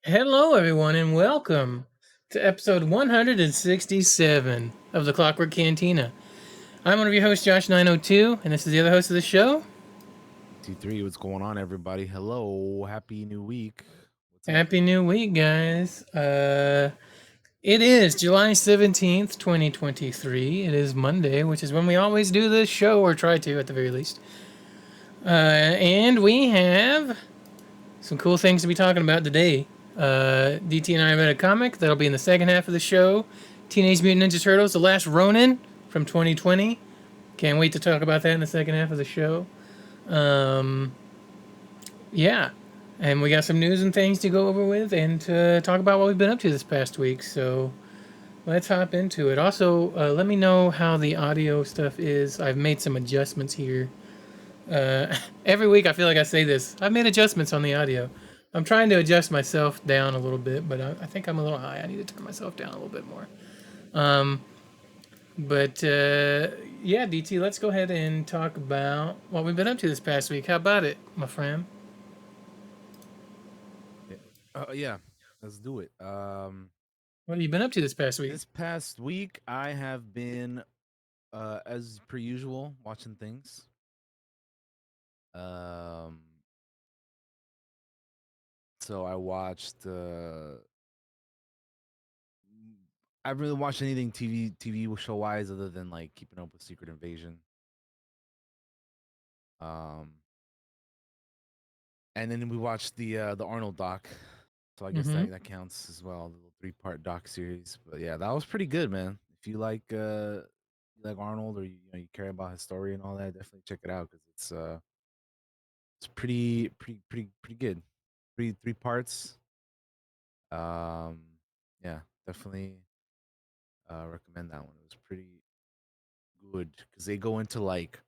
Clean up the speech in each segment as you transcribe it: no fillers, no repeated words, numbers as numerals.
Hello, everyone, and welcome to episode 167 of the Clockwork Cantina. I'm one of your hosts, Josh902, and this is the other host of the show. T3, what's going on, everybody? Hello, happy new week. What's up? Happy New Week, guys. It is July 17th, 2023. It is Monday, which is when we always do this show, or try to at the very least. And we have some cool things to be talking about today. DT and I read a comic that'll be in the second half of the show. Teenage Mutant Ninja Turtles: The Last Ronin from 2020. Can't wait to talk about that in the second half of the show. Yeah, and we got some news and things to go over with and to talk about what we've been up to this past week. So let's hop into it. Also, let me know how the audio stuff is. I've made some adjustments here. Every week I feel like I say this. I've made adjustments on the audio. I'm trying to adjust myself down a little bit, but I think I'm a little high. I need to turn myself down a little bit more. Yeah, DT, let's go ahead and talk about what we've been up to this past week. How about it, my friend? Yeah, let's do it. What have you been up to this past week? This past week, I have been, as per usual, watching things. Um, so I watched. I haven't really watched anything TV show wise other than like Keeping Up with Secret Invasion. Um, and then we watched the Arnold doc. So I guess Mm-hmm. that counts as well, the little 3-part doc series. But yeah, that was pretty good, man. If you like Arnold or you care about his story and all that, definitely check it out because it's pretty good. Three parts. Um yeah, definitely recommend that one. It was pretty good because they go into like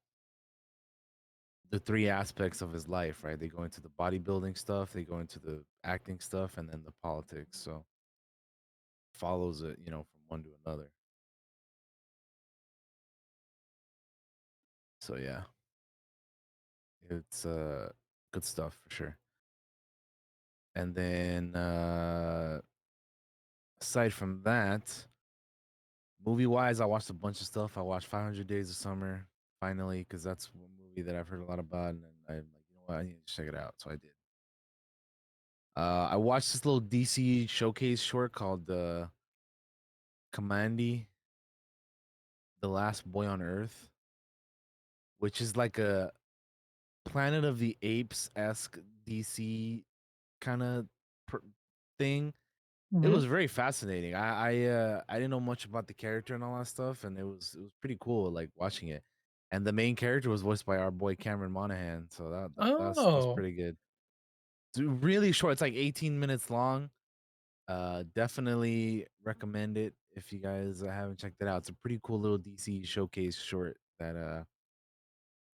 the three aspects of his life, right? They go into the bodybuilding stuff, they go into the acting stuff, and then the politics. So follows it, from one to another. So yeah, it's good stuff for sure. And then aside from that, movie wise, I watched a bunch of stuff. I watched 500 Days of Summer finally because that's one movie that I've heard a lot about, and I'm like, you know what, I need to check it out. So I did. I watched this little DC showcase short called Commandy, the Last Boy on Earth, which is like a Planet of the Apes esque DC kind of thing. It Mm-hmm. was very fascinating. I didn't know much about the character and all that stuff, and it was pretty cool like watching it. And the main character was voiced by our boy Cameron Monaghan, so that's Oh. pretty good. It's really short. It's like 18 minutes long. Definitely recommend it if you guys haven't checked it out. It's a pretty cool little DC showcase short that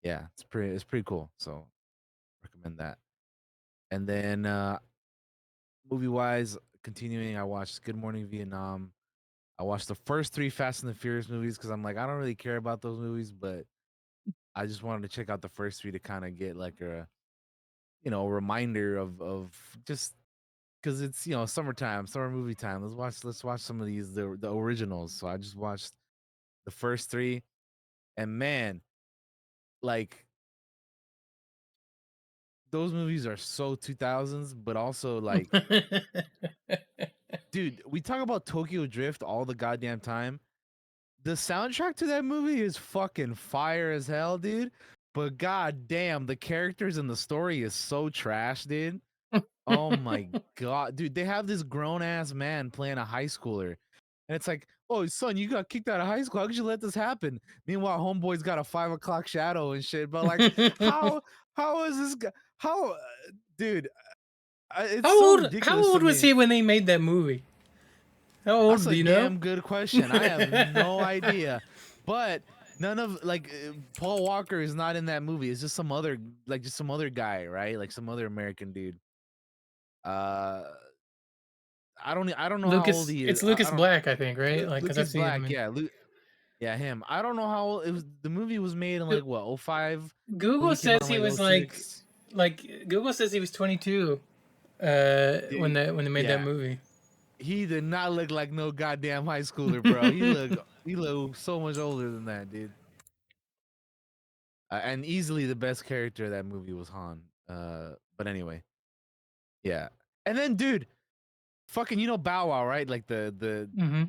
yeah, it's pretty cool. So recommend that. And then movie wise, continuing, I watched Good Morning Vietnam. I watched the first three Fast and the Furious movies because I'm like, I don't really care about those movies, but I just wanted to check out the first three to kind of get like a reminder of just because it's summertime, summer movie time. Let's watch some of these the originals. So I just watched the first three, and man, like those movies are so 2000s, but also like, dude, we talk about Tokyo Drift all the goddamn time. The soundtrack to that movie is fucking fire as hell, dude. But god damn, the characters and the story is so trash, dude. Oh my god, dude, they have this grown ass man playing a high schooler. And it's like, oh son, you got kicked out of high school. How could you let this happen? Meanwhile, homeboy's got a 5 o'clock shadow and shit. But like, how how is this guy? How, dude? It's how so old? How ridiculous to old was me. he when they made that movie? How That's old do a you know? damn good question. I have no idea. But none of like Paul Walker is not in that movie. It's just some other guy, right? Like some other American dude. Uh I don't know how old Lucas. he is. It's I Lucas don't Black, I think, right? Like, cause I've Lucas seen him Black, in. yeah. Yeah, him. I don't know how old it was. The movie was made in like what, '05? Google Movie came out says in he like was '06. like Google says he was 22. when they made that Yeah, movie. he did not look like no goddamn high schooler, bro. He looked so much older than that, dude. And easily the best character of that movie was Han. But anyway, yeah. And then, dude, fucking, Bow Wow, right? Like the hmm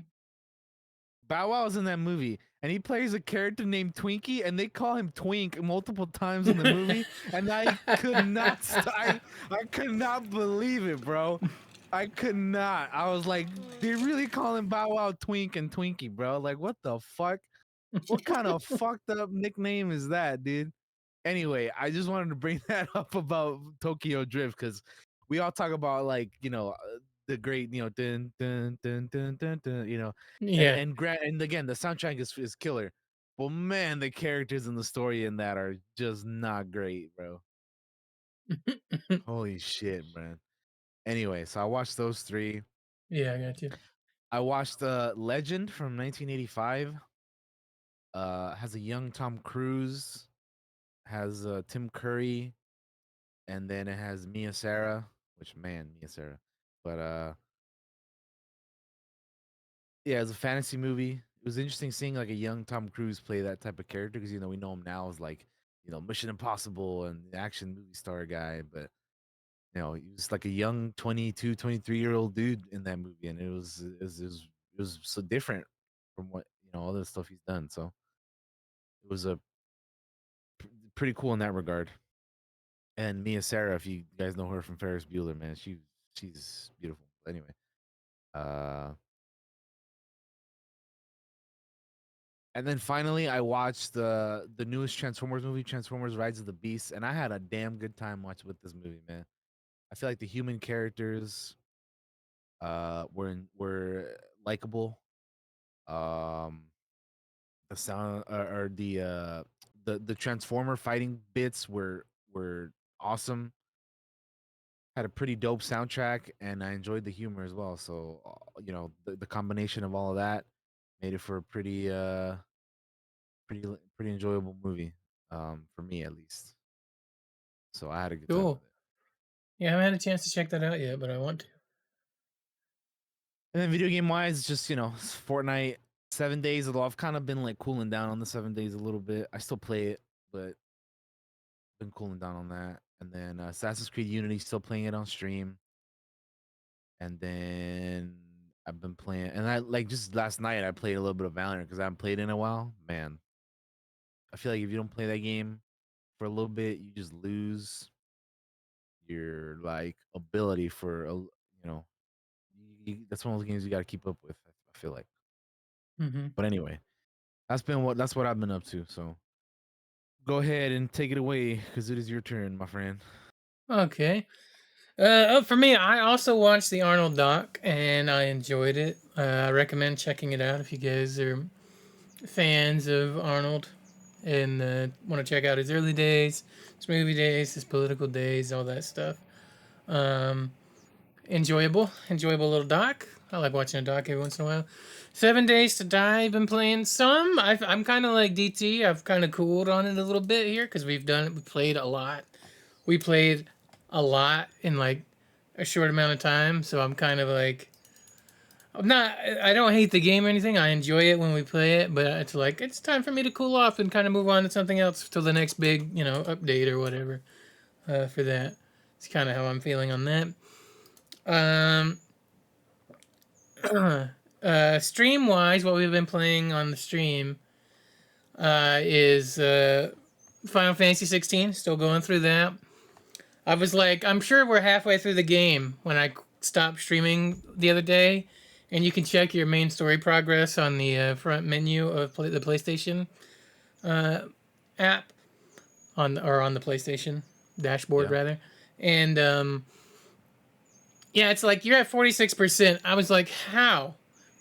Bow Wow is in that movie, and he plays a character named Twinkie, and they call him Twink multiple times in the movie, and I could not, I could not believe it, bro. I could not. I was like, they really call him Bow Wow Twink and Twinkie, bro. Like, what the fuck? What kind of fucked up nickname is that, dude? Anyway, I just wanted to bring that up about Tokyo Drift because we all talk about like the great dun dun dun dun dun dun yeah. and again the soundtrack is killer, but man the characters and the story in that are just not great, bro. Holy shit, man. Anyway, so I watched those three. Yeah, I got you. I watched Legend from 1985. Has a young Tom Cruise, has Tim Curry, and then it has Mia Sara, which man, Mia Sara. But yeah, it's a fantasy movie. It was interesting seeing like a young Tom Cruise play that type of character because we know him now as like Mission Impossible and the action movie star guy, but he was like a young 22, 23-year-old dude in that movie, and it was so different from what all the stuff he's done. So it was a pretty cool in that regard. And Mia Sara, if you guys know her from Ferris Bueller, man, she's beautiful. Anyway, uh, and then finally, I watched the newest Transformers movie, Transformers: Rise of the Beast, and I had a damn good time watching with this movie, man. I feel like the human characters were likable. Um, the sound or the Transformer fighting bits were awesome. Had a pretty dope soundtrack, and I enjoyed the humor as well. So the combination of all of that made it for a pretty enjoyable movie, for me at least. So I had a good time with Cool. it. Yeah, I haven't had a chance to check that out yet, but I want to. And then video game wise, just Fortnite 7 days. Although I've kind of been like cooling down on the 7 days a little bit. I still play it, but been cooling down on that. And then Assassin's Creed Unity, still playing it on stream. And then I've been playing, and I like just last night I played a little bit of Valorant because I haven't played in a while. Man, I feel like if you don't play that game for a little bit, you just lose your like ability for that's one of those games you got to keep up with. I feel like. hmm But anyway, that's what I've been up to. So go ahead and take it away because it is your turn, my friend. Okay. For me, I also watched the Arnold doc and I enjoyed it. I recommend checking it out if you guys are fans of Arnold and want to check out his early days, his movie days, his political days, all that stuff. Um, enjoyable little doc. I like watching a doc every once in a while. 7 Days to Die. I've been playing some. I'm kind of like DT. I've kind of cooled on it a little bit here because we played a lot. We played a lot in like a short amount of time, so I'm kind of like I don't hate the game or anything. I enjoy it when we play it, but it's like it's time for me to cool off and kind of move on to something else till the next big, update or whatever. For that, it's kind of how I'm feeling on that. Um, stream wise, what we've been playing on the stream is Final Fantasy 16. Still going through that. I was like, I'm sure we're halfway through the game when I stopped streaming the other day, and you can check your main story progress on the front menu of the PlayStation app on the PlayStation dashboard Yeah. rather, and yeah, it's like you're at 46%. I was like, how?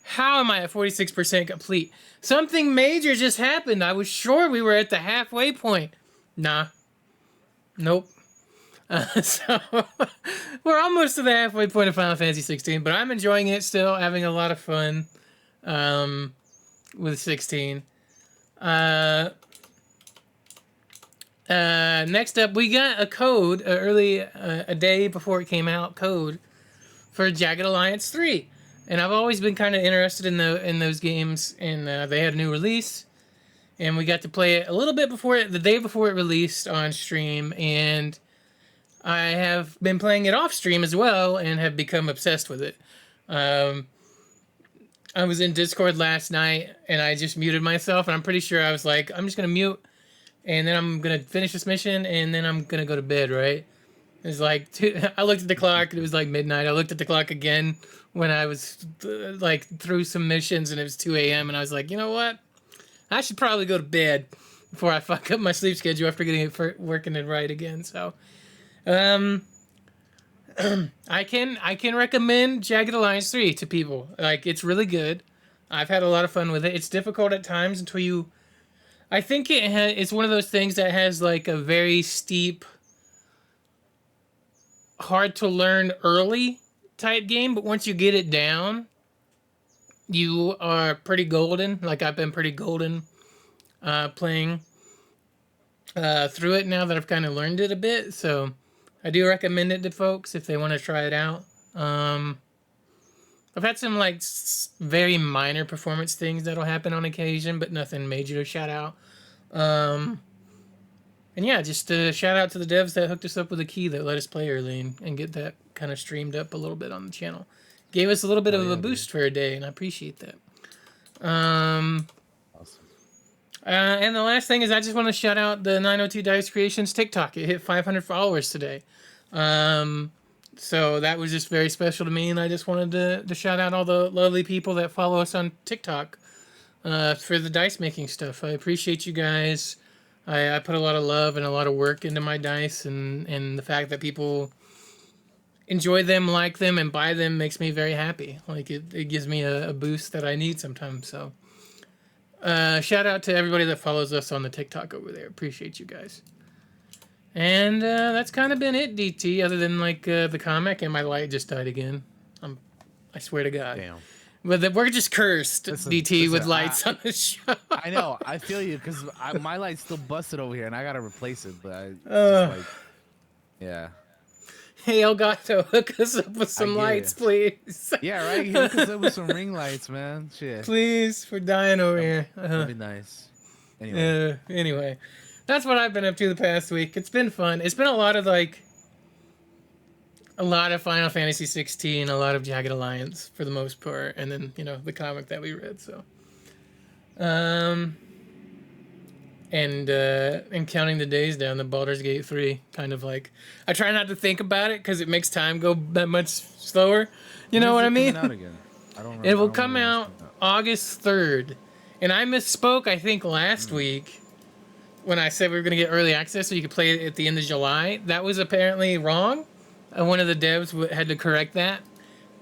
How am I at 46% complete? Something major just happened. I was sure we were at the halfway point. Nah, nope. So we're almost to the halfway point of Final Fantasy 16, but I'm enjoying it still, having a lot of fun with 16. Uh, Next up, we got a code a day before it came out. Code for Jagged Alliance 3, and I've always been kind of interested in those games. And they had a new release, and we got to play it a little bit before the day before it released on stream, and I have been playing it off stream as well, and have become obsessed with it. Um, I was in Discord last night, and I just muted myself, and I'm pretty sure I was like, I'm just gonna mute, and then I'm gonna finish this mission, and then I'm gonna go to bed, right? It's like I looked at the clock. It was like midnight. I looked at the clock again when I was like through some missions, and it was 2 a.m. And I was like, you know what? I should probably go to bed before I fuck up my sleep schedule after getting it for working it right again. So, um, I can recommend Jagged Alliance 3 to people. Like it's really good. I've had a lot of fun with it. It's difficult at times until you. I think it's one of those things that has like a very steep hard to learn early type game, but once you get it down, you are pretty golden. Like I've been pretty golden playing through it now that I've kind of learned it a bit. So I do recommend it to folks if they want to try it out. Um, I've had some like very minor performance things that'll happen on occasion, but nothing major to shout out. Um, and yeah, just shout out to the devs that hooked us up with a key that let us play early and get that kind of streamed up a little bit on the channel. Gave us a little bit Hell of a yeah, dude. boost for a day, and I appreciate that. Um, Awesome. and the last thing is I just want to shout out the 902 Dice Creations TikTok. It hit 500 followers today. Um, so that was just very special to me, and I just wanted to shout out all the lovely people that follow us on TikTok for the dice making stuff. I appreciate you guys. I put a lot of love and a lot of work into my dice, and the fact that people enjoy them, like them, and buy them makes me very happy. Like it gives me a boost that I need sometimes. So shout out to everybody that follows us on the TikTok over there. Appreciate you guys. And that's kind of been it, DT. Other than like the comic, and my light just died again. I swear to God. Damn. But we're just cursed, DT, Listen. with lights on the show. I know. I feel you because my light's still busted over here, and I gotta replace it. But it's just Uh, like, yeah, hey, Elgato, hook us up with I some get lights, it. please. Yeah, right. Hook us up with some ring lights, man. Shit, Please, we're dying over here. that'd be nice. Anyway, Anyway, that's what I've been up to the past week. It's been fun. It's been a lot of a lot of Final Fantasy 16, a lot of Jagged Alliance for the most part, and then the comic that we read. So, um, and counting the days down, the Baldur's Gate 3 kind of like I try not to think about it because it makes time go that much slower. You when know is what I it coming mean? out again? I don't It remember. I will don't remember come when it's out coming out. August 3rd. And I misspoke, I think, last Mm, week when I said we were going to get early access so you could play it at the end of July. That was apparently wrong. One of the devs had to correct that.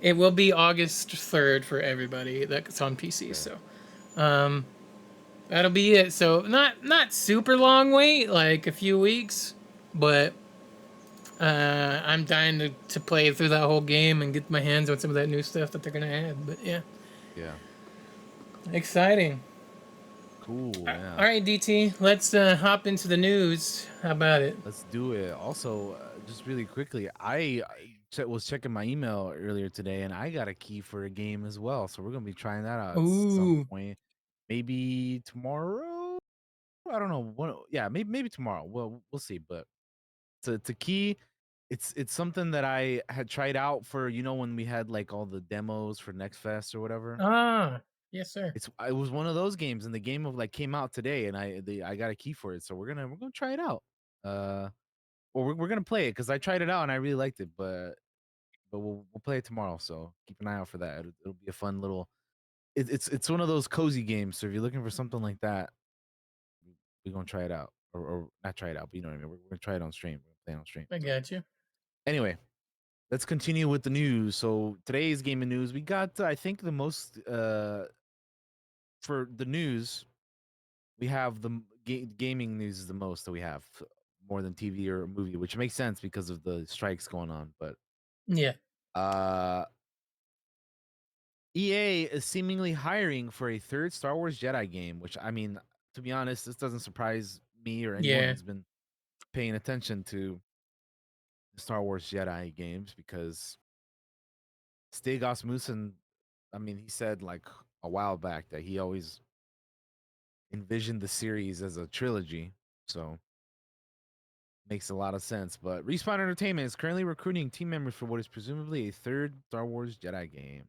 It will be August 3rd for everybody that's on PC. okay. So that'll be it. So not super long wait, like a few weeks, but I'm dying to play through that whole game and get my hands on some of that new stuff that they're going to add. But yeah, Yeah. exciting. Cool. All Yeah. right, DT, let's hop into the news. How about it? Let's do it. Also, just really quickly, I was checking my email earlier today, and I got a key for a game as well. So we're gonna be trying that out at some Ooh, point. Maybe tomorrow. I don't know. Yeah, maybe tomorrow. Well, we'll see. But it's a key. It's something that I had tried out for when we had like all the demos for Next Fest or whatever. yes, sir. It was one of those games, and the game of like came out today, and I got a key for it, so we're gonna try it out. Well, we're gonna play it because I tried it out and I really liked it, but we'll play it tomorrow. So keep an eye out for that. It'll be a fun little. It's one of those cozy games. So if you're looking for something like that, we're gonna try it out, or not try it out, but you know what I mean. We're gonna try it on stream. We're gonna play it on stream. I So got you. anyway, let's continue with the news. So today's gaming news, we got I think the most for the news. We have the gaming news is the most that we have more than TV or movie, which makes sense because of the strikes going on. But Yeah, uh, EA is seemingly hiring for a third Star Wars Jedi game, which I mean, to be honest, this doesn't surprise me or anyone yeah. who's been. paying attention to the Star Wars Jedi games because Stig Asmussen, I mean, he said like a while back that he always envisioned the series as a trilogy. So makes a lot of sense. But Respawn Entertainment is currently recruiting team members for what is presumably a third Star Wars Jedi game.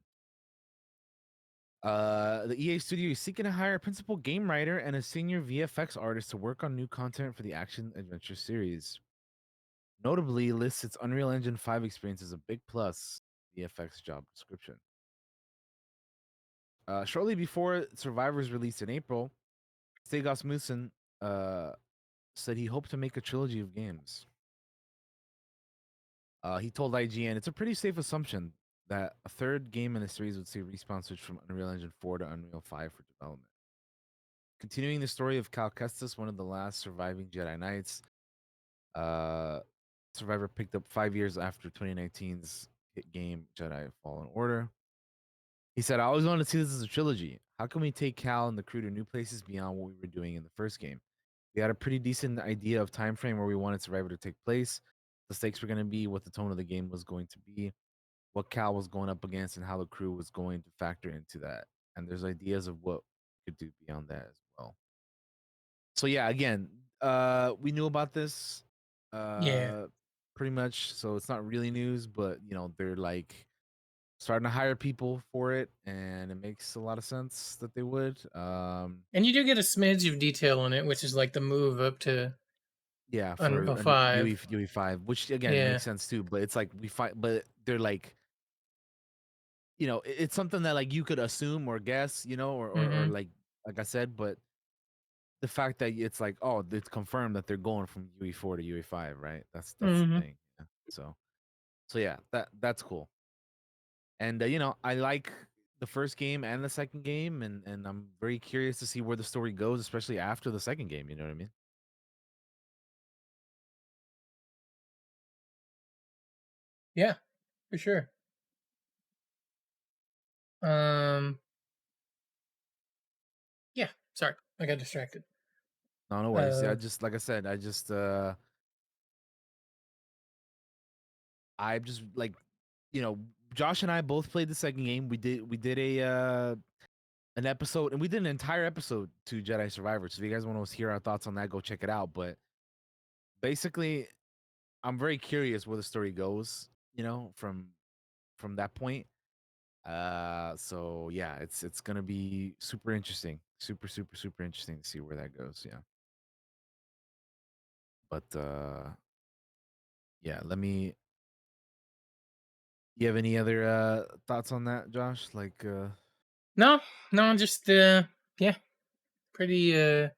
The EA studio is seeking to hire a principal game writer and a senior VFX artist to work on new content for the action adventure series. Notably, lists its Unreal Engine 5 experience as a big plus VFX job description. Shortly before Survivor's release in April, Stig Asmussen said he hoped to make a trilogy of games. He told IGN, "It's a pretty safe assumption that a third game in the series would see Respawn switch from Unreal Engine 4 to Unreal 5 for development. Continuing the story of Cal Kestis, one of the last surviving Jedi Knights, uh, Survivor picked up 5 years after 2019's hit game Jedi Fallen Order. He said, I always wanted to see this as a trilogy. How can we take Cal and the crew to new places beyond what we were doing in the first game? We had a pretty decent idea of time frame where we wanted Survivor to take place. The stakes were going to be, what the tone of the game was going to be, what Cal was going up against, and how the crew was going to factor into that. And there's ideas of what we could do beyond that as well. So yeah, again, we knew about this Yeah. pretty much, so it's not really news, but you know, they're like starting to hire people for it, and it makes a lot of sense that they would. And you do get a smidge of detail on it, which is like the move up to Yeah, for Unreal an UE 5. UE5, which again Yeah. makes sense too. But it's like we find, but they're like, you know, it's something that like you could assume or guess, you know, or Mm-hmm. like I said, but the fact that it's like, oh, it's confirmed that they're going from UE4 to UE5, right? That's the Mm-hmm. thing. Yeah. So yeah, that's cool. And you know, I like the first game and the second game, and I'm very curious to see where the story goes, especially after the second game. You know what I mean? Yeah, for sure. Um, yeah, sorry. I got distracted. No, no worries. Yeah, Uh, just like I said, I just like, you know, Josh and I both played the second game. We did a an episode, and we did an entire episode to Jedi Survivor. So if you guys want to hear our thoughts on that, go check it out. But basically, I'm very curious where the story goes, you know, from that point. So yeah, it's gonna be super interesting, super interesting to see where that goes. Yeah, but yeah, let me. You have any other thoughts on that, Josh? Like, no, no, just yeah, pretty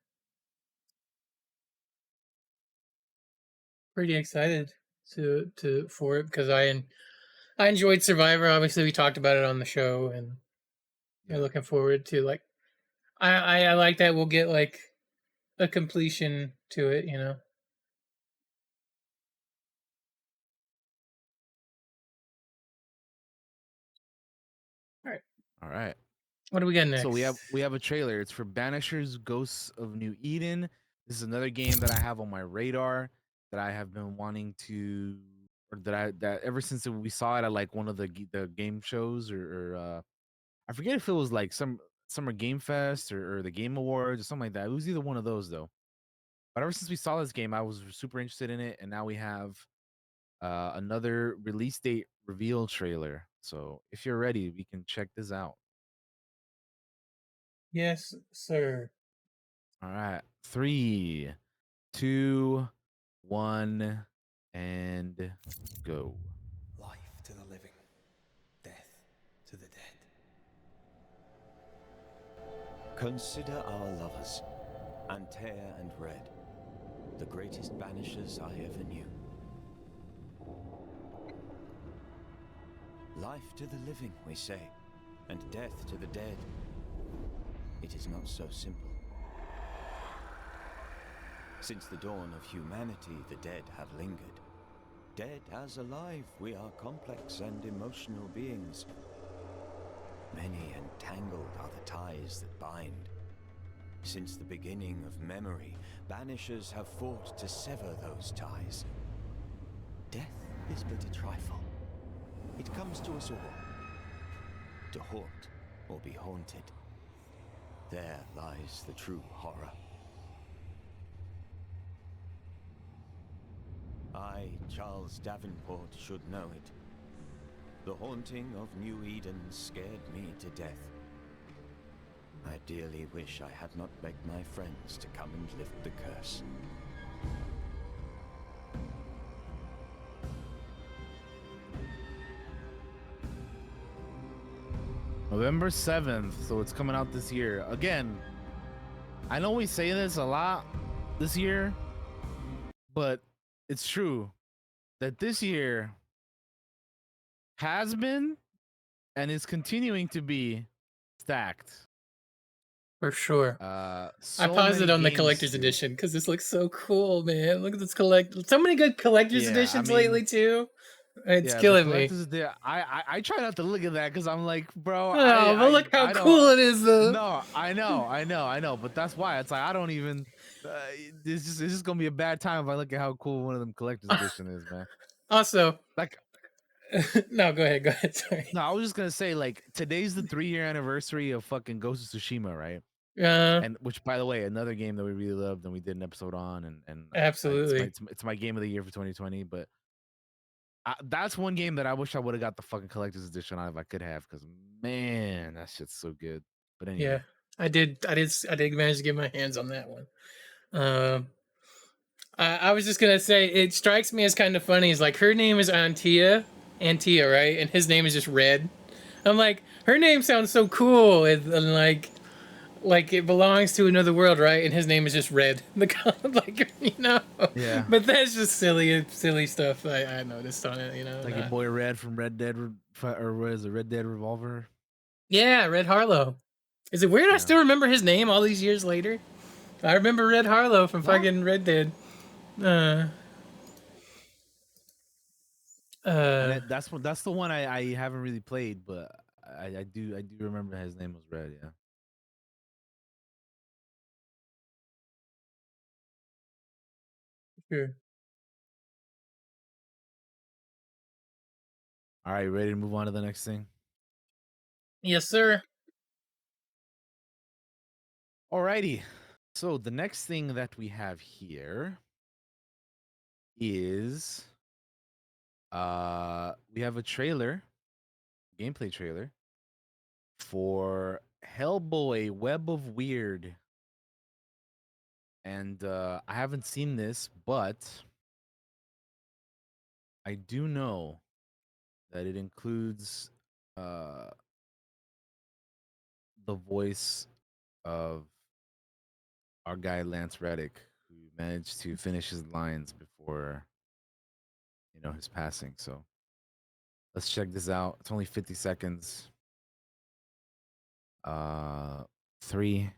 pretty excited to for it because I enjoyed Survivor. Obviously, we talked about it on the show, and we're yeah, looking forward to like I like that we'll get like a completion to it. You know. All right, all right. what do we got So we next? have a trailer. It's for Banishers: Ghosts of New Eden. This is another game that I have on my radar that I have been wanting to, or that ever since we saw it at like one of the game shows, or I forget if it was like some Summer Game Fest or the Game Awards or something like that. It was either one of those though. But ever since we saw this game, I was super interested in it, and now we have another release date reveal trailer. So if you're ready, we can check this out. Yes, sir. All right. 3, 2, 1, and go. Life to the living, death to the dead. Consider our lovers, Antea and Red, the greatest banishers I ever knew. Life to the living, we say, and death to the dead. It is not so simple. Since the dawn of humanity, the dead have lingered. Dead as alive, we are complex and emotional beings. Many and tangled are the ties that bind. Since the beginning of memory, banishers have fought to sever those ties. Death is but a trifle. It comes to us all. To haunt or be haunted. There lies the true horror. I, Charles Davenport, should know it. The haunting of New Eden scared me to death. I dearly wish I had not begged my friends to come and lift the curse. November 7th, so it's coming out this year. Again, I know we say this a lot this year, but it's true that this year has been and is continuing to be stacked. For sure. I I paused it on the collector's edition because this looks so cool, man. Look at this so many good collector's editions lately too. It's killing me. I try not to look at that because I'm like, bro. Oh, but look how cool it is, though. No, I know. But that's why it's like I don't even. It's just gonna be a bad time if I look at how cool one of them collector's edition is, man. Also, like, no, go ahead. Sorry. No, I was just gonna say, like, today's the 3-year anniversary of fucking Ghost of Tsushima, right? Yeah. And which, by the way, another game that we really loved and we did an episode on, and absolutely, it's my game of the year for 2020. But that's one game that I wish I would have got the fucking collector's edition on if I could have, because man, that shit's so good. But anyway, yeah, I did manage to get my hands on that one. I was just gonna say, it strikes me as kind of funny. Is like her name is Antia, right? And his name is just Red. I'm like, her name sounds so cool, and like it belongs to another world, right? And his name is just Red. Like, you know. Yeah. But that's just silly stuff I noticed on it, you know. Like your boy Red from Red Dead, or what is it, Red Dead Revolver? Yeah, Red Harlow. Is it weird? Yeah. I still remember his name all these years later. I remember Red Harlow from fucking Red Dead. That's the one I haven't really played, but I do remember his name was Red. Yeah. Sure. All right, ready to move on to the next thing? Yes, sir. Alrighty. So the next thing that we have here is we have a trailer, gameplay trailer for Hellboy Web of Weird. And I haven't seen this, but I do know that it includes the voice of our guy Lance Reddick, who managed to finish his lines before his passing. So let's check this out. It's only 50 seconds. 3,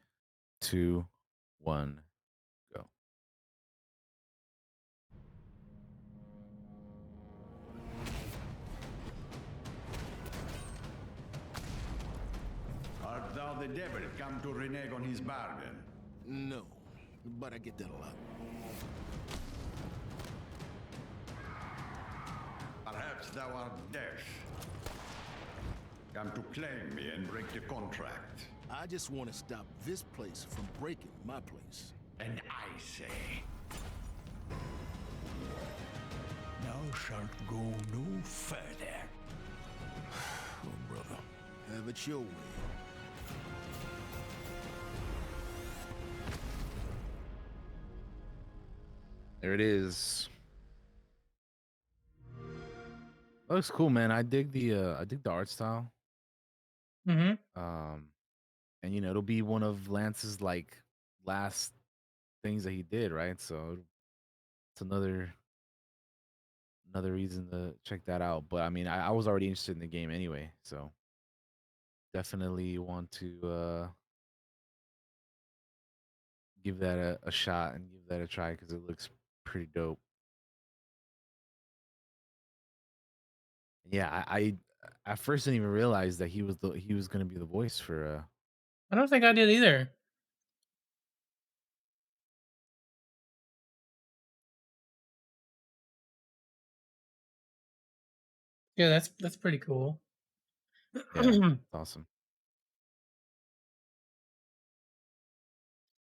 2, 1, go. Art thou the devil come to renege on his bargain? No, but I get that a lot. Perhaps thou art deaf. Come to claim me and break the contract. I just want to stop this place from breaking my place. And I say, thou shalt go no further. Oh, brother, have it your way. There it is. That looks cool, man. I dig the art style. Mm-hmm. And it'll be one of Lance's like last things that he did, right? So it's another reason to check that out. But I mean, I was already interested in the game anyway, so definitely want to give that a shot and give that a try because it looks pretty dope. Yeah, I at first didn't even realize that he was going to be the voice for I don't think I did either. Yeah, that's pretty cool. Yeah, it's awesome.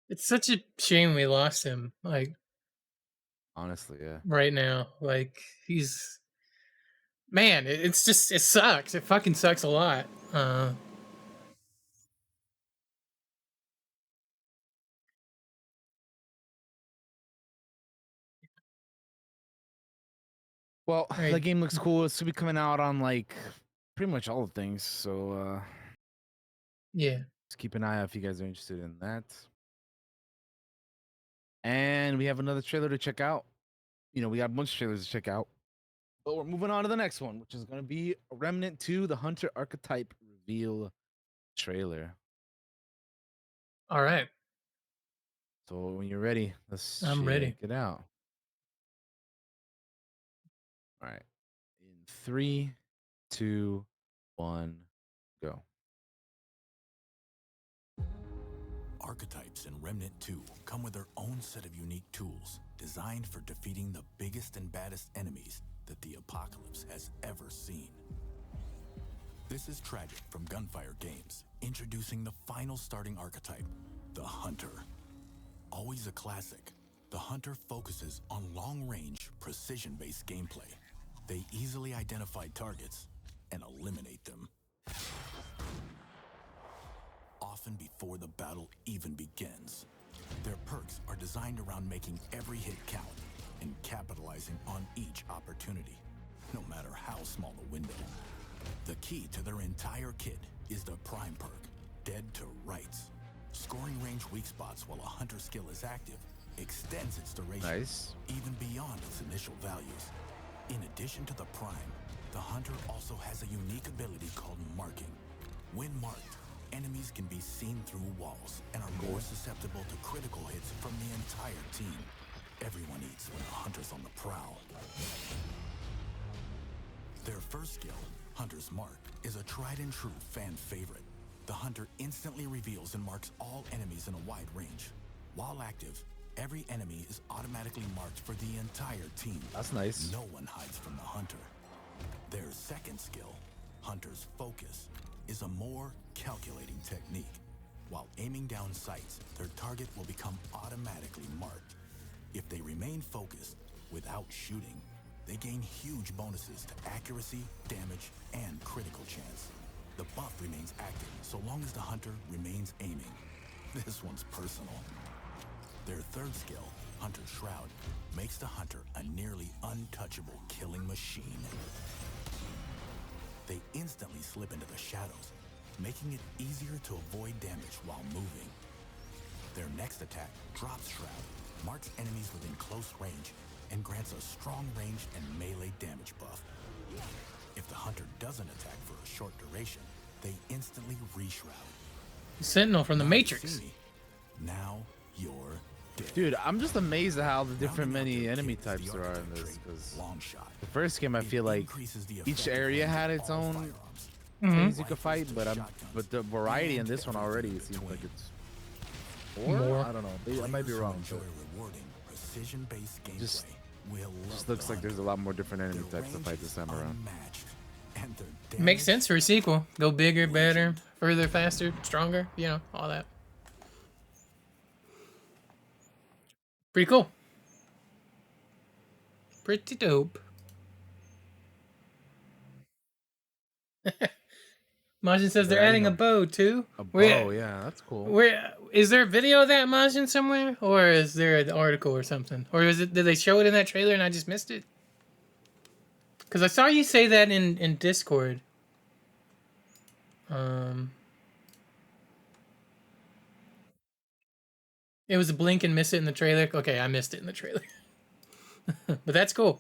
It's such a shame we lost him. Like Honestly, yeah. right now, like he's man. It's just it sucks. It fucking sucks a lot. Well, Right. the game looks cool. It's gonna be coming out on like pretty much all the things. So Yeah. just keep an eye out if you guys are interested in that. And we have another trailer to check out. You know, we got a bunch of trailers to check out. But we're moving on to the next one, which is gonna be Remnant 2, the Hunter Archetype reveal trailer. All right. So when you're ready, let's I'm ready. check it out. All right. In 3, 2, 1, go. Archetypes in Remnant 2 come with their own set of unique tools designed for defeating the biggest and baddest enemies that the apocalypse has ever seen. This is Tragic from Gunfire Games, introducing the final starting archetype, the Hunter. Always a classic, the Hunter focuses on long-range, precision-based gameplay. They easily identify targets and eliminate them, often before the battle even begins. Their perks are designed around making every hit count and capitalizing on each opportunity, no matter how small the window. The key to their entire kit is the Prime perk, Dead to Rights. Scoring range weak spots while a Hunter skill is active extends its duration, Nice. even beyond its initial values. In addition to the Prime, the Hunter also has a unique ability called Marking. When marked, enemies can be seen through walls and are more susceptible to critical hits from the entire team. Everyone eats when a Hunter's on the prowl. Their first skill, Hunter's Mark, is a tried and true fan favorite. The Hunter instantly reveals and marks all enemies in a wide range. While active, every enemy is automatically marked for the entire team. That's nice. No one hides from the Hunter. Their second skill, Hunter's Focus, is a more calculating technique. While aiming down sights, their target will become automatically marked. If they remain focused without shooting, they gain huge bonuses to accuracy, damage, and critical chance. The buff remains active so long as the Hunter remains aiming. This one's personal. Their third skill, Hunter's Shroud, makes the Hunter a nearly untouchable killing machine. They instantly slip into the shadows, making it easier to avoid damage while moving. Their next attack, Drops Shroud, marks enemies within close range and grants a strong range and melee damage buff. If the Hunter doesn't attack for a short duration, they instantly reshroud. Sentinel from the Now you Matrix. see me. Now you're dead. Dude, I'm just amazed at how the different Rounding out many their enemy kit is types the there are in archetype this. trait, Because Long Shot. the first game, I It feel like increases the each effective area range had of its all own firearms. things you could Rifles fight, to but shotguns the variety in and this one everything already in seems between. like it's more. More. I don't know. I might be Players who wrong. enjoy But rewarding precision-based gameplay Just- will it love just looks the like there's a Hunter. lot more different enemy Their types to range fight this is time around. unmatched, and their Makes damage sense for a sequel. Go bigger, better, Legend. further, faster, stronger. You know, all that. Pretty cool. Pretty dope. Majin says they're adding a bow too. A Where- bow, yeah, that's cool. Where is there a video of that Majin somewhere, or is there an article or something, or is it? Did they show it in that trailer and I just missed it? Because I saw you say that in Discord. It was a blink and miss it in the trailer. Okay, I missed it in the trailer, but that's cool.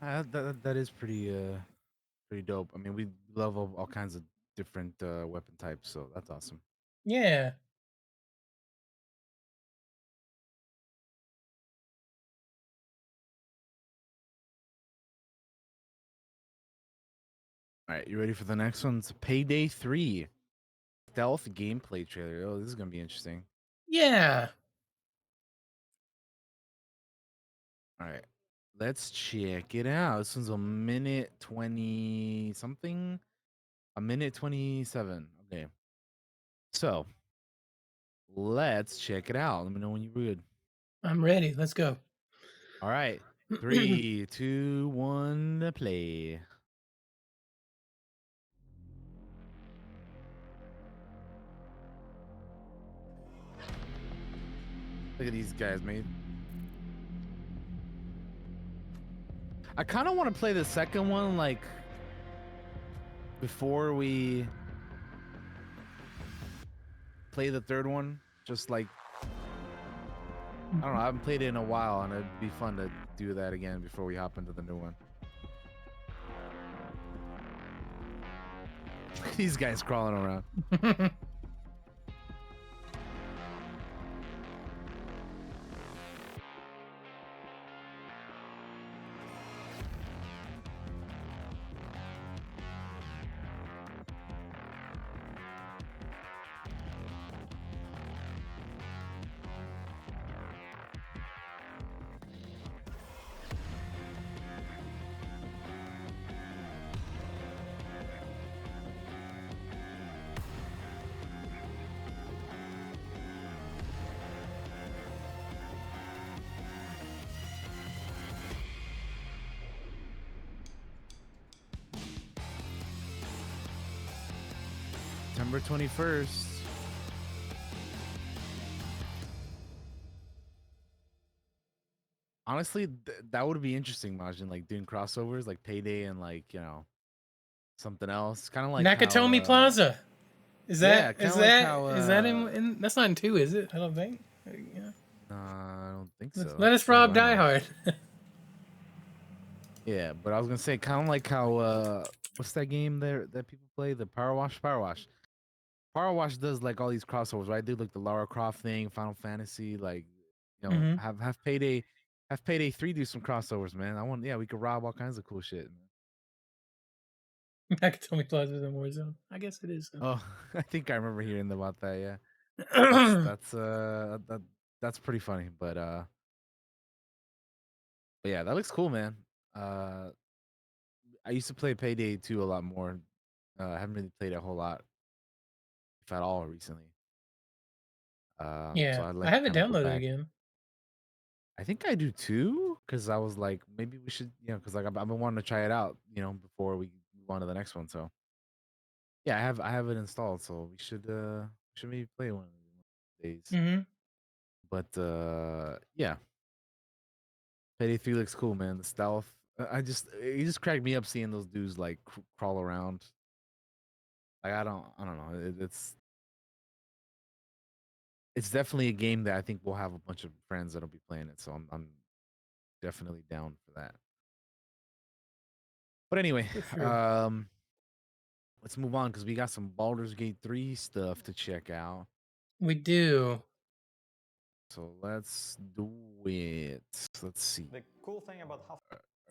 That is pretty dope. I mean, we love all kinds of different weapon types, so that's awesome. Yeah. All right, you ready for the next one? It's Payday 3 stealth gameplay trailer. Oh, this is gonna be interesting. Yeah. All right, let's check it out. This one's a minute 20 something. A minute 27. Okay. So let's check it out. Let me know when you're good. I'm ready. Let's go. All right. 3, 2, 1, play. Look at these guys, man. I kind of want to play the second one, like, before we play the third one. Just like, I don't know, I haven't played it in a while, and it'd be fun to do that again before we hop into the new one. These guys crawling around. September 21st. Honestly, that would be interesting, Majin, like doing crossovers like Payday and like, you know, something else. Kind of like Nakatomi how, Plaza. yeah, kind of like how is that in that's not in 2, is it? I don't think. Yeah. I don't think so. Let us As far as rob I Die know. Hard. Yeah, but I was gonna say kind of like how what's that game there that people play? The Power Wash? Power Wash. Power Wash does like all these crossovers, right? They do like the Lara Croft thing, Final Fantasy, like, you know, Mhm. have Payday 3 do some crossovers, man. Yeah, we could rob all kinds of cool shit, man. Nakatomi Plaza is in Warzone. I guess it is. Oh, I think I remember hearing about that, yeah. That's pretty funny, but yeah, that looks cool, man. I used to play Payday 2 a lot more. I haven't really played it a whole lot, if at all, recently. So Yeah, I'd I like to have it kind of go downloaded back. again. I think I do too, because I was like, maybe we should, you know, because like I've been wanting to try it out, you know, before we move on to the next one. So yeah, I have it installed, so we should maybe play one of these days. Mhm. But yeah, Payday 3 looks cool, man. The stealth, it just cracked me up seeing those dudes like crawl around. Like I don't know. It's definitely a game that I think we'll have a bunch of friends that'll be playing it. So I'm definitely down for that. But anyway, For sure. let's move on because we got some Baldur's Gate 3 stuff to check out. We do. So let's do it. Let's see. The cool thing about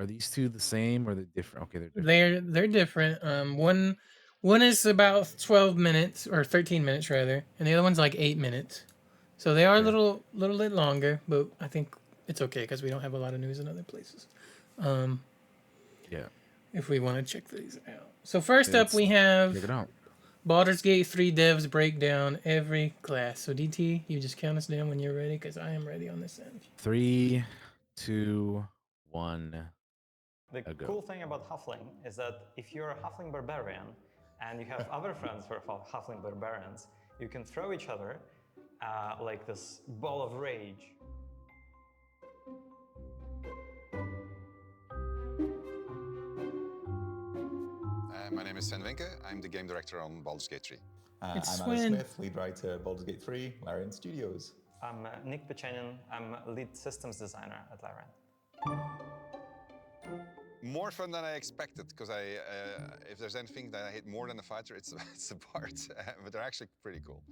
Are these two the same or they're different? Okay, they're different. They're different. One is about 12 minutes or 13 minutes rather, and the other one's like 8 minutes. So they are a Okay. little bit longer, but I think it's okay because we don't have a lot of news in other places. Yeah. If we want to check these out. So first up Let's we check have it out. Baldur's Gate 3 devs break down every class. So DT, you just count us down when you're ready because I am ready on this end. 3, 2, 1. the cool thing about Huffling is that if you're a Huffling barbarian and you have other friends who are Huffling barbarians, you can throw each other like this ball of rage. My name is Sven Winke. I'm the game director on Baldur's Gate 3. I'm It's Alex Sven. Smith, lead writer Baldur's Gate 3, Larian Studios. I'm Nick Pechenin. I'm lead systems designer at Larian. More fun than I expected, because if there's anything that I hate more than a fighter, it's the bards. But they're actually pretty cool.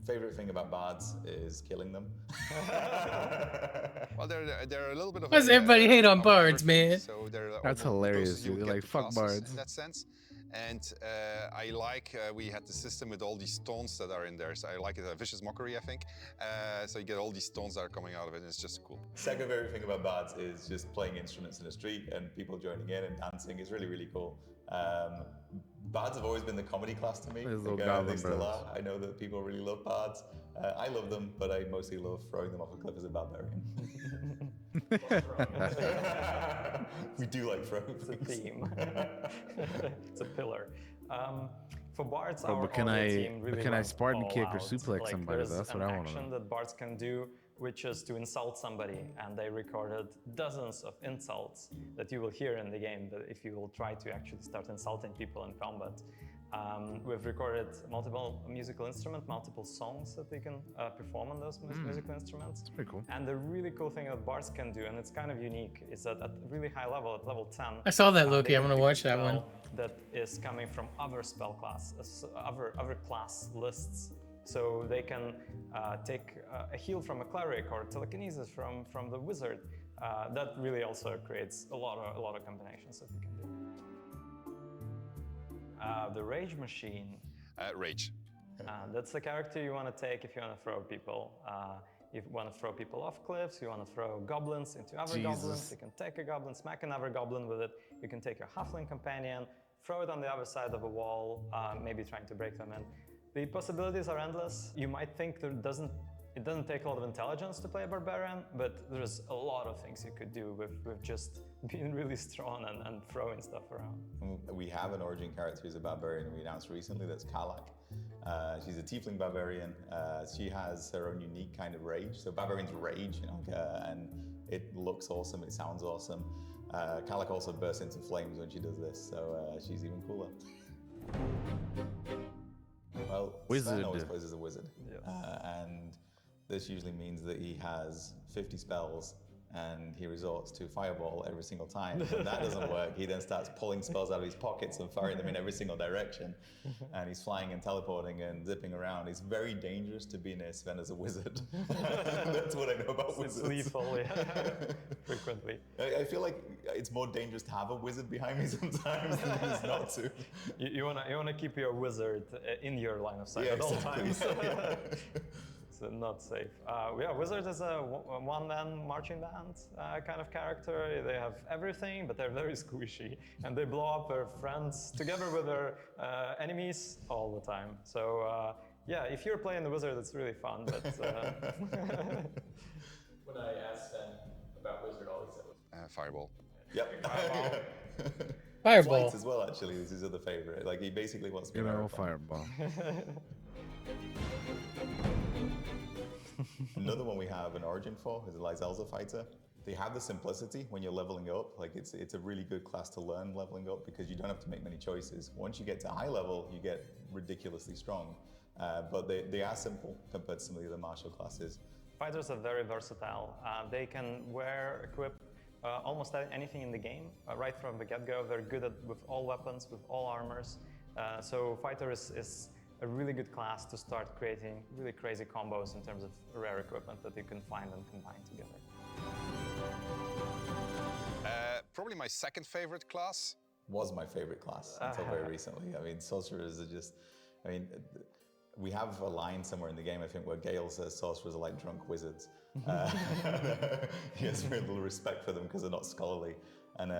Favorite thing about bards is killing them. Well, they're a little bit of. Why does everybody hate on of bards, everything, man? So they're That's almost hilarious, you dude. would They're get like, the fuck classes bards. in that sense. And I like we had the system with all these tones that are in there. So I like it, a vicious mockery, I think. So you get all these tones that are coming out of it, and it's just cool. Second favorite thing about Bards is just playing instruments in the street and people joining in and dancing. It's really, really cool. Bards have always been the comedy class to me. They still are. I know that people really love Bards. I love them, but I mostly love throwing them off a cliff as a barbarian. We do like throwing. It's a theme. It's a pillar. For Bards, Oh, our but can audio I- team really but can I went Spartan all kick or out. suplex Like, somebody? there's That's what an I wanna know. action that Bards can do, which is to insult somebody, and they recorded dozens of insults that you will hear in the game. That if you will try to actually start insulting people in combat. We've recorded multiple musical instruments, multiple songs that they can perform on those musical instruments. That's pretty cool. And the really cool thing that Bards can do, and it's kind of unique, is that at really high level, at level 10, I saw that, they Loki. I'm can gonna pick a watch that spell one. that is coming from other spell class, other class lists. So they can take a heal from a cleric or telekinesis from the wizard. That really also creates a lot of combinations that you can do. The Rage Machine. Rage. That's the character you want to take if you want to throw people. You want to throw people off cliffs, you want to throw goblins into other goblins, you can take a goblin, smack another goblin with it, you can take your halfling companion, throw it on the other side of a wall, maybe trying to break them in. The possibilities are endless. You might think it doesn't take a lot of intelligence to play a barbarian, but there's a lot of things you could do with just being really strong and throwing stuff around. We have an origin character who's a barbarian we announced recently, that's Kalak. She's a tiefling barbarian. She has her own unique kind of rage. So barbarians rage, and it looks awesome, it sounds awesome. Kalak also bursts into flames when she does this, so she's even cooler. Well, Sven always plays as a wizard, and this usually means that he has 50 spells and he resorts to fireball every single time. When that doesn't work, he then starts pulling spells out of his pockets and firing them in every single direction. And he's flying and teleporting and zipping around. It's very dangerous to be near Sven as a wizard. That's what I know about wizards. It's lethal, yeah, frequently. I feel like it's more dangerous to have a wizard behind me sometimes than it is not to. You wanna keep your wizard in your line of sight at all times. So not safe. Wizard is a one-man marching band kind of character. They have everything, but they're very squishy, and they blow up their friends together with their enemies all the time. So if you're playing the wizard, it's really fun. But when I asked Sven about wizard, all he said was Fireball. Yep. Fireball. Fireball. Flights as well, actually. This is his other favorite. Like, he basically wants to be an fireball. Another one we have an origin for is a Lyselza fighter. They have the simplicity when you're leveling up. Like, it's a really good class to learn leveling up because you don't have to make many choices. Once you get to high level, you get ridiculously strong. But they are simple compared to some of the other martial classes. Fighters are very versatile. They can equip almost anything in the game right from the get-go. They're good with all weapons, with all armors. So fighter is a really good class to start creating really crazy combos in terms of rare equipment that you can find and combine together. Probably my second favorite class. Was my favorite class until very recently. I mean, sorcerers are just, we have a line somewhere in the game, I think, where Gale says sorcerers are like drunk wizards. He has very little respect for them because they're not scholarly. And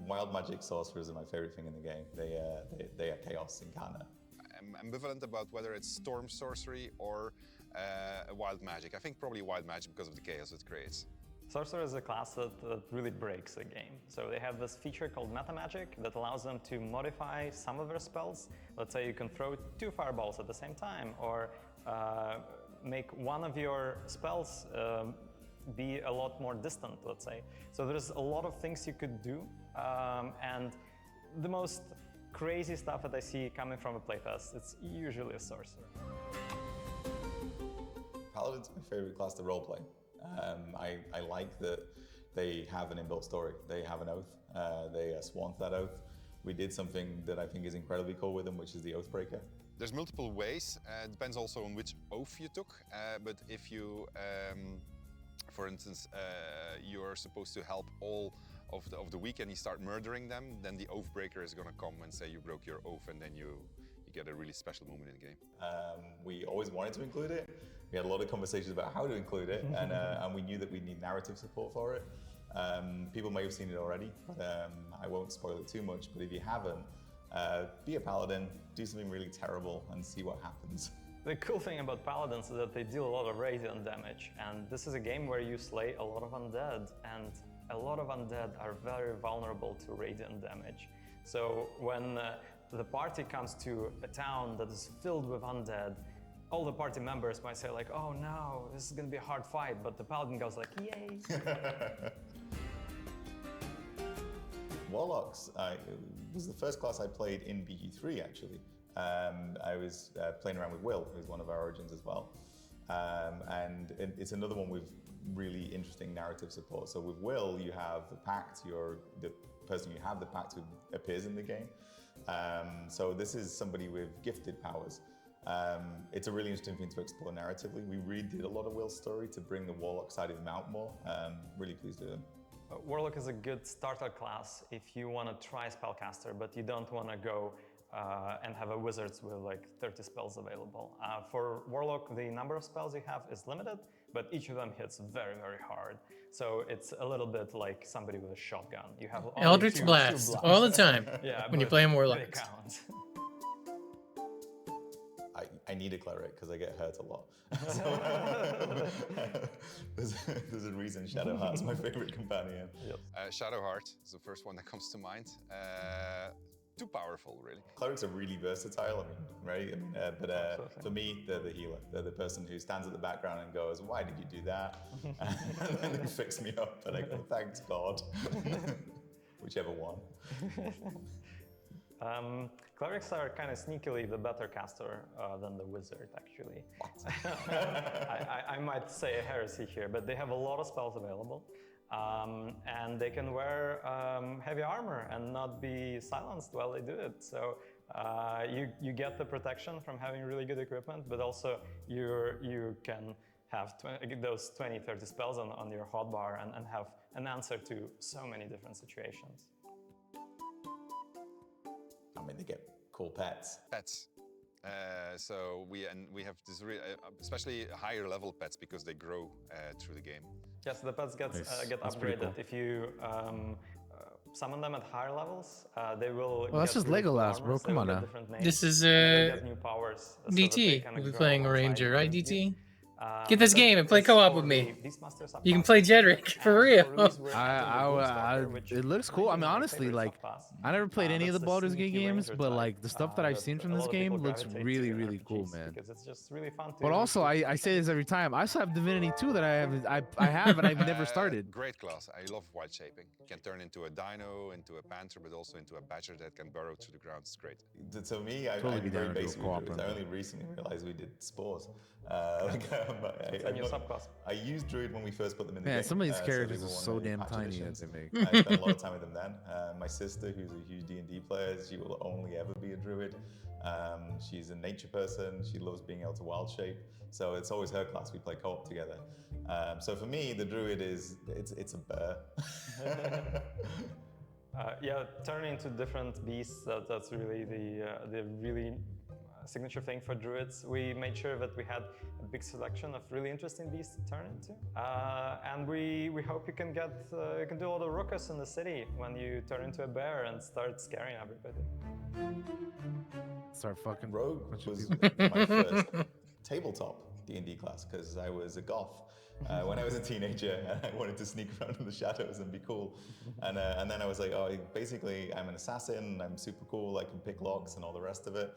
wild magic sorcerers are my favorite thing in the game. They are chaos incarnate. I'm ambivalent about whether it's storm sorcery or wild magic. I think probably wild magic because of the chaos it creates. Sorcerer is a class that really breaks a game. So they have this feature called meta magic that allows them to modify some of their spells. Let's say you can throw 2 fireballs at the same time, or make one of your spells be a lot more distant, let's say. So there's a lot of things you could do, and the most crazy stuff that I see coming from a playtest, it's usually a sorcerer. Paladin's my favorite class to roleplay. I like that they have an inbuilt story. They have an oath. They are sworn to that oath. We did something that I think is incredibly cool with them, which is the Oathbreaker. There's multiple ways. It depends also on which oath you took. But if you, for instance, you're supposed to help all of the week and you start murdering them, then the oath breaker is gonna come and say you broke your oath, and then you get a really special moment in the game. We always wanted to include it. We had a lot of conversations about how to include it, and we knew that we'd need narrative support for it. People may have seen it already, but I won't spoil it too much. But if you haven't, be a paladin, do something really terrible, and see what happens. The cool thing about paladins is that they deal a lot of radiant damage, and this is a game where you slay a lot of undead, and a lot of undead are very vulnerable to radiant damage. So when the party comes to a town that is filled with undead, all the party members might say like, oh no, this is gonna be a hard fight, but the paladin goes like, yay! Warlocks was the first class I played in BG3 actually. I was playing around with Will, who's one of our origins as well. And it's another one with really interesting narrative support. So with Will, you have the pact, the person you have the pact who appears in the game. So this is somebody with gifted powers. It's a really interesting thing to explore narratively. We redid a lot of Will's story to bring the Warlock side of him out more. Really pleased with him. Warlock is a good starter class if you want to try Spellcaster, but you don't want to go and have a wizards with like 30 spells available. For Warlock, the number of spells you have is limited, but each of them hits very, very hard. So it's a little bit like somebody with a shotgun. You have Eldritch Blast all the time when you're playing Warlock. It counts. I need a cleric because I get hurt a lot. There's a reason Shadowheart's my favorite companion. Yep. Shadowheart is the first one that comes to mind. Too powerful, really. Clerics are really versatile, right? But for me, they're the healer. They're the person who stands at the background and goes, why did you do that? And then they fix me up and I go, thanks God. Whichever one. Clerics are kind of sneakily the better caster than the wizard, actually. I might say a heresy here, but they have a lot of spells available. And they can wear heavy armor and not be silenced while they do it. So you get the protection from having really good equipment, but also you can have those 20, 30 spells on your hotbar and have an answer to so many different situations. I mean, they get cool pets. Pets. So we have this especially higher level pets because they grow through the game. Yes, the pets get upgraded. Cool. If you summon them at higher levels, they will. Well, that's just Legolas, bro. Come on now. This is new powers, DT. We'll be playing a ranger, right, DT? Get this game and play co-op with me. You can play Jedrick for real. It looks cool. I mean, honestly, like, I never played any of the Baldur's Gate games, but like the stuff that I've seen from this game looks really, really cool, man. It's just really fun to. But also, I say this every time. I still have Divinity 2 that I have and I've never started. Great class. I love wild shaping. You can turn into a dino, into a panther, but also into a badger that can burrow through the ground. It's great. To me, I'm very basic with Druids. I only recently realized we did spores. It's a new subclass. I used Druid when we first put them in the game. Man, some of these characters are so damn tiny that they make. I spent a lot of time with them then. My sister, who's a huge D&D player, she will only ever be a Druid. She's a nature person. She loves being able to wild shape. So it's always her class. We play co-op together. So for me, the Druid it's a bear. Yeah, turning into different beasts. That's really the really signature thing for Druids. We made sure that we had a big selection of really interesting beasts to turn into, and we hope you can do all the ruckus in the city when you turn into a bear and start scaring everybody. Start fucking Rogue was my first tabletop D&D class because I was a goth. When I was a teenager and I wanted to sneak around in the shadows and be cool. And then I was like, oh, basically I'm an assassin, I'm super cool, I can pick locks and all the rest of it.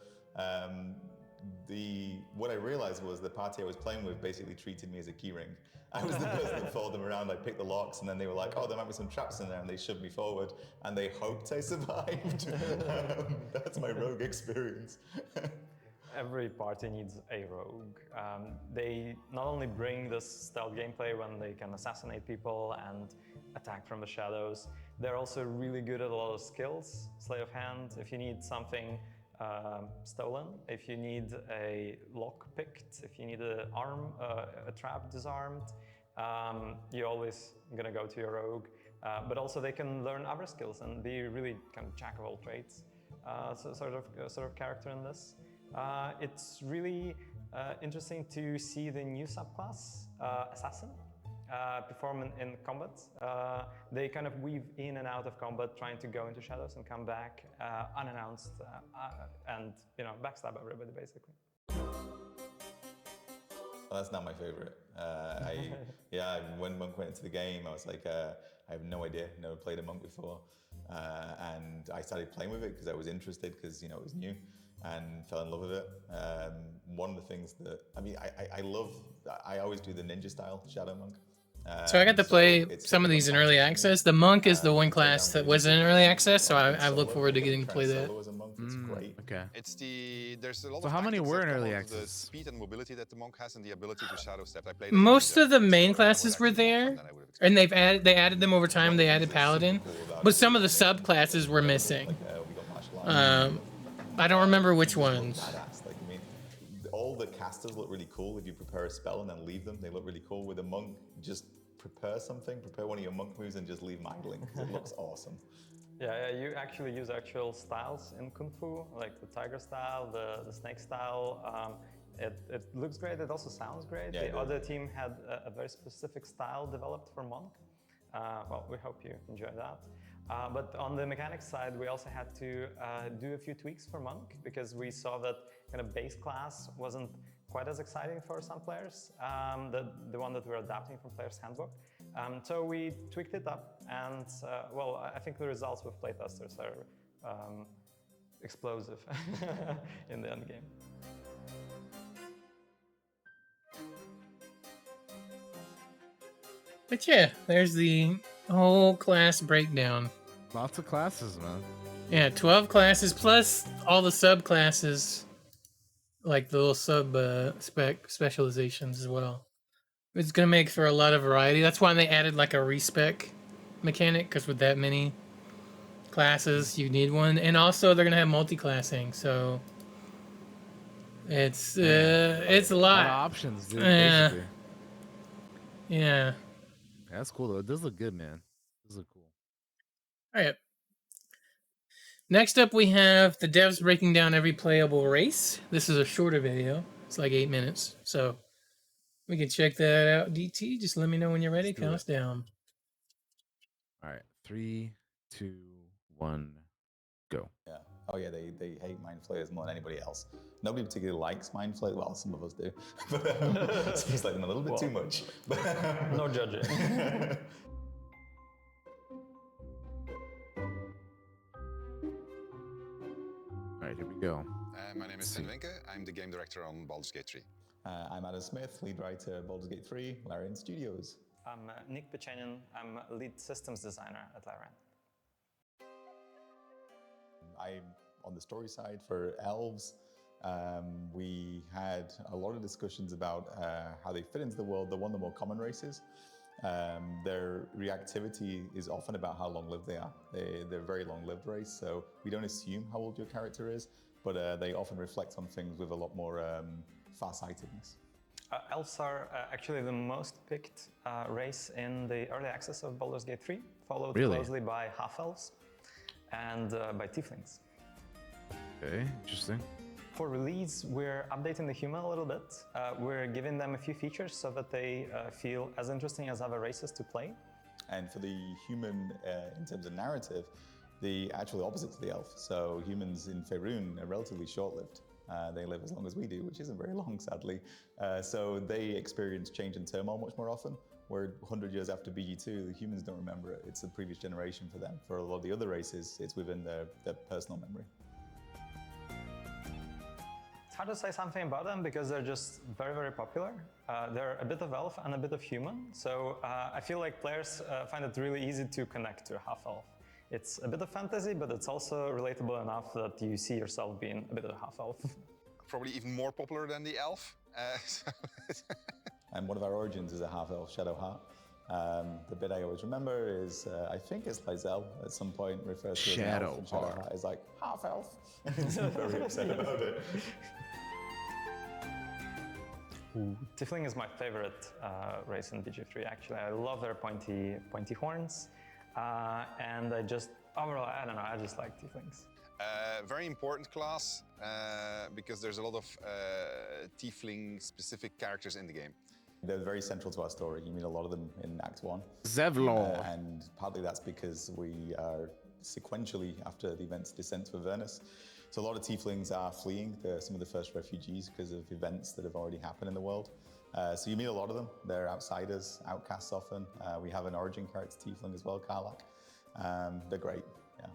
What I realized was the party I was playing with basically treated me as a keyring. I was the person that followed them around, I picked the locks, and then they were like, oh, there might be some traps in there, and they shoved me forward, and they hoped I survived. That's my rogue experience. Every party needs a rogue. They not only bring this stealth gameplay when they can assassinate people and attack from the shadows, they're also really good at a lot of skills, sleight of hand. If you need something stolen, if you need a lock picked, if you need a trap disarmed, you're always gonna go to your rogue. but also they can learn other skills and be really kind of jack of all trades sort of character in this. It's really interesting to see the new subclass, Assassin, perform in combat. They kind of weave in and out of combat, trying to go into shadows and come back unannounced and backstab everybody basically. Well, that's not my favorite. When Monk went into the game, I was like, I have no idea, never played a Monk before. And I started playing with it because I was interested, because it was new, and fell in love with it. One of the things that, I always do the ninja style Shadow Monk. So I got to play some of these in early access. The Monk is the one class that was in early access, so I look forward to getting to play that. It's great. Okay. There's a lot So of how many tactics were that in come early out of the access? speed and mobility that the Monk has, and the ability to shadow step. I played Most of the main so classes were there, and they added them over time. They added Paladin, but some of the subclasses were missing. I don't remember which ones. All the casters look really cool if you prepare a spell and then leave them. They look really cool. With a Monk, just prepare one of your Monk moves and just leave them idling, because it looks awesome. Yeah, you actually use actual styles in Kung Fu, like the tiger style, the snake style. It looks great, it also sounds great. Yeah, the other team had a very specific style developed for Monk. Well, we hope you enjoy that. But on the mechanics side, we also had to do a few tweaks for Monk, because we saw that kind of base class wasn't quite as exciting for some players, the one that we're adapting from Player's Handbook. So we tweaked it up, and well, I think the results with playtesters are explosive in the end game. But yeah, there's the whole class breakdown. Lots of classes, man. Yeah, 12 classes plus all the subclasses, like the little specializations as well. It's gonna make for a lot of variety. That's why they added like a respec mechanic, because with that many classes, you need one. And also, they're gonna have multi-classing, so it's a lot. A lot of options, dude. Basically. Yeah. That's cool though. It does look good, man. This look cool. All right. Next up, we have the devs breaking down every playable race. This is a shorter video. It's like 8 minutes, so we can check that out. DT, just let me know when you're ready. Count us down. All right, 3, 2, 1, go. Yeah. Oh yeah, they hate Mind Flayers more than anybody else. Nobody particularly likes Mind Flayers. Well, some of us do, but it seems like them a little bit too much. No judging. All right, here we go. My name is Sven Winke. I'm the game director on Baldur's Gate 3. I'm Adam Smith, lead writer Baldur's Gate 3, Larian Studios. I'm Nick Pechenin. I'm a lead systems designer at Larian. I'm on the story side for Elves. We had a lot of discussions about how they fit into the world. They're one of the more common races. Their reactivity is often about how long-lived they are. They're a very long-lived race, so we don't assume how old your character is, but they often reflect on things with a lot more far-sightedness. Elves are actually the most picked race in the early access of Baldur's Gate 3, followed closely by half-elves and by tieflings. Okay, interesting. For release, we're updating the human a little bit. We're giving them a few features so that they feel as interesting as other races to play. And for the human, in terms of narrative, the actual opposite to the elf. So humans in Faerun are relatively short-lived. They live as long as we do, which isn't very long, sadly. So they experience change and turmoil much more often. Where 100 years after BG2, the humans don't remember it. It's the previous generation for them. For a lot of the other races, it's within their personal memory. It's hard to say something about them because they're just very, very popular. They're a bit of elf and a bit of human. So I feel like players find it really easy to connect to a half-elf. It's a bit of fantasy, but it's also relatable enough that you see yourself being a bit of a half-elf. Probably even more popular than the elf. And one of our origins is a half-elf, Shadowheart. The bit I always remember is, I think it's Lizelle at some point refers to as an elf, and Shadowheart is like, half-elf. He's very upset about it. Tiefling is my favorite race in BG3, actually. I love their pointy horns. And I just, overall, I don't know, I just like tieflings. Very important class because there's a lot of tiefling-specific characters in the game. They're very central to our story. You meet a lot of them in Act 1. Zevlor. And partly that's because we are sequentially after the events Descent to Avernus. So a lot of tieflings are fleeing. They're some of the first refugees because of events that have already happened in the world. So you meet a lot of them. They're outsiders, outcasts often. We have an origin character tiefling as well, Karlak. They're great, yeah.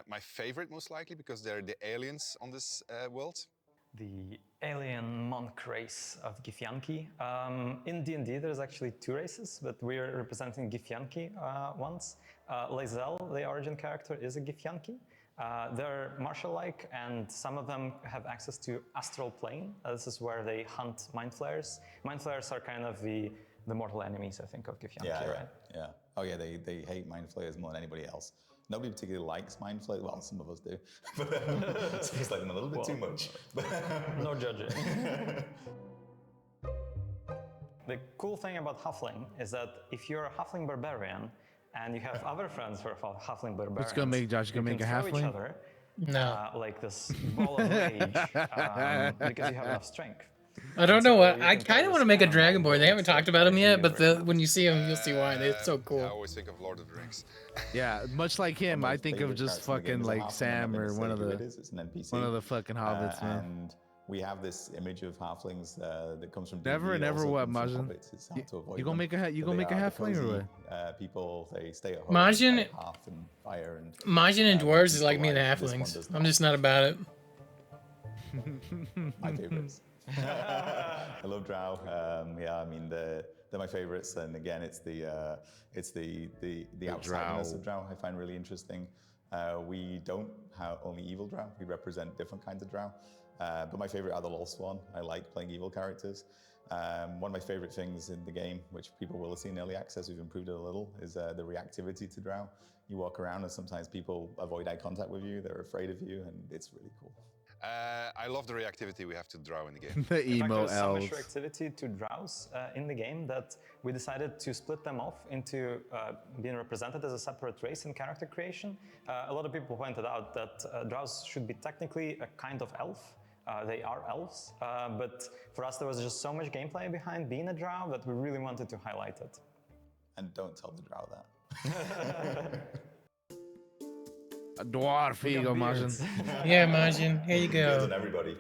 My favorite, most likely, because they're the aliens on this world. The alien monk race of Githyanki. In D&D, there's actually 2 races, but we're representing Githyanki ones. Lae'zel, the origin character, is a Githyanki. They're martial-like, and some of them have access to astral plane. This is where they hunt mind flayers. Mind flayers are kind of the mortal enemies, I think, of Githyanki, right? Yeah. Oh yeah, they hate mind flayers more than anybody else. Nobody particularly likes mind flayers. Well, some of us do, but it seems like them a little bit too much. No judging. The cool thing about Halfling is that if you're a Halfling barbarian and you have other friends who are Halfling barbarians, What's gonna make Josh gonna make a Halfling? Each Halfling? other, No. like this ball of rage because you have enough strength. I don't So know what. you I can kind of play want to this make a kind of Dragonborn. They haven't talked about him yet, but when you see him, you'll see why. They're so I cool. always think of Lord of the Rings. Yeah, much like him, I think of just fucking like Sam or one of the fucking hobbits, man. And we have this image of halflings that comes from Never D&D, and ever also what, comes from Majin? hobbits. It's hard to avoid You gonna them. make a you But gonna they make a are the halfling or cozy, what? people, they stay at home. Majin- light hearth and fire and Majin and dwarves is like me and life. This one halflings. does I'm not. just not about it. My favorites. I love Drow. Yeah, I mean they're my favorites. And again, it's the outsiderness of Drow I find really interesting. We don't have only evil Drow. We represent different kinds of Drow. But my favorite are the Lost One. I like playing evil characters. One of my favorite things in the game, which people will have seen in early access, we've improved it a little, is the reactivity to Drow. You walk around and sometimes people avoid eye contact with you. They're afraid of you, and it's really cool. I love the reactivity we have to Drow in the game. The emo In fact, there's so elves. much reactivity to Drows in the game that we decided to split them off into being represented as a separate race in character creation. A lot of people pointed out that Drows should be technically a kind of elf. They are elves, but for us there was just so much gameplay behind being a Drow that we really wanted to highlight it. And don't tell the Drow that. A dwarf, here you go, Majin. Yeah, Majin, here you Beards go. on everybody.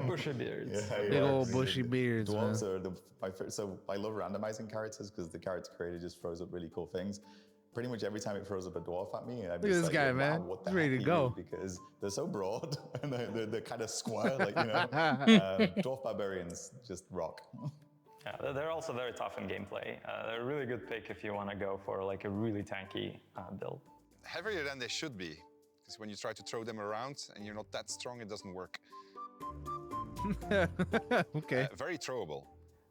Bushy beards. Big old bushy beards, Dwarves man. are my favorite. So I love randomizing characters because the character creator just throws up really cool things. Pretty much every time it throws up a dwarf at me, I'm Look at just this like, guy, wow, man. what the He's ready heck to are you? go. Because they're so broad and they're kind of square, like, you know. Dwarf barbarians just rock. Yeah, they're also very tough in gameplay. They're a really good pick if you want to go for like a really tanky build. Heavier than they should be, because when you try to throw them around and you're not that strong, it doesn't work. Okay. Very throwable.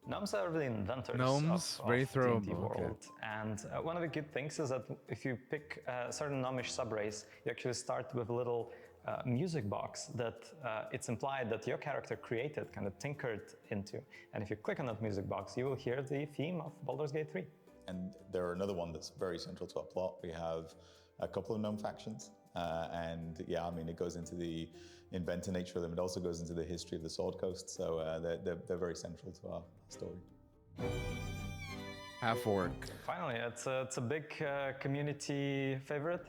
Gnomes are the inventors Gnomes, of very D&D throwable, world. okay. And one of the good things is that if you pick a certain gnomish subrace, you actually start with a little music box that it's implied that your character created, kind of tinkered into. And if you click on that music box, you will hear the theme of Baldur's Gate 3. And they're another one that's very central to our plot. We have a couple of gnome factions. And yeah, I mean, it goes into the inventor nature of them. It also goes into the history of the Sword Coast. So they're very central to our story. Half-orc. Finally, it's a big community favorite,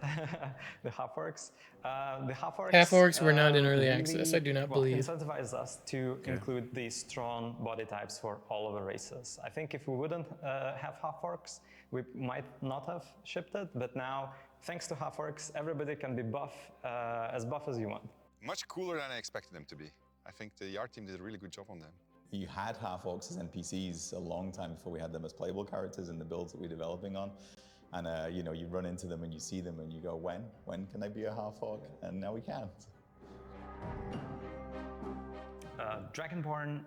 the half-orcs. The Half-orcs were not in early access, I do not believe. Incentivize us to include these strong body types for all of the races. I think if we wouldn't have half-orcs, we might not have shipped it, but now, thanks to half-orcs, everybody can be buff as you want. Much cooler than I expected them to be. I think the art team did a really good job on them. You had half-orcs as NPCs a long time before we had them as playable characters in the builds that we're developing on. And you know, you run into them and you see them and you go, when can I be a half-orc? And now we can. Dragonborn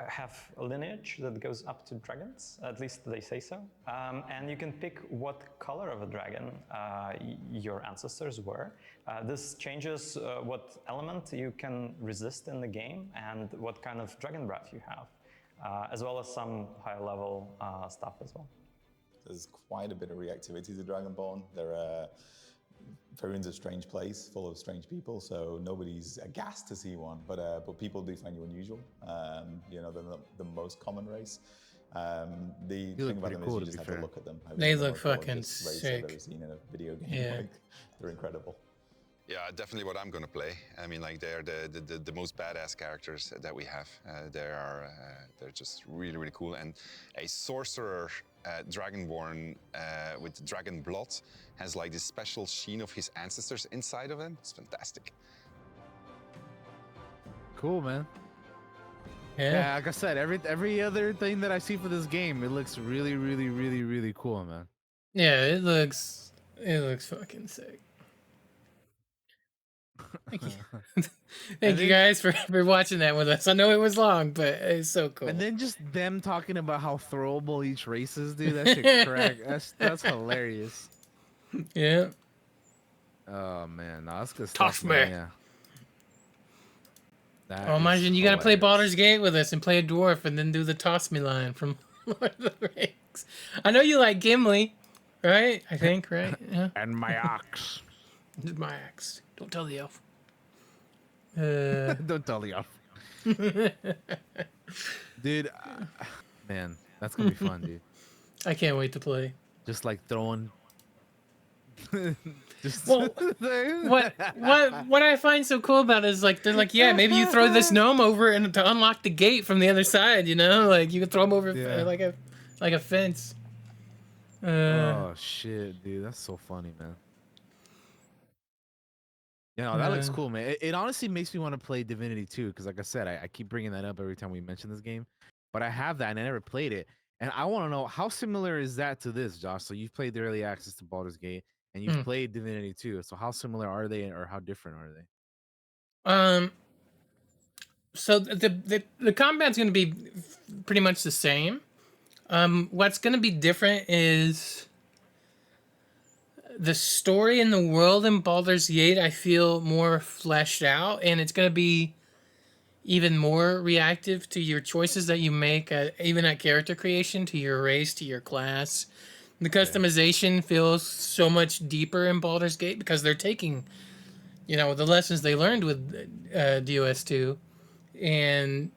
have a lineage that goes up to dragons, at least they say so. And you can pick what color of a dragon your ancestors were. This changes what element you can resist in the game and what kind of dragon breath you have. as well as some high level stuff as well. There's quite a bit of reactivity to Dragonborn. They're Faerun's a strange place, full of strange people, so nobody's aghast to see one. But people do find you unusual. You know, they're not the most common race. The thing about them is you just have to look at them. I mean, they they're look fucking race sick. I've ever seen in a video game. Yeah. Like, they're incredible. Yeah, definitely what I'm gonna play. I mean, like they're the most badass characters that we have. They're just really, really cool. And a sorcerer Dragonborn with dragon blood has like this special sheen of his ancestors inside of him. It's fantastic. Cool, man. Yeah. Like I said, every other thing that I see for this game, it looks really, really, really, really cool, man. Yeah, it looks fucking sick. Thank you. Thank you guys for watching that with us. I know it was long, but it's so cool. And then just them talking about how throwable each race is, dude. That shit crack. That's hilarious. Yeah. Oh man, no, that's good Toss stuff, me. man. Yeah. Oh, imagine you gotta play Baldur's Gate with us and play a dwarf and then do the toss me line from Lord of the Rings. I know you like Gimli, right? I think, right? Yeah. And my axe. My axe. Don't tell the elf. Don't tell the elf. Dude, man, that's gonna be fun, dude. I can't wait to play. Just like throwing. Well, what I find so cool about it is like they're like, yeah, maybe you throw this gnome over and to unlock the gate from the other side, you know, like you can throw him over like a fence. Oh shit, dude, that's so funny, man. Yeah, no, that looks cool, man. It honestly makes me want to play Divinity 2 because, like I said, I keep bringing that up every time we mention this game. But I have that and I never played it, and I want to know how similar is that to this, Josh? So you've played the early access to Baldur's Gate. And you've played Divinity 2, so how similar are they, or how different are they? So the combat's going to be pretty much the same. What's going to be different is the story and the world in Baldur's Gate. I feel more fleshed out, and it's going to be even more reactive to your choices that you make, even at character creation, to your race, to your class. The customization feels so much deeper in Baldur's Gate because they're taking, you know, the lessons they learned with DOS2 and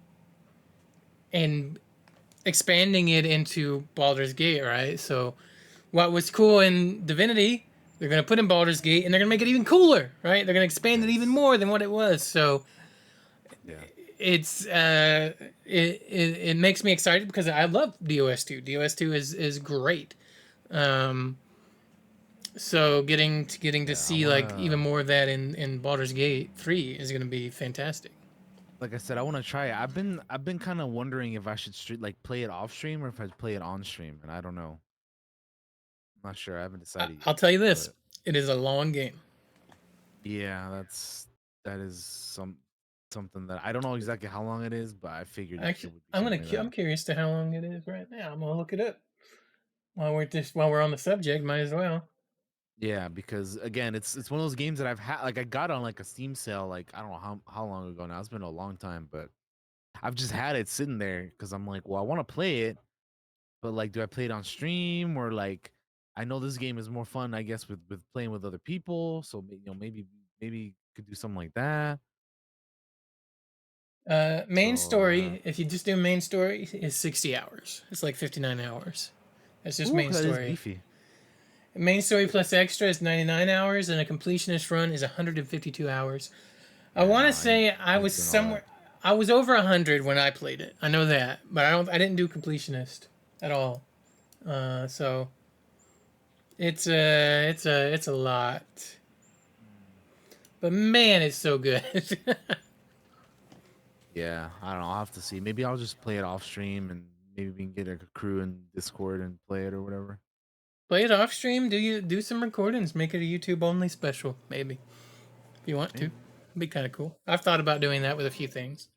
expanding it into Baldur's Gate, right? So what was cool in Divinity, they're going to put in Baldur's Gate and they're going to make it even cooler, right? They're going to expand it even more than what it was. So it's it makes me excited because I love DOS2. DOS2 is great. So getting to see like even more of that in Baldur's Gate 3 is going to be fantastic. Like I said, I want to try it. I've been kind of wondering if I should play it off stream or if I'd play it on stream, and I don't know. I'm not sure. I haven't decided yet. I'll tell you this: it is a long game. Yeah, that is something that I don't know exactly how long it is, but I figured. Actually, I'm curious to how long it is right now. I'm gonna look it up. While we're on the subject, might as well. Yeah, because again, it's one of those games that I've had. Like I got on like a Steam sale, like I don't know how long ago now. It's been a long time, but I've just had it sitting there because I'm like, well, I want to play it, but like, do I play it on stream or like? I know this game is more fun, I guess, with playing with other people. So you know, maybe could do something like that. Main story. If you just do main story, is 60 hours. It's like 59 hours. That's just main story. That is beefy. Main story plus extra is 99 hours, and a completionist run is 152 hours. I want to say I was somewhere. I was over 100 when I played it. I know that, but I didn't do completionist at all. So it's a lot. But man, it's so good. Yeah, I don't know. I'll have to see. Maybe I'll just play it off stream and maybe we can get like a crew in Discord and play it or whatever. Play it off stream. Do some recordings. Make it a YouTube only special, maybe. If you want to. It'd be kind of cool. I've thought about doing that with a few things.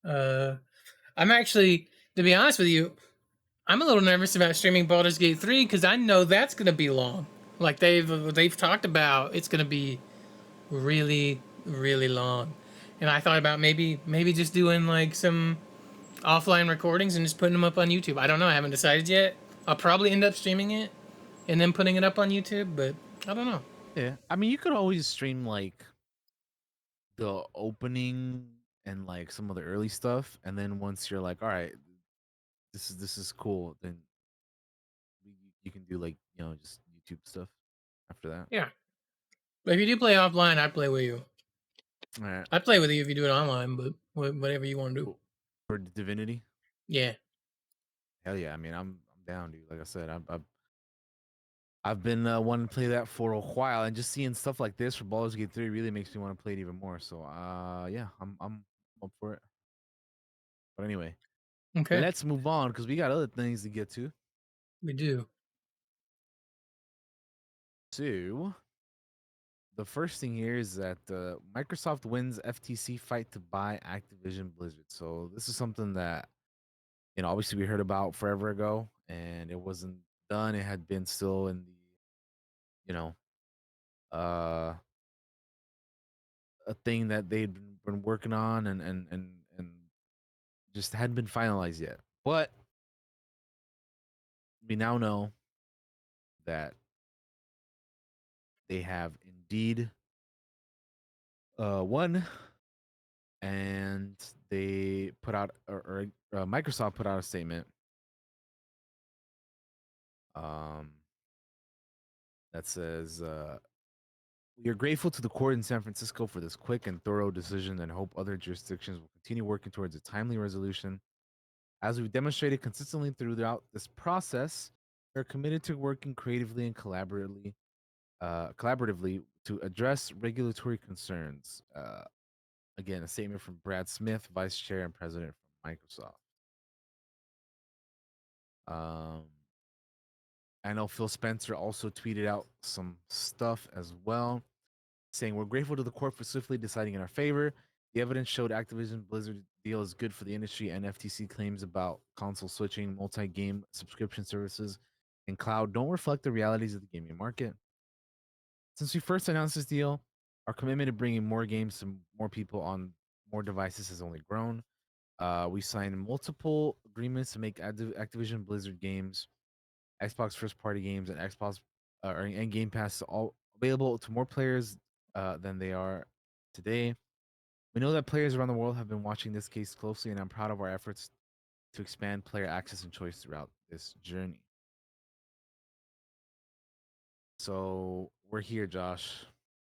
I'm actually, to be honest with you, I'm a little nervous about streaming Baldur's Gate 3 because I know that's gonna be long. Like they've talked about, it's gonna be really, really long. And I thought about maybe just doing like some offline recordings and just putting them up on YouTube. I don't know. I haven't decided yet. I'll probably end up streaming it and then putting it up on YouTube, but I don't know. Yeah, I mean, you could always stream like the opening and like some of the early stuff, and then once you're like, all right, this is cool, then you can do like just YouTube stuff after that. Yeah. But if you do play offline, I play with you. All right. I play with you if you do it online, but whatever you want to do. For Divinity. Yeah. Hell yeah! I mean, I'm down, dude. Like I said, I've been wanting to play that for a while, and just seeing stuff like this for Baldur's Gate 3 really makes me want to play it even more. So, yeah, I'm up for it. But anyway, okay, let's move on because we got other things to get to. We do. So, the first thing here is that Microsoft wins FTC fight to buy Activision Blizzard. So, this is something that obviously we heard about forever ago, and it wasn't done. It had been still in the uh a thing that they'd been working on and just hadn't been finalized yet. But we now know that they have indeed won, and they put out or Microsoft put out a statement that says we are grateful to the court in San Francisco for this quick and thorough decision and hope other jurisdictions will continue working towards a timely resolution. As we've demonstrated consistently throughout this process, we are committed to working creatively and collaboratively to address regulatory concerns. Again, a statement from Brad Smith, Vice Chair and President from Microsoft. I know Phil Spencer also tweeted out some stuff as well, saying, we're grateful to the court for swiftly deciding in our favor. The evidence showed Activision Blizzard deal is good for the industry, and FTC claims about console switching, multi-game subscription services, and cloud don't reflect the realities of the gaming market. Since we first announced this deal, our commitment to bringing more games to more people on more devices has only grown. We signed multiple agreements to make Activision Blizzard games, Xbox first-party games, and Xbox and Game Pass all available to more players than they are today. We know that players around the world have been watching this case closely, and I'm proud of our efforts to expand player access and choice throughout this journey. So we're here, Josh.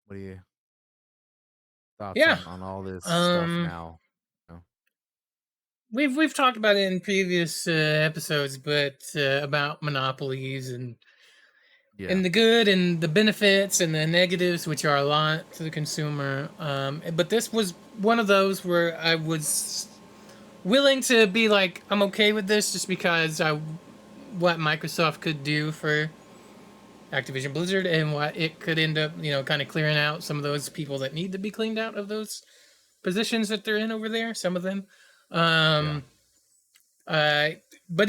What are your thoughts on all this stuff now? We've talked about it in previous episodes, but about monopolies and the good and the benefits and the negatives, which are a lot to the consumer. But this was one of those where I was willing to be like, I'm okay with this just because what Microsoft could do for Activision Blizzard and what it could end up, kind of clearing out some of those people that need to be cleaned out of those positions that they're in over there. Some of them. But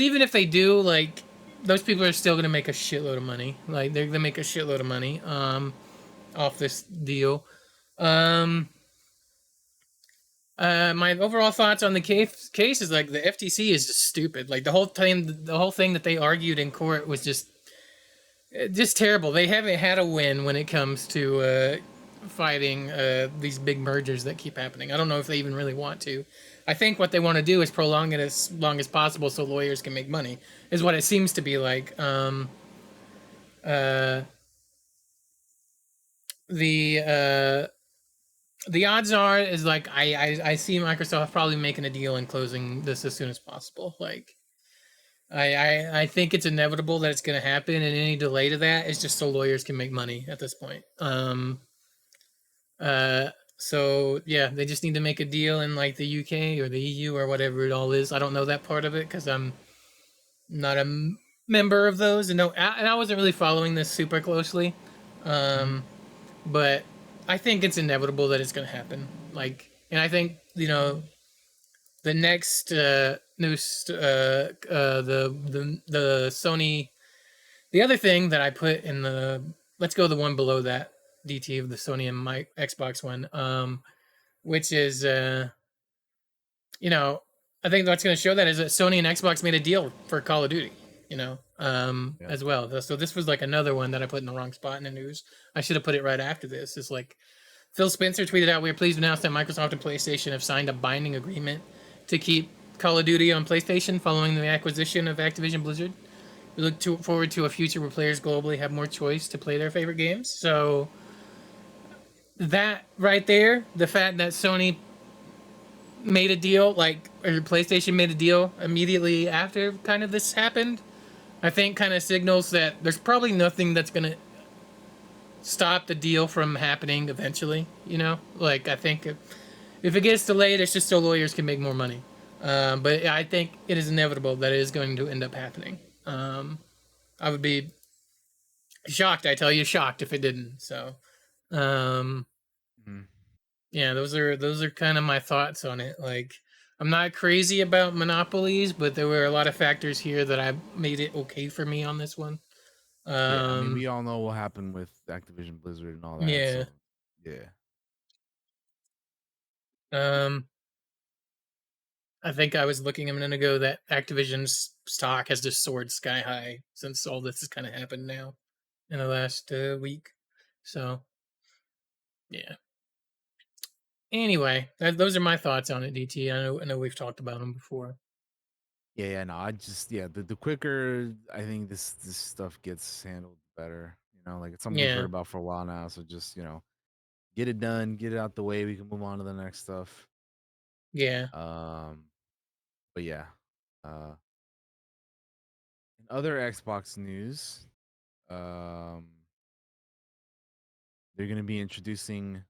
even if they do, like, those people are still gonna make a shitload of money. Like, they're gonna make a shitload of money off this deal. My overall thoughts on the case is like the FTC is just stupid. Like the whole thing that they argued in court was just terrible. They haven't had a win when it comes to fighting these big mergers that keep happening. I don't know if they even really want to. I think what they want to do is prolong it as long as possible so lawyers can make money, is what it seems to be like. The odds are is like I see Microsoft probably making a deal and closing this as soon as possible. Like I think it's inevitable that it's going to happen, and any delay to that is just so lawyers can make money at this point. So yeah, they just need to make a deal in like the UK or the EU or whatever it all is. I don't know that part of it because I'm not a member of those, and I wasn't really following this super closely. But I think it's inevitable that it's going to happen. Like, and I think the next news, the Sony, the other thing that I put in let's go the one below that, DT of the Sony and my Xbox one, which is I think what's going to show that is that Sony and Xbox made a deal for Call of Duty, as well. So this was like another one that I put in the wrong spot in the news. I should have put it right after this. It's like Phil Spencer tweeted out, "We are pleased to announce that Microsoft and PlayStation have signed a binding agreement to keep Call of Duty on PlayStation following the acquisition of Activision Blizzard. We look forward to a future where players globally have more choice to play their favorite games." So that right there, the fact that Sony made a deal, or PlayStation made a deal immediately after kind of this happened, I think kind of signals that there's probably nothing that's going to stop the deal from happening eventually, I think if it gets delayed, it's just so lawyers can make more money. But I think it is inevitable that it is going to end up happening. I would be shocked, I tell you, shocked if it didn't. So, yeah, those are kind of my thoughts on it. Like, I'm not crazy about monopolies, but there were a lot of factors here that I made it okay for me on this one. Yeah, I mean, we all know what happened with Activision Blizzard and all that. Yeah. So, yeah. I think I was looking a minute ago that Activision's stock has just soared sky high since all this has kind of happened now in the last week. So, yeah. Anyway, those are my thoughts on it, DT. I know we've talked about them before. Yeah, no, the quicker I think this stuff gets handled better. Like it's something we've heard about for a while now. So just get it done, get it out the way. We can move on to the next stuff. Yeah. But yeah. In other Xbox news, they're gonna be introducing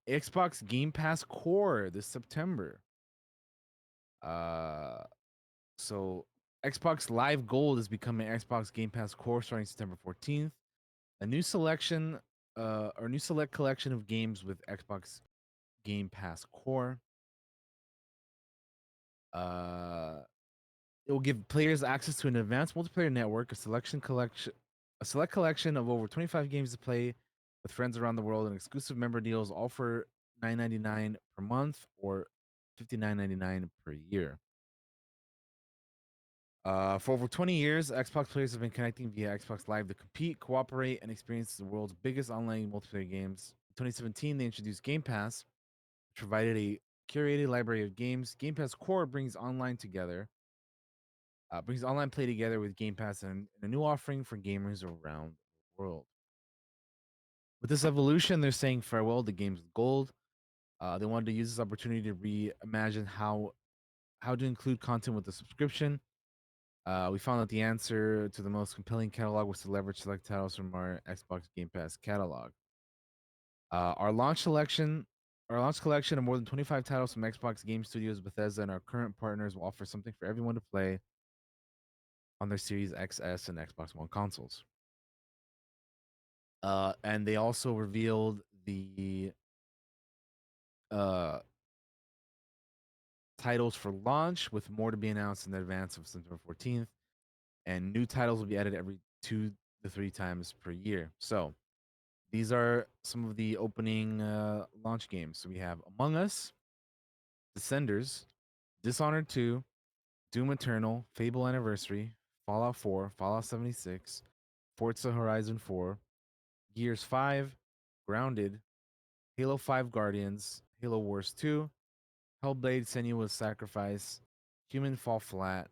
Xbox Game Pass Core this September. So Xbox Live Gold is becoming Xbox Game Pass Core starting September 14th. A new selection, or new select collection of games with Xbox Game Pass Core. It will give players access to an advanced multiplayer network, a select collection of over 25 games to play with friends around the world, and exclusive member deals, all for $9.99 per month or $59.99 per year. For over 20 years, Xbox players have been connecting via Xbox Live to compete, cooperate, and experience the world's biggest online multiplayer games. In 2017, they introduced Game Pass, which provided a curated library of games. Game Pass Core brings online play together with Game Pass and a new offering for gamers around the world. With this evolution, they're saying farewell to games with gold. They wanted to use this opportunity to reimagine how to include content with the subscription. We found that the answer to the most compelling catalog was to leverage select titles from our Xbox Game Pass catalog. Our launch collection of more than 25 titles from Xbox Game Studios, Bethesda, and our current partners will offer something for everyone to play on their Series XS and Xbox One consoles. And they also revealed the titles for launch, with more to be announced in advance of September 14th. And new titles will be added every 2 to 3 times per year. So these are some of the opening launch games. So we have Among Us, Descenders, Dishonored 2, Doom Eternal, Fable Anniversary, Fallout 4, Fallout 76, Forza Horizon 4, Gears 5, Grounded, Halo 5 Guardians, Halo Wars 2, Hellblade Senua's Sacrifice, Human Fall Flat,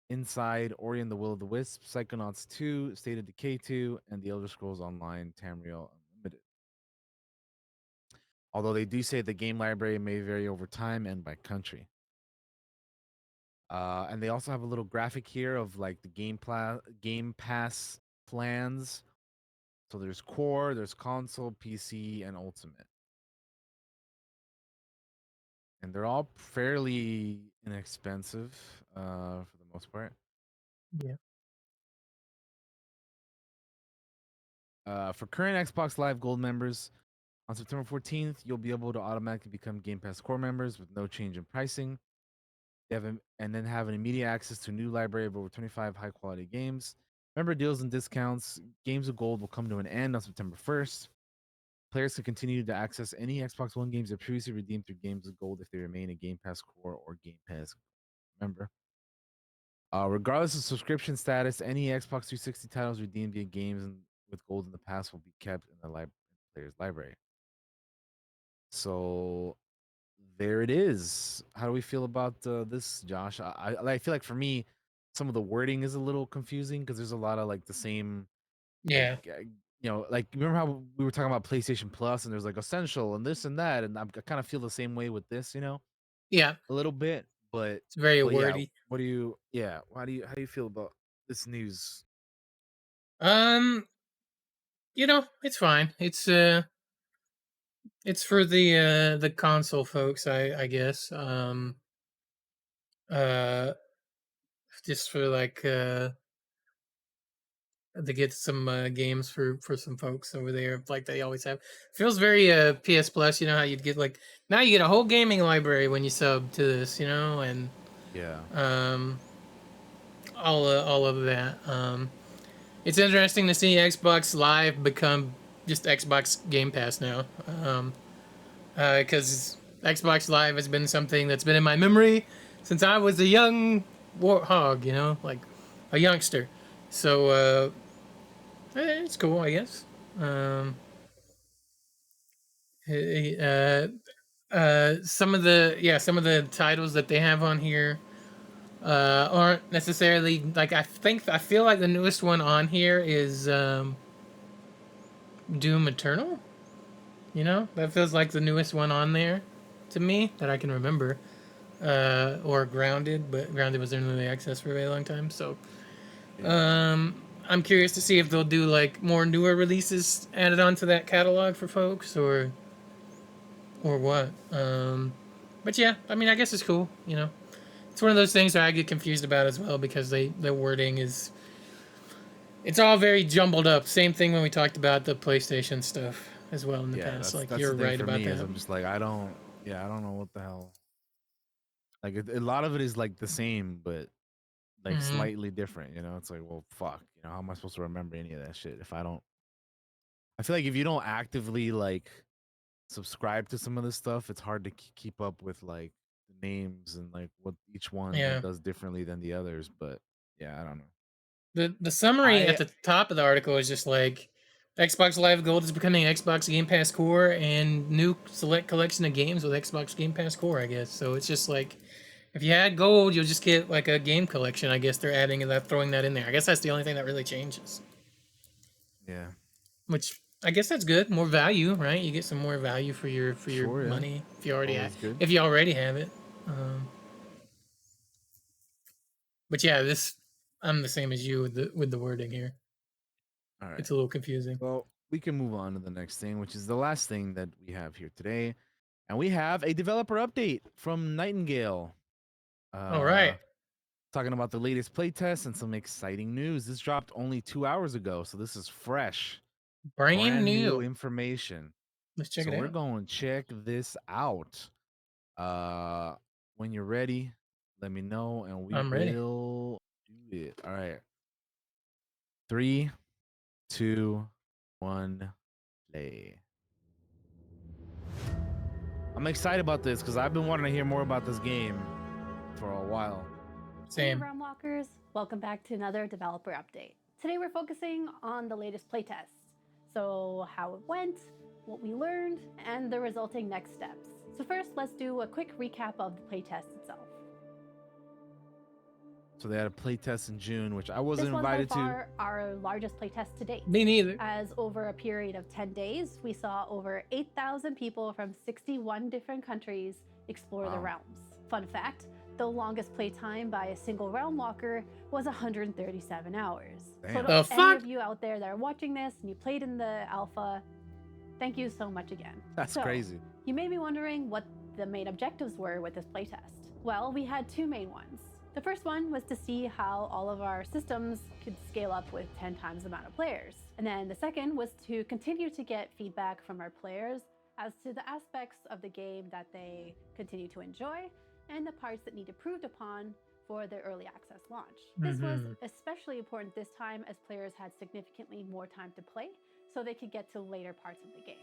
Inside, Ori and the Will of the Wisp, Psychonauts 2, State of Decay 2, and The Elder Scrolls Online Tamriel Unlimited. Although they do say the game library may vary over time and by country. And they also have a little graphic here of like the Game Pass plans. So there's Core, there's Console, PC, and Ultimate. And they're all fairly inexpensive for the most part. Yeah. For current Xbox Live Gold members, on September 14th, you'll be able to automatically become Game Pass Core members with no change in pricing. And then have an immediate access to a new library of over 25 high-quality games. Member deals and discounts. Games of Gold will come to an end on September 1st. Players can continue to access any Xbox One games that previously redeemed through Games with Gold if they remain a Game Pass core or Game Pass member. Regardless of subscription status, any Xbox 360 titles redeemed via games with gold in the past will be kept in the player's library. So there it is. How do we feel about this, Josh? I feel like for me, some of the wording is a little confusing because there's a lot of like the same, like like remember how we were talking about PlayStation Plus and there's like essential and this and that, and I kind of feel the same way with this, Yeah. a little bit, but It's very yeah, wordy. what do you how do you feel about this news? It's fine. It's for the console folks, I guess. Uh just for like to get some games for some folks over there like they always have. Feels very PS Plus, how you'd get like now you get a whole gaming library when you sub to this, and Yeah. all of that. It's interesting to see Xbox Live become just Xbox Game Pass now. Because Xbox Live has been something that's been in my memory since I was a young warthog, like a youngster. So it's cool, I guess. Some of the titles that they have on here aren't necessarily like I feel like the newest one on here is Doom Eternal. That feels like the newest one on there to me that I can remember. Or Grounded, but Grounded was in early access for a very long time. So, I'm curious to see if they'll do like more newer releases added onto that catalog for folks, or what. But yeah, I mean, I guess it's cool. It's one of those things that I get confused about as well because the wording is. It's all very jumbled up. Same thing when we talked about the PlayStation stuff as well in the past. Like that's you're the thing right for about me that. is I'm just like I don't know what the hell. Like a lot of it is like the same, but like slightly different. It's like, well, fuck. How am I supposed to remember any of that shit if I don't? I feel like if you don't actively like subscribe to some of this stuff, it's hard to keep up with like the names and like what each one like does differently than the others. But yeah, I don't know. The summary at the top of the article is just like Xbox Live Gold is becoming Xbox Game Pass Core and new select collection of games with Xbox Game Pass Core, I guess. So it's just like if you had gold, you'll just get like a game collection. I guess they're adding and throwing that in there. I guess that's the only thing that really changes. Yeah. Which I guess that's good. More value, right? You get some more value for your money if you already have it. But yeah, I'm the same as you with the wording here. All right. It's a little confusing. Well, we can move on to the next thing, which is the last thing that we have here today. And we have a developer update from Nightingale. All right. Talking about the latest playtest and some exciting news. This dropped only 2 hours ago, so this is fresh. Brand new information. Let's check it out. So we're going to check this out. When you're ready, let me know and we will do it. All right. 3, 2, 1, play. I'm excited about this because I've been wanting to hear more about this game for a while. Same. Hey, Realm Walkers. Welcome back to another developer update. Today we're focusing on the latest playtests. So how it went, what we learned, and the resulting next steps. So first, let's do a quick recap of the playtest itself. So they had a playtest in June, which I wasn't invited to. This was by far our largest playtest to date. Me neither. As over a period of 10 days, we saw over 8,000 people from 61 different countries explore the realms. Fun fact, the longest playtime by a single Realm Walker was 137 hours. Damn. So to any of you out there that are watching this and you played in the alpha, thank you so much again. That's crazy. You may be wondering what the main objectives were with this playtest. Well, we had two main ones. The first one was to see how all of our systems could scale up with 10 times the amount of players. And then the second was to continue to get feedback from our players as to the aspects of the game that they continue to enjoy and the parts that need improved upon for their early access launch. This was especially important this time as players had significantly more time to play, so they could get to later parts of the game.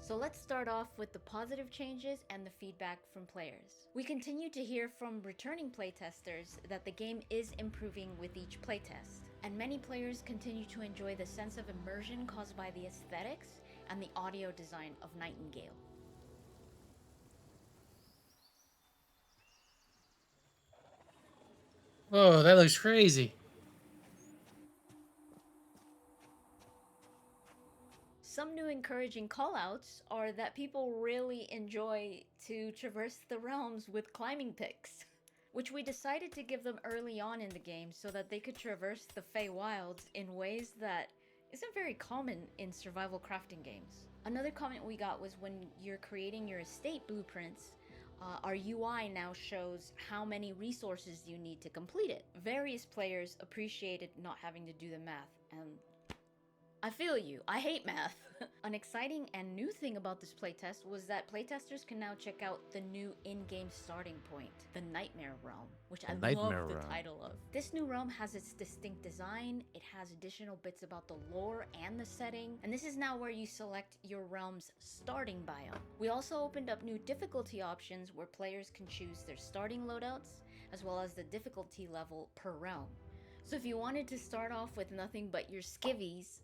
So let's start off with the positive changes and the feedback from players. We continue to hear from returning playtesters that the game is improving with each playtest, and many players continue to enjoy the sense of immersion caused by the aesthetics and the audio design of Nightingale. Whoa, that looks crazy. Some new encouraging callouts are that people really enjoy to traverse the realms with climbing picks, which we decided to give them early on in the game so that they could traverse the Feywilds in ways that isn't very common in survival crafting games. Another comment we got was when you're creating your estate blueprints, our UI now shows how many resources you need to complete it. Various players appreciated not having to do the math, and I feel you. I hate math. An exciting and new thing about this playtest was that playtesters can now check out the new in-game starting point, the Nightmare Realm, which I love the title of. This new realm has its distinct design, it has additional bits about the lore and the setting, and this is now where you select your realm's starting biome. We also opened up new difficulty options where players can choose their starting loadouts, as well as the difficulty level per realm. So if you wanted to start off with nothing but your skivvies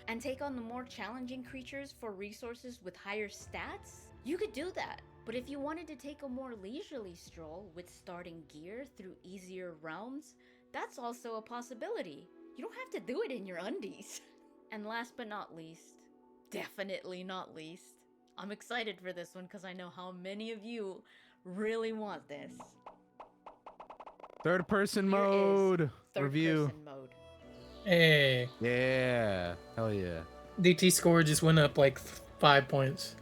and take on the more challenging creatures for resources with higher stats, you could do that. But if you wanted to take a more leisurely stroll with starting gear through easier realms, that's also a possibility. You don't have to do it in your undies. And last but not least, definitely not least, I'm excited for this one because I know how many of you really want this. Third person mode. Review. Person mode. Hey. Yeah. Hell yeah. DT score just went up like 5 points.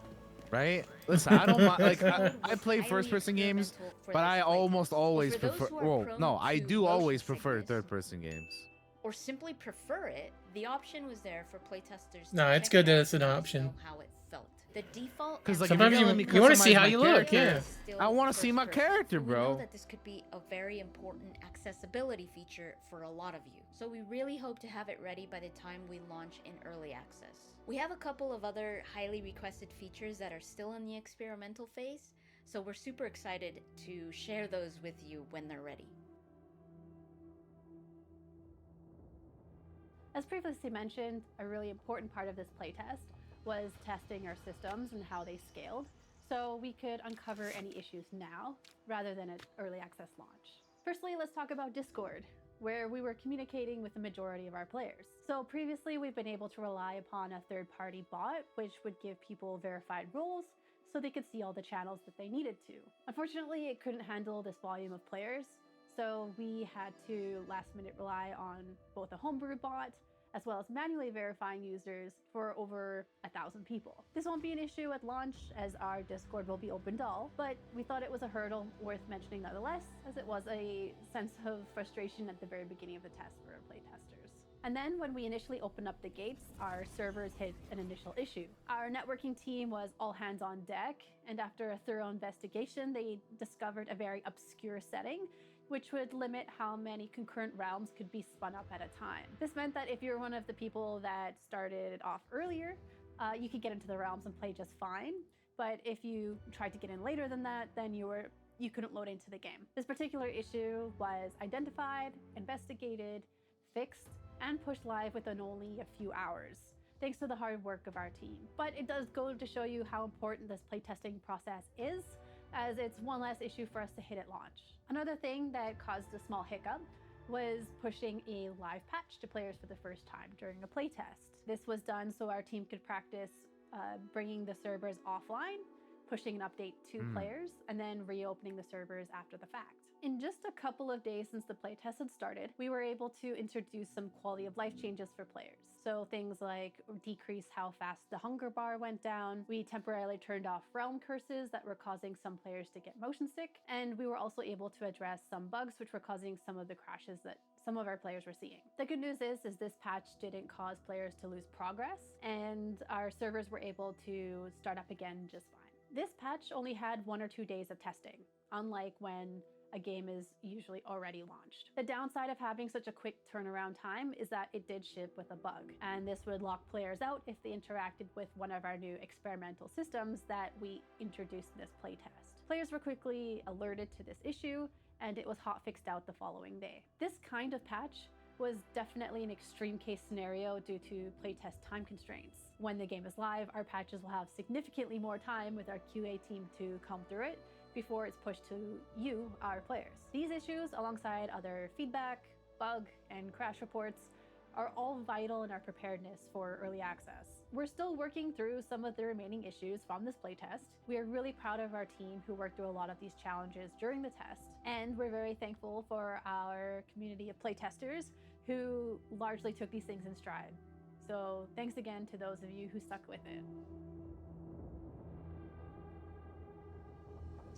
Right? Listen, I don't like I play first person games, but I almost always prefer. Well, no, I do always prefer third person games. Or simply prefer it, the option was there for playtesters. No, it's good that it's an option. How it felt. The default. Because like sometimes you want to see how you look. Yeah. I want to see my character, bro. We know that this could be a very important accessibility feature for a lot of you. So we really hope to have it ready by the time we launch in early access. We have a couple of other highly requested features that are still in the experimental phase, so we're super excited to share those with you when they're ready. As previously mentioned, a really important part of this playtest was testing our systems and how they scaled, so we could uncover any issues now rather than at early access launch. Firstly, let's talk about Discord, where we were communicating with the majority of our players. So previously, we've been able to rely upon a third-party bot, which would give people verified roles so they could see all the channels that they needed to. Unfortunately, it couldn't handle this volume of players, so we had to last-minute rely on both a homebrew bot as well as manually verifying users for over 1,000 people. This won't be an issue at launch as our Discord will be open to all, but we thought it was a hurdle worth mentioning nonetheless, as it was a sense of frustration at the very beginning of the test for playtesters. And then when we initially opened up the gates, our servers hit an initial issue. Our networking team was all hands on deck, and after a thorough investigation, they discovered a very obscure setting which would limit how many concurrent realms could be spun up at a time. This meant that if you're one of the people that started off earlier, you could get into the realms and play just fine. But if you tried to get in later than that, then you couldn't load into the game. This particular issue was identified, investigated, fixed, and pushed live within only a few hours, thanks to the hard work of our team. But it does go to show you how important this playtesting process is, as it's one less issue for us to hit at launch. Another thing that caused a small hiccup was pushing a live patch to players for the first time during a playtest. This was done so our team could practice bringing the servers offline, pushing an update to players, and then reopening the servers after the fact. In just a couple of days since the playtest had started, we were able to introduce some quality of life changes for players. So things like decrease how fast the hunger bar went down, we temporarily turned off realm curses that were causing some players to get motion sick, and we were also able to address some bugs which were causing some of the crashes that some of our players were seeing. The good news is this patch didn't cause players to lose progress, and our servers were able to start up again just fine. This patch only had 1 or 2 days of testing, unlike when a game is usually already launched. The downside of having such a quick turnaround time is that it did ship with a bug, and this would lock players out if they interacted with one of our new experimental systems that we introduced in this playtest. Players were quickly alerted to this issue, and it was hotfixed out the following day. This kind of patch was definitely an extreme case scenario due to playtest time constraints. When the game is live, our patches will have significantly more time with our QA team to comb through it before it's pushed to you, our players. These issues, alongside other feedback, bug, and crash reports, are all vital in our preparedness for early access. We're still working through some of the remaining issues from this playtest. We are really proud of our team who worked through a lot of these challenges during the test, and we're very thankful for our community of playtesters who largely took these things in stride. So thanks again to those of you who stuck with it.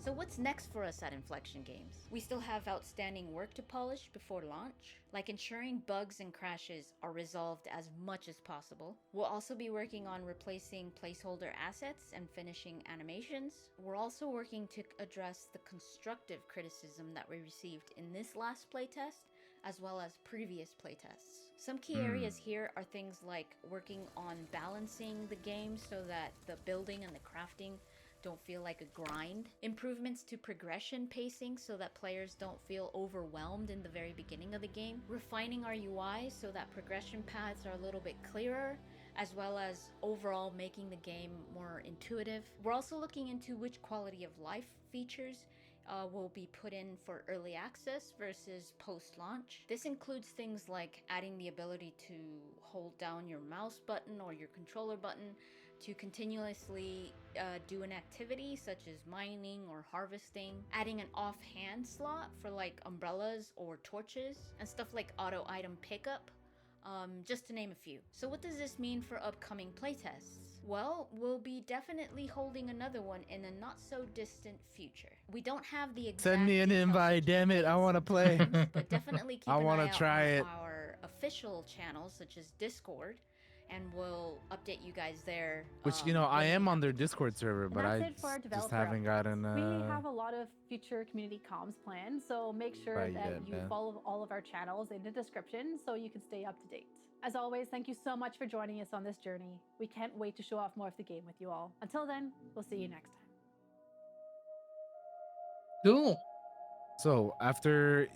So what's next for us at Inflection Games? We still have outstanding work to polish before launch, like ensuring bugs and crashes are resolved as much as possible. We'll also be working on replacing placeholder assets and finishing animations. We're also working to address the constructive criticism that we received in this last playtest, as well as previous playtests. Some key areas here are things like working on balancing the game so that the building and the crafting don't feel like a grind. Improvements to progression pacing so that players don't feel overwhelmed in the very beginning of the game. Refining our UI so that progression paths are a little bit clearer, as well as overall making the game more intuitive. We're also looking into which quality of life features will be put in for early access versus post-launch. This includes things like adding the ability to hold down your mouse button or your controller button to continuously do an activity such as mining or harvesting, adding an offhand slot for like umbrellas or torches, and stuff like auto item pickup, just to name a few. So what does this mean for upcoming playtests? Well, we'll be definitely holding another one in a not so distant future. We don't have the exact Send me an invite, damn it! I want to play. but definitely keep I an want eye to out try on it. our official channels such as Discord, and we'll update you guys there. Which I am on their Discord server, but I just haven't gotten. We have a lot of future community comms planned, so make sure that you follow all of our channels in the description so you can stay up to date. As always, thank you so much for joining us on this journey. We can't wait to show off more of the game with you all. Until then, we'll see you next time. Cool. So after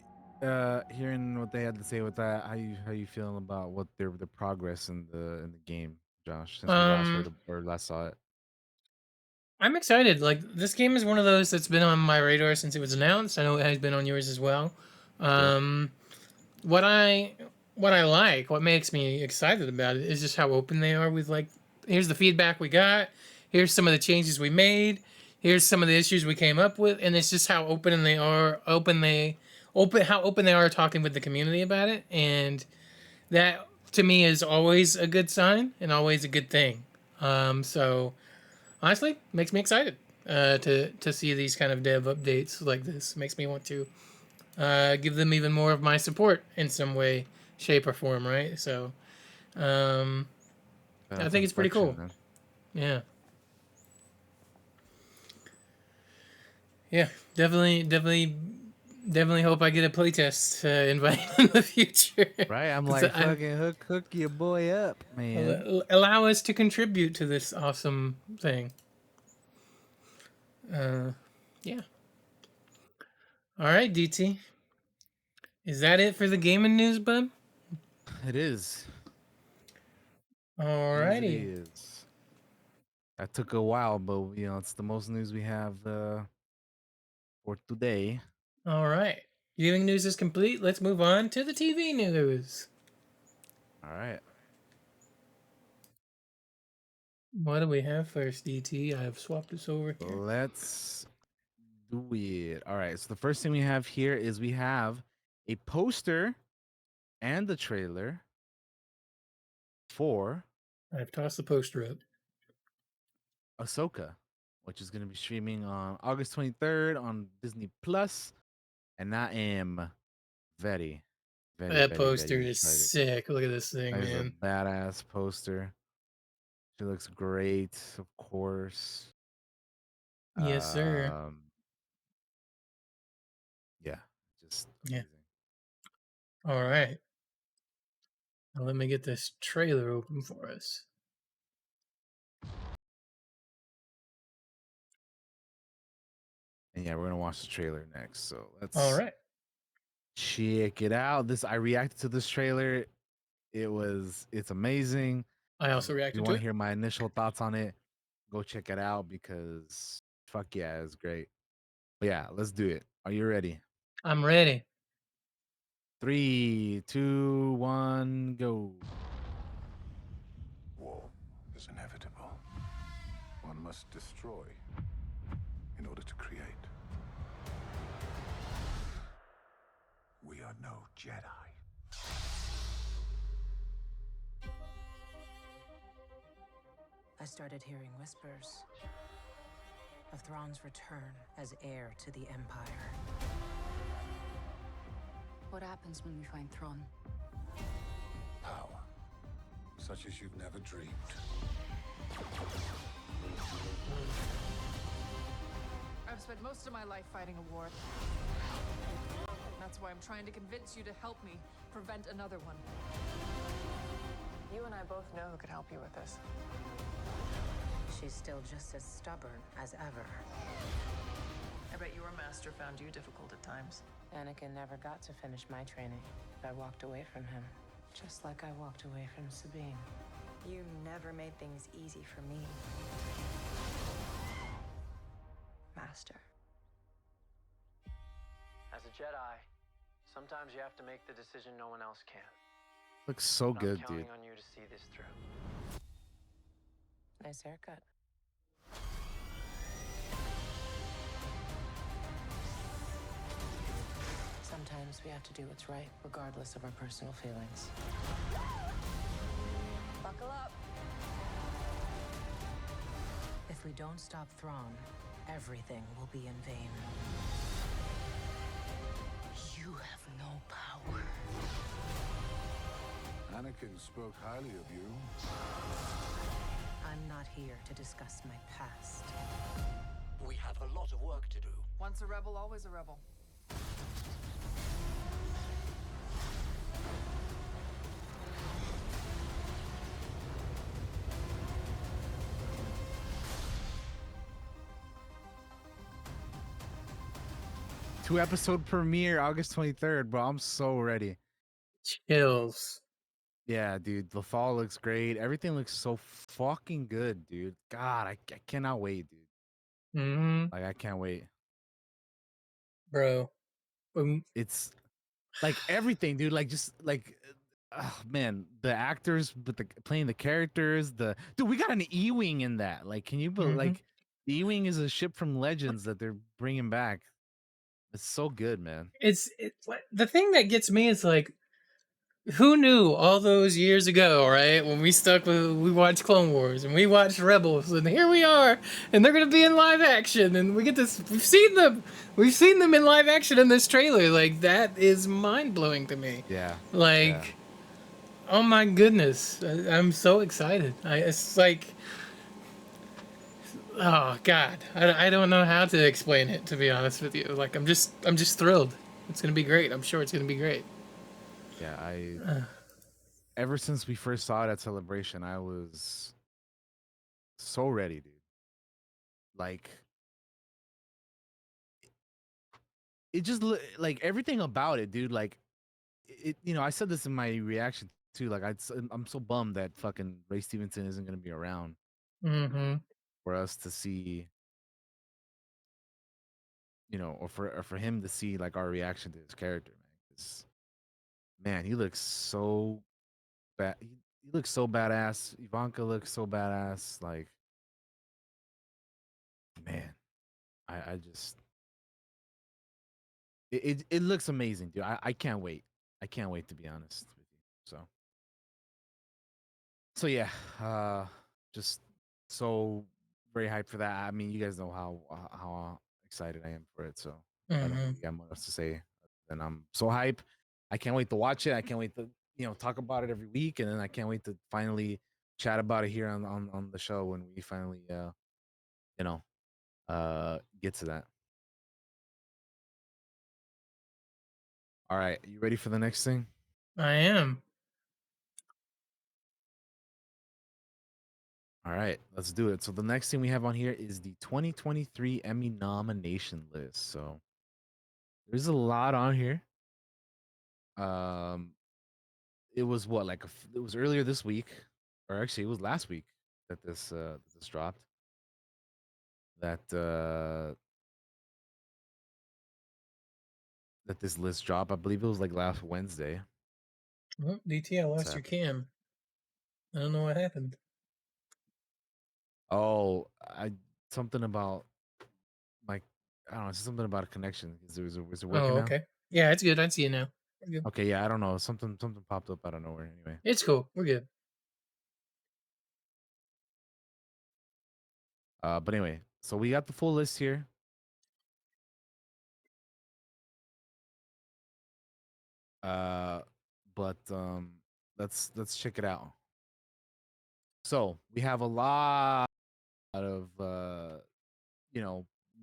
hearing what they had to say with that, how you feeling about what their progress in the game, Josh? Since we last heard or last saw it. I'm excited. Like, this game is one of those that's been on my radar since it was announced. I know it has been on yours as well. What I like, what makes me excited about it is just how open they are with, like, here's the feedback we got, here's some of the changes we made, here's some of the issues we came up with, and it's just how open they are, how open they are talking with the community about it, and that to me is always a good sign and always a good thing. So honestly, makes me excited to see these kind of dev updates like this. Makes me want to give them even more of my support in some way, shape, or form. Right. So I think it's pretty cool. Man. Yeah. Yeah. Definitely hope I get a playtest invite in the future. Right. I'm like, fucking hook your boy up, man. Allow us to contribute to this awesome thing. Yeah. All right, DT. Is that it for the gaming news, bud? It is. Alrighty. It is. That took a while, but it's the most news we have for today. All right. Gaming news is complete. Let's move on to the TV news. All right. What do we have first, DT? I have swapped this over here. Let's do it. All right. So the first thing we have here is we have a poster and the trailer for I've tossed the poster up. Ahsoka, which is going to be streaming on August 23rd on Disney Plus, and I am very, that poster is sick. Look at this thing, man. man. It's a badass poster. She looks great, of course. Yes, sir. Yeah, just Yeah. amazing. All right. Now let me get this trailer open for us. And yeah, we're gonna watch the trailer next. So let's All right. check it out. I reacted to this trailer. It's amazing. I also If you reacted to want to it. hear my initial thoughts on it, go check it out because fuck yeah, it's great. But yeah, let's do it. Are you ready? I'm ready. 3, 2, 1, go. War is inevitable. One must destroy in order to create. We are no Jedi. I started hearing whispers of Thrawn's return as heir to the Empire. What happens when we find Thrawn? Power, such as you've never dreamed. I've spent most of my life fighting a war. That's why I'm trying to convince you to help me prevent another one. You and I both know who could help you with this. She's still just as stubborn as ever. I bet your master found you difficult at times. Anakin never got to finish my training. I walked away from him, just like I walked away from Sabine. You never made things easy for me, Master. As a Jedi, sometimes you have to make the decision no one else can. Looks so But good, I'm counting dude. on you to see this through. Nice haircut. Sometimes we have to do what's right, regardless of our personal feelings. Buckle up. If we don't stop Thrawn, everything will be in vain. You have no power. Anakin spoke highly of you. I'm not here to discuss my past. We have a lot of work to do. Once a rebel, always a rebel. Two-episode premiere August 23rd, bro. I'm so ready. Chills. Yeah, dude. The fall looks great. Everything looks so fucking good, dude. God, I cannot wait, dude. Mm-hmm. Like, I can't wait. Bro. It's like everything, dude. Like, just like, man, the actors, but playing the characters, dude, we got an E-wing in that. Like, can you believe? Mhm. Like, the E-wing is a ship from Legends that they're bringing back. It's so good, man. It's the thing that gets me is like, who knew all those years ago, right? When we watched Clone Wars and we watched Rebels, and here we are, and they're gonna be in live action, and we get this. We've seen them in live action in this trailer. Like, that is mind blowing to me. Yeah. Like, yeah. oh my goodness, I'm so excited. It's like, oh god, I don't know how to explain it, to be honest with you. Like, I'm just thrilled. It's gonna be great. I'm sure it's gonna be great. Yeah, ever since we first saw it at Celebration, I was so ready, dude. Like, it just like everything about it, dude. Like, it. I said this in my reaction too. Like, I'm so bummed that fucking Ray Stevenson isn't gonna be around Mm-hmm. for us to see, or for him to see like our reaction to his character, man. 'Cause, man, he looks so bad. He looks so badass. Ivanka looks so badass. Like, man, I just it looks amazing, dude. I can't wait. I can't wait, to be honest with you. So yeah, just so very hyped for that. I mean, you guys know how excited I am for it. So I don't Mhm. really got much else to say. And I'm so hyped. I can't wait to watch it. I can't wait to talk about it every week, and then I can't wait to finally chat about it here on the show when we finally get to that. All right, you ready for the next thing? I am. All right, let's do it. So the next thing we have on here is the 2023 Emmy nomination list. So there's a lot on here. Um, it was what it was earlier this week, or actually it was last week that this dropped. That this list dropped. I believe it was like last Wednesday. Oh, DT, I lost your cam. I don't know what happened. Oh, something about like I don't know, something about a connection. Was it working Oh, now? okay. Yeah, it's good. I see you now. We're good. Okay, yeah, I don't know. Something popped up out of nowhere anyway. It's cool. We're good. But anyway, so we got the full list here. But let's check it out. So we have a lot of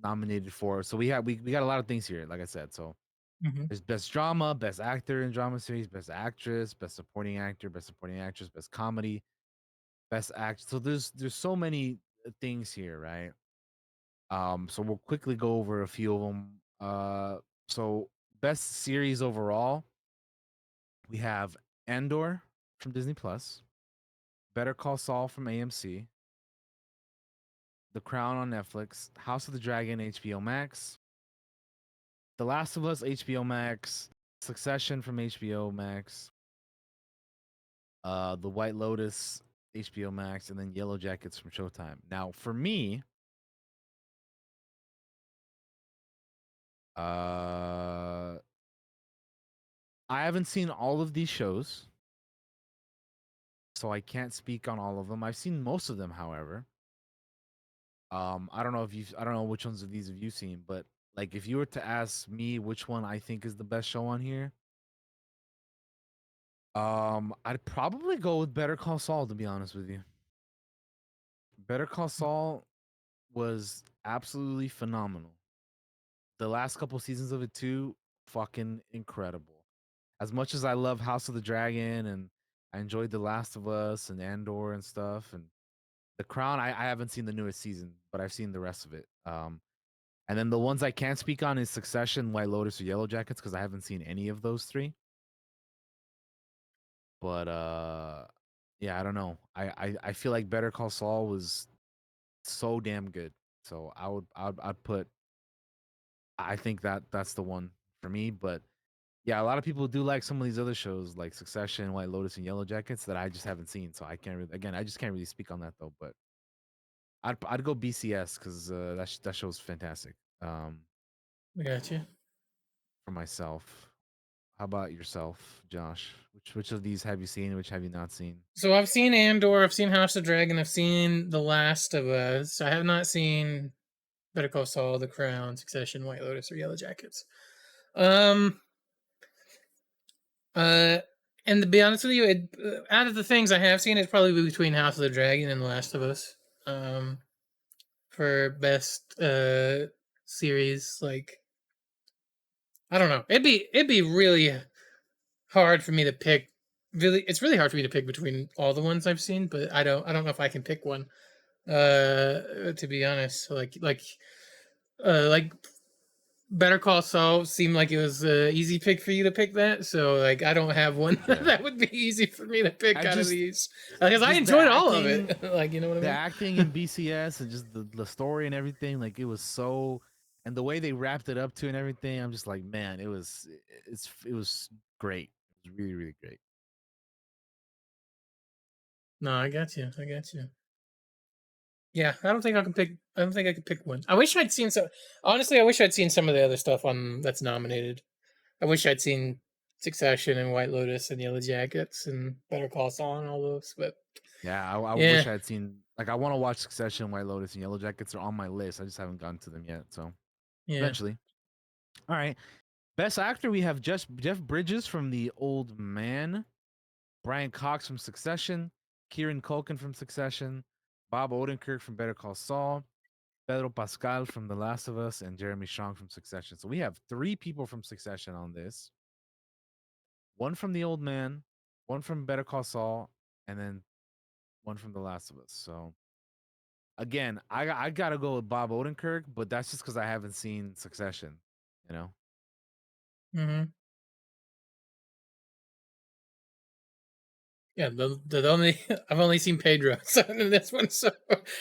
nominated for. So we got a lot of things here, like I said. So Mhm. there's best drama, best actor in drama series, best actress, best supporting actor, best supporting actress, best comedy, best act. So there's so many things here, right? So we'll quickly go over a few of them. So best series overall, we have Andor from Disney Plus, Better Call Saul from AMC, The Crown on Netflix, House of the Dragon HBO Max, The Last of Us HBO Max, Succession from HBO Max, The White Lotus HBO Max, and then Yellow Jackets from Showtime. Now, for me, I haven't seen all of these shows, so I can't speak on all of them. I've seen most of them, however. I don't know I don't know which ones of these have you seen, but like if you were to ask me which one I think is the best show on here, I'd probably go with Better Call Saul, to be honest with you. Better Call Saul was absolutely phenomenal. The last couple seasons of it too, fucking incredible. As much as I love House of the Dragon and I enjoyed The Last of Us and Andor and stuff and The Crown, I haven't seen the newest season, but I've seen the rest of it. And then the ones I can't speak on is Succession, White Lotus, or Yellow Jackets because I haven't seen any of those three. But yeah, I don't know. I feel like Better Call Saul was so damn good. So I'd put. I think that's the one for me. But yeah, a lot of people do like some of these other shows like Succession, White Lotus, and Yellow Jackets that I just haven't seen. So I can't really. Again, I just can't really speak on that though. But I'd go BCS because that show's fantastic. I got you. For myself. How about yourself, Josh? Which of these have you seen? Which have you not seen? So I've seen Andor, I've seen House of Dragon, I've seen The Last of Us. I have not seen Better Call Saul, The Crown, Succession, White Lotus, or Yellow Jackets. Um, and to be honest with you, out of the things I have seen, it's probably between House of the Dragon and The Last of Us. For best series, like I don't know, it'd be really hard for me to pick. Really, it's really hard for me to pick between all the ones I've seen, but I don't know if I can pick one. To be honest, like Better Call Saul seemed like it was an easy pick for you to pick that. So like I don't have one that would be easy for me to pick out of these because I enjoyed all of it. Like you know what I the mean? acting in BCS and just the story and everything, like it was so, and the way they wrapped it up to and everything, I'm just like, man, it was great. It was really really great. No, I got you. I got you. Yeah, I don't think I can pick. I don't think I could pick one. I wish I'd seen some. Honestly, I wish I'd seen some of the other stuff on that's nominated. I wish I'd seen Succession and White Lotus and Yellow Jackets and Better Call Saul and all those. But Yeah, I yeah, wish I had seen. Like, I want to watch Succession, White Lotus, and Yellow Jackets are on my list. I just haven't gotten to them yet. So yeah. eventually. All right. Best actor, we have Jeff Bridges from The Old Man, Brian Cox from Succession, Kieran Culkin from Succession, Bob Odenkirk from Better Call Saul, Pedro Pascal from The Last of Us, and Jeremy Strong from Succession. So we have 3 people from Succession on this. one from The Old Man, one from Better Call Saul, and then one from The Last of Us. So again, I gotta go with Bob Odenkirk, but that's just because I haven't seen Succession. You know. Mm-hmm. Yeah, the only I've only seen Pedro in this one, so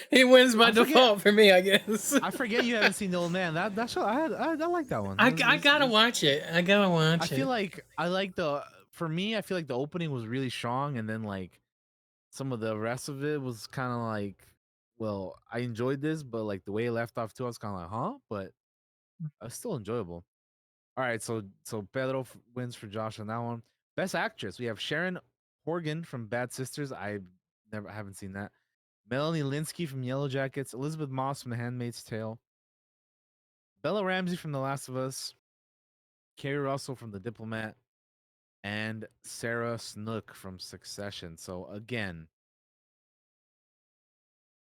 he wins by default for me, I guess. I forget you haven't seen The Old Man. That show I like that one. I gotta watch it. I gotta watch I it. feel like I like for me. I feel like the opening was really strong, and then like some of the rest of it was kind of like, well, I enjoyed this, but like the way it left off too, I was kind of like, huh? But it's still enjoyable. All right, so Pedro wins for Josh on that one. Best actress, we have Sharon Horgan from Bad Sisters. Haven't seen that. Melanie Linsky from Yellow Jackets. Elizabeth Moss from The Handmaid's Tale. Bella Ramsey from The Last of Us. Kerry Russell from The Diplomat. And Sarah Snook from Succession. So again,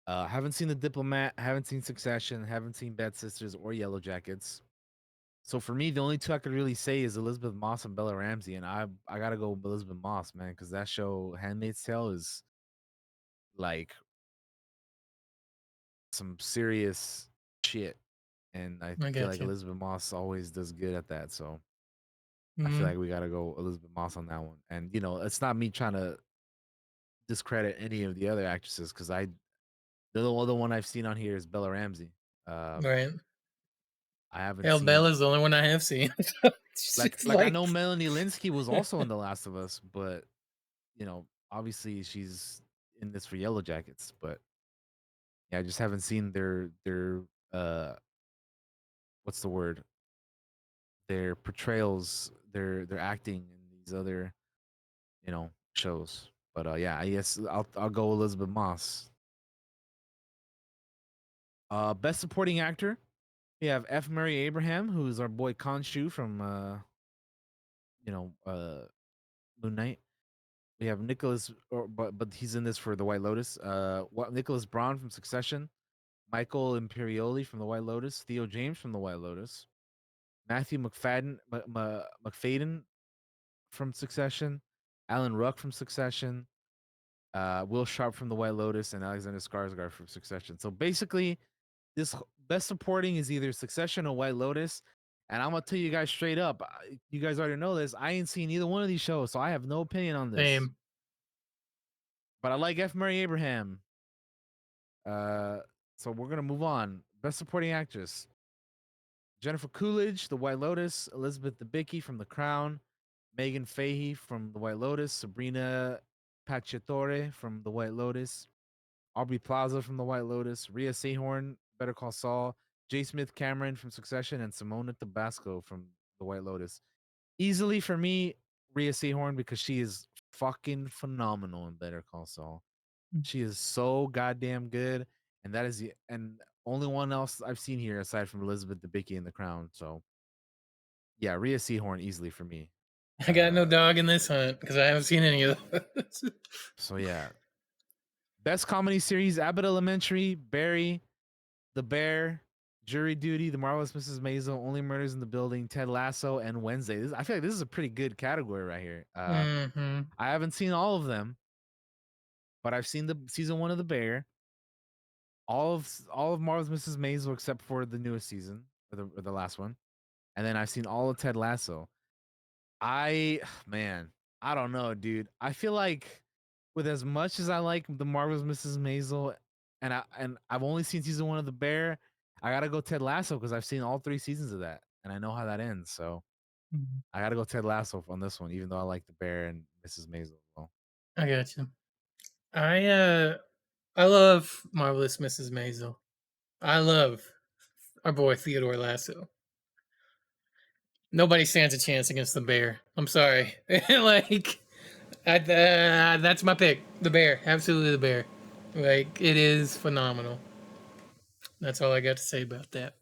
haven't seen The Diplomat, haven't seen Succession, haven't seen Bad Sisters or Yellow Jackets. So for me, the only two I could really say is Elizabeth Moss and Bella Ramsey, and I gotta go with Elizabeth Moss, man, because that show Handmaid's Tale is like some serious shit, and I feel like gotcha. Elizabeth Moss always does good at that. So I feel Mhm. like we gotta go Elizabeth Moss on that one. And you know, it's not me trying to discredit any of the other actresses because the other one I've seen on here is Bella Ramsey. Right. I haven't Hell, seen Bella's the only one I have seen. like I know Melanie Linsky was also in The Last of Us, but you know, obviously she's in this for Yellow Jackets, but yeah, I just haven't seen their what's the word? Their portrayals, their acting in these other, you know, shows. But yeah, I guess I'll go Elizabeth Moss. Best supporting actor, we have F. Murray Abraham, who's our boy Khonshu from you know, Moon Knight. We have Nicholas, but he's in this for The White Lotus. Nicholas Braun from Succession, Michael Imperioli from The White Lotus, Theo James from The White Lotus, Matthew McFadden from Succession, Alan Ruck from Succession, Will Sharp from The White Lotus, and Alexander Skarsgård from Succession. So basically, this best supporting is either Succession or White Lotus. And I'm gonna tell you guys straight up, you guys already know this. I ain't seen either one of these shows, so I have no opinion on this. Same. But I like F. Murray Abraham. So we're gonna move on. Best supporting actress: Jennifer Coolidge, The White Lotus; Elizabeth Debicki from The Crown; Megan Fahey from The White Lotus; Sabrina Pacciatore from The White Lotus; Aubrey Plaza from The White Lotus; Rhea Seehorn, Better Call Saul; J. Smith Cameron from Succession; and Simona Tabasco from The White Lotus. Easily for me, Rhea Seehorn, because she is fucking phenomenal in Better Call Saul. She is so goddamn good, and that is the only one else I've seen here aside from Elizabeth Debicki in The Crown. So, yeah, Rhea Seehorn easily for me. I got no dog in this hunt because I haven't seen any of those. So yeah, best comedy series: Abbott Elementary, Barry, The Bear, Jury Duty, The Marvelous Mrs. Maisel, Only Murders in the Building, Ted Lasso, and Wednesday. I feel like this is a pretty good category right here. Mm-hmm. I haven't seen all of them, but I've seen the season 1 of The Bear, all of Marvelous Mrs. Maisel except for the newest season or the last one, and then I've seen all of Ted Lasso. Man, I don't know, dude. I feel like with as much as I like the Marvelous Mrs. Maisel, and I've only seen season 1 of The Bear, I gotta go Ted Lasso because I've seen all 3 seasons of that, and I know how that ends. So Mhm. I gotta go Ted Lasso on this one, even though I like The Bear and Mrs. Maisel. Well, I got you. I love Marvelous Mrs. Maisel. I love our boy Theodore Lasso. Nobody stands a chance against the Bear. I'm sorry. That's my pick. The Bear. Absolutely the Bear. Like, it is phenomenal. That's all I got to say about that.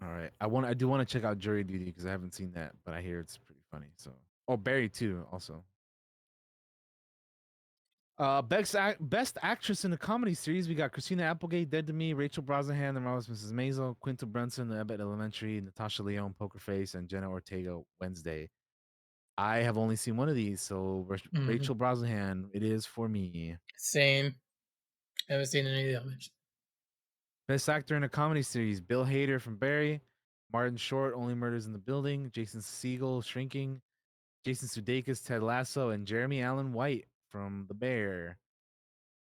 all right, I do want to check out Jury Duty because I haven't seen that, but I hear it's pretty funny. So, Barry too, also. Best actress in a comedy series, we got Christina Applegate, Dead to Me; Rachel Brosnahan, The Marvelous Mrs. Maisel; Quinta Brunson, The Abbott Elementary; Natasha Lyonne, Poker Face; and Jenna Ortega, Wednesday. I have only seen one of these, so Rachel Brosnahan, it is for me. Same. I haven't seen any of the others. Best actor in a comedy series: Bill Hader from Barry, Martin Short, Only Murders in the Building, Jason Segel, Shrinking, Jason Sudeikis, Ted Lasso, and Jeremy Allen White from The Bear.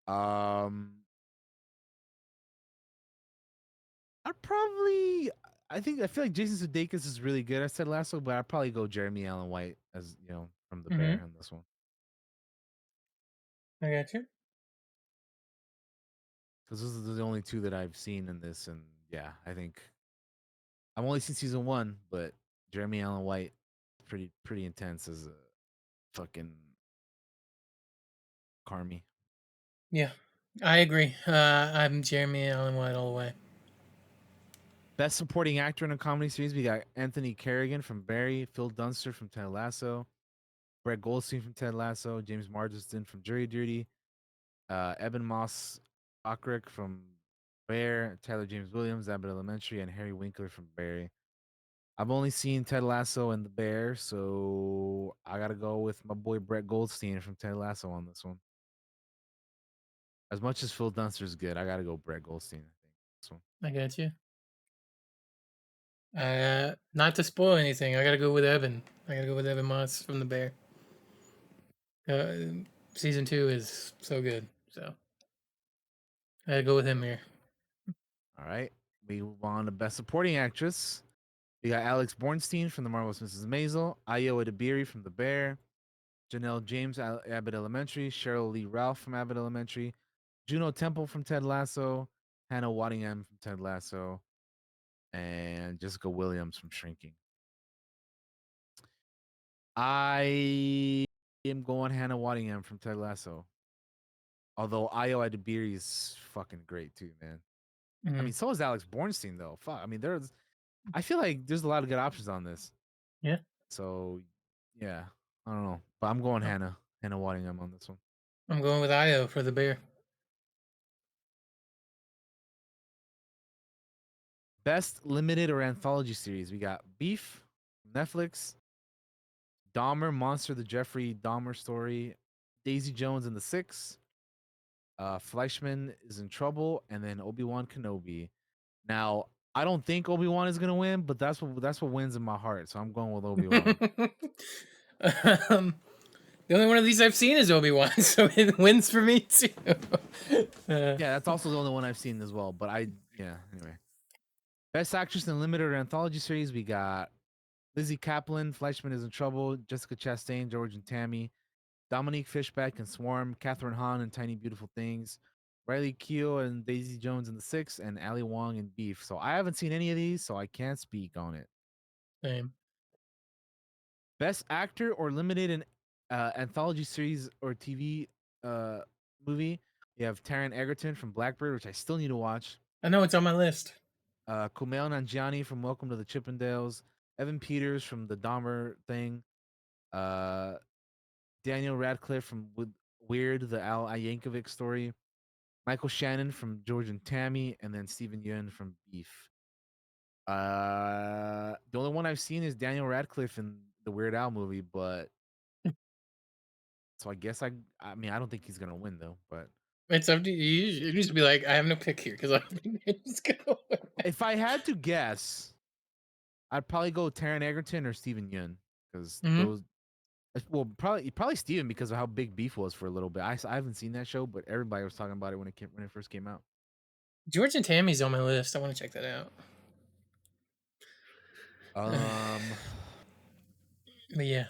I feel like Jason Sudeikis is really good as Ted Lasso, but I'd probably go Jeremy Allen White as from The Bear on this one. I got you. Because those are the only two that I've seen in this, and yeah, I think I've only seen season 1, but Jeremy Allen White, pretty intense as a fucking Carmy. Yeah, I agree. I'm Jeremy Allen White all the way. Best supporting actor in a comedy series: we got Anthony Carrigan from Barry, Phil Dunster from Ted Lasso, Brett Goldstein from Ted Lasso, James Marsden from Jury Duty, Eben Moss Bachrick from Bear, Tyler James Williams, Abbott Elementary, and Harry Winkler from Barry. I've only seen Ted Lasso and The Bear, so I gotta go with my boy Brett Goldstein from Ted Lasso on this one. As much as Phil Dunster's good, I gotta go Brett Goldstein. I think this one. I got you. Not to spoil anything, I gotta go with Evan. I gotta go with Evan Moss from The Bear. Season 2 is so good, so I gotta go with him here. All right, we move on to Best Supporting Actress. We got Alex Bornstein from The Marvelous Mrs. Maisel, Ayo Edebiri from The Bear, Janelle James, Abbott Elementary, Cheryl Lee Ralph from Abbott Elementary, Juno Temple from Ted Lasso, Hannah Waddingham from Ted Lasso, and Jessica Williams from Shrinking. I am going Hannah Waddingham from Ted Lasso. Although Ayo Edebiri is fucking great too, man. I mean, so is Alex Bornstein though. Fuck. I mean, I feel like there's a lot of good options on this. Yeah. So, yeah, I don't know, but I'm going Hannah Waddingham on this one. I'm going with Ayo for The Bear. Best limited or anthology series: we got Beef, Netflix, Dahmer, Monster, the Jeffrey Dahmer story, Daisy Jones and the Six, Fleischman is in trouble, and then Obi-Wan Kenobi. Now, I don't think Obi-Wan is gonna win, but that's what wins in my heart. So I'm going with Obi-Wan. The only one of these I've seen is Obi-Wan, so it wins for me too. Yeah, that's also the only one I've seen as well. But anyway. Best actress in a limited or anthology series: we got Lizzie Kaplan, Fleischman is in trouble, Jessica Chastain, George and Tammy, Dominique Fishback and Swarm, Catherine Hahn and Tiny Beautiful Things, Riley Keough and Daisy Jones in The Six, and Ali Wong in Beef. So I haven't seen any of these, so I can't speak on it. Same. Best actor or limited in anthology series or TV movie: we have Taron Egerton from Blackbird, which I still need to watch. I know it's on my list. Kumail Nanjiani from Welcome to the Chippendales, Evan Peters from the Dahmer thing, Daniel Radcliffe from Weird, the Al Yankovic story, Michael Shannon from George and Tammy, and then Stephen Yeun from Beef. The only one I've seen is Daniel Radcliffe in the Weird Al movie, but so I guess I mean I don't think he's gonna win though, but it's up to you. You used to be like, I have no pick here because I'm just gonna win. If I had to guess, I'd probably go Taron Egerton or Stephen Yeun because those. Well, probably Steven because of how big Beef was for a little bit. I haven't seen that show, but everybody was talking about it when it first came out. George and Tammy's on my list. I want to check that out. But yeah,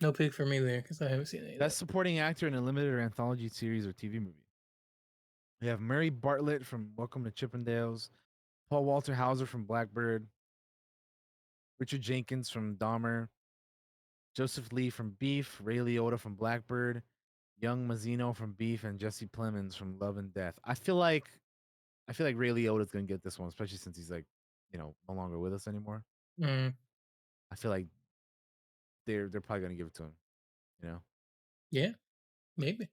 no pick for me there because I haven't seen any. Best supporting actor in a limited or anthology series or TV movie: we have Murray Bartlett from Welcome to Chippendales, Paul Walter Hauser from Blackbird, Richard Jenkins from Dahmer, Joseph Lee from Beef, Ray Liotta from Blackbird, Young Mazzino from Beef, and Jesse Plemons from Love and Death. I feel like Ray Liotta is gonna get this one, especially since he's like, no longer with us anymore. I feel like they're probably gonna give it to him. Yeah, maybe.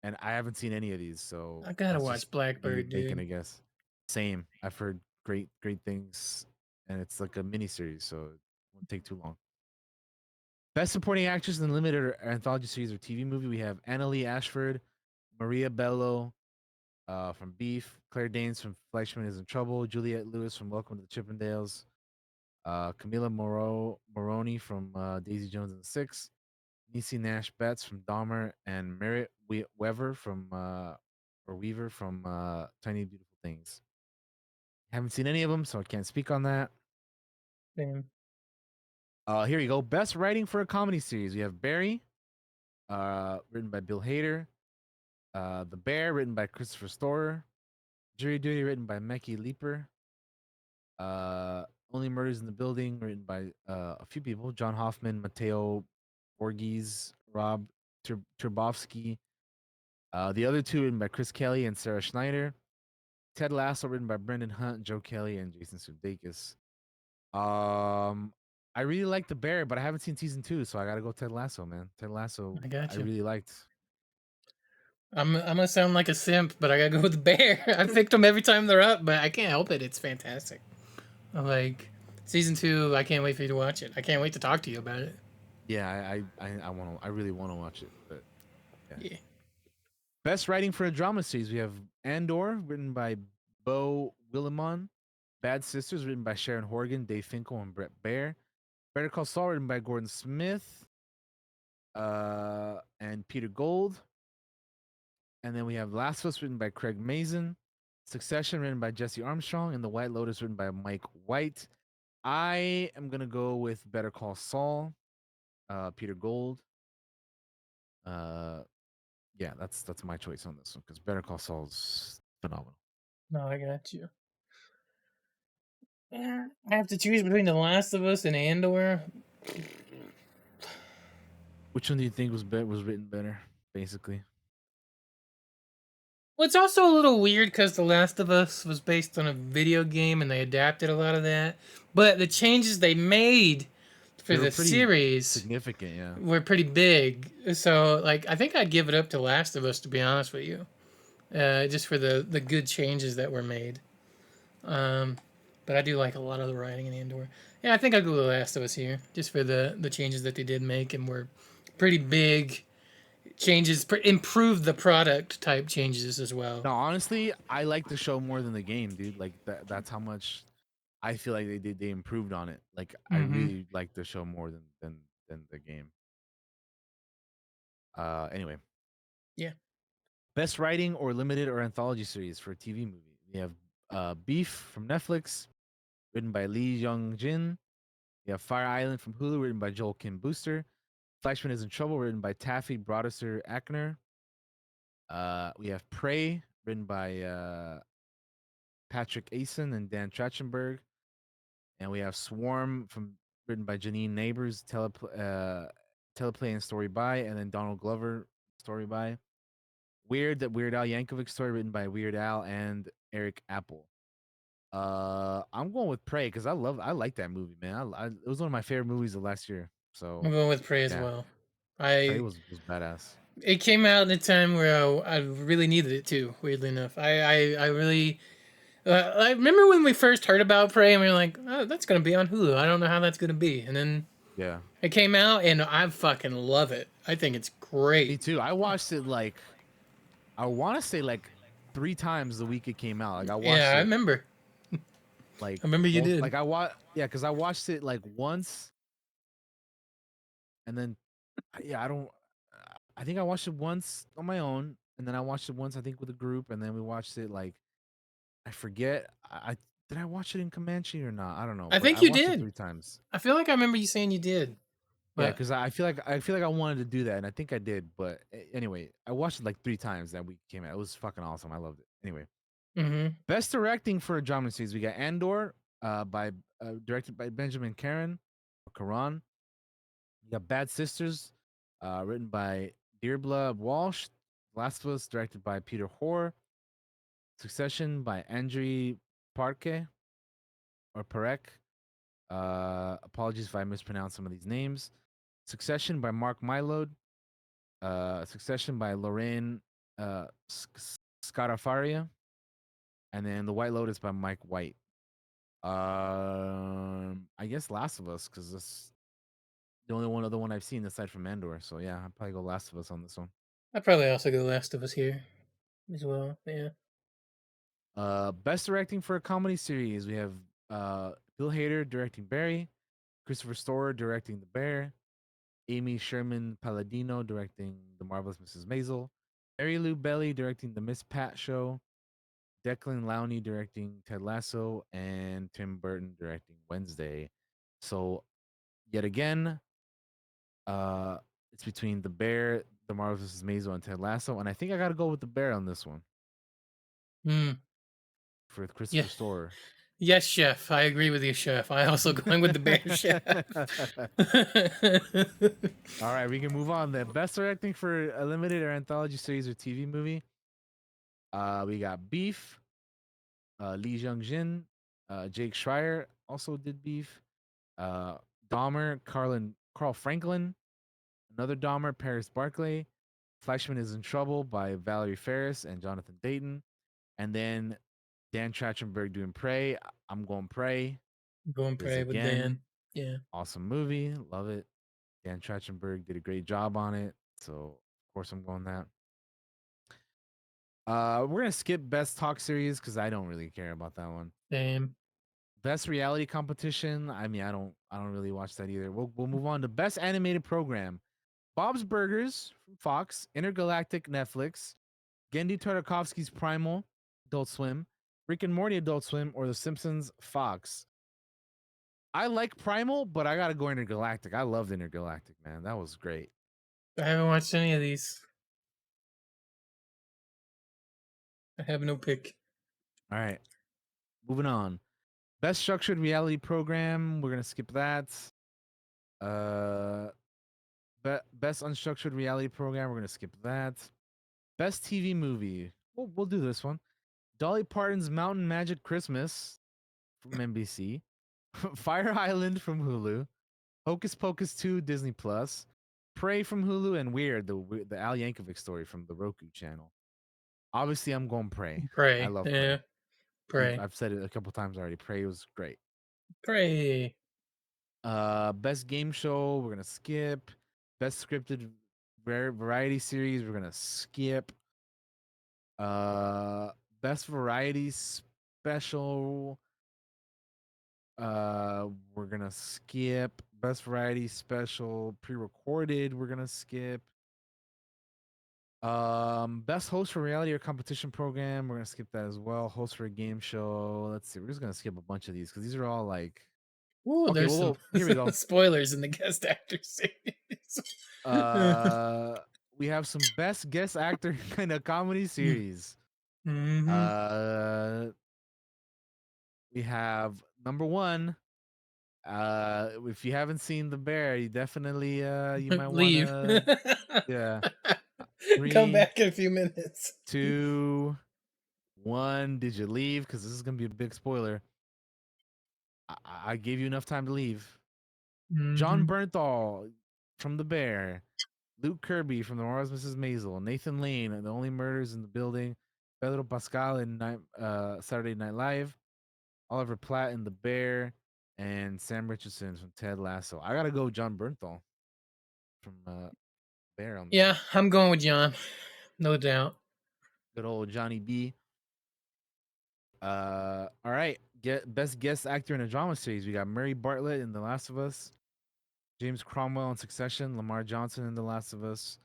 And I haven't seen any of these, so I gotta watch Blackbird, dude. Making a guess. Same. I've heard great things, and it's like a mini series, so it won't take too long. Best supporting actress in limited or anthology series or TV movie, we have Annalee Ashford, Maria Bello from Beef, Claire Danes from Fleischman is in Trouble, Juliette Lewis from Welcome to the Chippendales, Camila Moroni from Daisy Jones and the Six, Niecy Nash Betts from Dahmer, and Merritt Weaver from Weaver from Tiny Beautiful Things. Haven't seen any of them, so I can't speak on that. Same. Here you go. Best writing for a comedy series. We have Barry, written by Bill Hader. The Bear, written by Christopher Storer. Jury Duty, written by Mekhi Leeper. Only Murders in the Building, written by a few people: John Hoffman, Matteo Borges, Rob Turbovsky. The other two written by Chris Kelly and Sarah Schneider. Ted Lasso, written by Brendan Hunt, Joe Kelly, and Jason Sudeikis. I really like The Bear, but I haven't seen season 2, so I gotta go Ted Lasso, man. Ted Lasso, I got I you. really liked. I'm gonna sound like a simp, but I gotta go with the Bear. I picked them every time they're up, but I can't help it. It's fantastic. Like season 2, I can't wait for you to watch it. I can't wait to talk to you about it. Yeah, I really want to watch it, but Yeah. Best writing for a drama series, we have Andor, written by Bo Willimon. Bad Sisters, written by Sharon Horgan, Dave Finkel, and Brett Baer. Better Call Saul, written by Gordon Smith and Peter Gold. And then we have Last of Us, written by Craig Mazin. Succession, written by Jesse Armstrong. And The White Lotus, written by Mike White. I am going to go with Better Call Saul, Peter Gold. Yeah, that's my choice on this one because Better Call Saul's phenomenal. No, I got you. Yeah, I have to choose between The Last of Us and Andor. Which one do you think was written better, basically? Well, it's also a little weird because The Last of Us was based on a video game and they adapted a lot of that. But the changes they made for the series significant, yeah, were pretty big. So, like, I think I'd give it up to Last of Us, to be honest with you, just for the good changes that were made. But I do like a lot of the writing in Andor. Yeah, I think I'll go with The Last of Us here, just for the changes that they did make and were pretty big changes, improved the product type changes as well. No, honestly, I like the show more than the game, dude. Like that's how much I feel like they improved on it. Like I really like the show more than the game. Anyway. Yeah. Best writing or limited or anthology series for a TV movie. We have Beef from Netflix, written by Lee Young Jin. We have Fire Island from Hulu, written by Joel Kim Booster. Fleischman is in Trouble, written by Taffy Brodesser Ackner. We have Prey, written by Patrick Asen and Dan Trachtenberg. And we have Swarm written by Janine Neighbors, teleplay and story by, and then Donald Glover, Story by. Weird Al Yankovic story written by Weird Al and Eric Apple. I'm going with Prey because I like that movie, man. It was one of my favorite movies of last year. So I'm going with Prey as well. Prey was badass. It came out in a time where I really needed it too. Weirdly enough, I really. I remember when we first heard about Prey and we were like, "Oh, that's gonna be on Hulu. I don't know how that's gonna be." And then it came out and I fucking love it. I think it's great. Me too. I watched it I want to say 3 times the week it came out. Like I watched it. Yeah, I remember. Like I remember you did. Like because I watched it once, and then I think I watched it once on my own, and then I watched it once I think with a group, and then we watched it I forget. Did I watch it in Comanche or not? I don't know. I think you did 3 times. I feel like I remember you saying you did. Yeah, because I feel like I wanted to do that, and I think I did. But anyway, I watched it 3 times that week it came out. It was fucking awesome. I loved it. Anyway, best directing for a drama series, we got Andor, directed by Benjamin Caron. You got Bad Sisters, written by Deirdre Walsh. Last of Us, directed by Peter Hoare. Succession by Andrei Parke or Parek. Apologies if I mispronounce some of these names. Succession by Mark Mylod. Succession by Lorraine Scarafaria. And then The White Lotus by Mike White. I guess Last of Us, because the only one other one I've seen aside from Andor. So yeah, I'd probably go Last of Us on this one. I'd probably also go Last of Us here as well. Yeah. Best directing for a comedy series, we have Bill Hader directing Barry, Christopher Storer directing The Bear, Amy Sherman Palladino directing The Marvelous Mrs. Maisel, Mary Lou Belly directing The Miss Pat Show, Declan Lowney directing Ted Lasso, and Tim Burton directing Wednesday. So yet again, uh, it's between The Bear, The Marvelous Mrs. Maisel, and Ted Lasso, and I think I got to go with The Bear on this one Hmm. for Yeah. Christopher Storer. Yes, chef. I agree with you, chef. I also going with the bear, chef. All right, we can move on. The best directing for a limited or anthology series or TV movie. We got Beef, Lee Jung Jin, Jake Schreier also did Beef. Dahmer, Carl Franklin, another Dahmer, Paris Barclay. Fleischman is in Trouble by Valerie Ferris and Jonathan Dayton. And then Dan Trachtenberg doing Prey. I'm going Prey. Going Prey with Dan. Yeah. Awesome movie. Love it. Dan Trachtenberg did a great job on it. So, of course, I'm going that. We're gonna skip best talk series because I don't really care about that one. Same. Best reality competition. I mean, I don't really watch that either. We'll move on to best animated program. Bob's Burgers from Fox, Intergalactic Netflix, Gendy Tartakovsky's Primal, Adult Swim, Rick and Morty Adult Swim, or The Simpsons Fox. I like Primal, but I gotta go Intergalactic. I loved Intergalactic, man. That was great. I haven't watched any of these. I have no pick. All right. Moving on. Best structured reality program. We're gonna skip that. Best unstructured reality program. We're gonna skip that. Best TV movie. We'll do this one. Dolly Parton's Mountain Magic Christmas from NBC. Fire Island from Hulu. Hocus Pocus 2 Disney Plus. Prey from Hulu and Weird, the Al Yankovic story from the Roku channel. Obviously, I'm going Prey. Prey. I love Yeah. Prey. Prey. I've said it a couple times already. Prey was great. Prey. Best game show, we're gonna skip. Best scripted variety series, we're gonna skip. Best variety special, we're gonna skip. Best variety special pre-recorded, we're gonna skip. Best host for reality or competition program, we're gonna skip that as well. Host for a game show, let's see. We're just gonna skip a bunch of these because these are all like. Ooh, Okay, there's well, some here we go. spoilers in the guest actor series. We have some best guest actor in a comedy series. Mm-hmm. We have number one. If you haven't seen The Bear, you definitely you might Leave. want to yeah. Come back in a few minutes. 2, 1. Did you leave? Because this is gonna be a big spoiler. I gave you enough time to leave. John Bernthal from The Bear. Luke Kirby from The Marvelous Mrs. Maisel, Nathan Lane, The Only Murders in the Building, Pedro Pascal in Saturday Night Live, Oliver Platt in The Bear, and Sam Richardson from Ted Lasso. I gotta go John Bernthal from Bear on this Yeah, one. I'm going with John, no doubt. Good old Johnny B. All right. Best guest actor in a drama series. We got Murray Bartlett in The Last of Us, James Cromwell in Succession, Lamar Johnson in The Last of Us,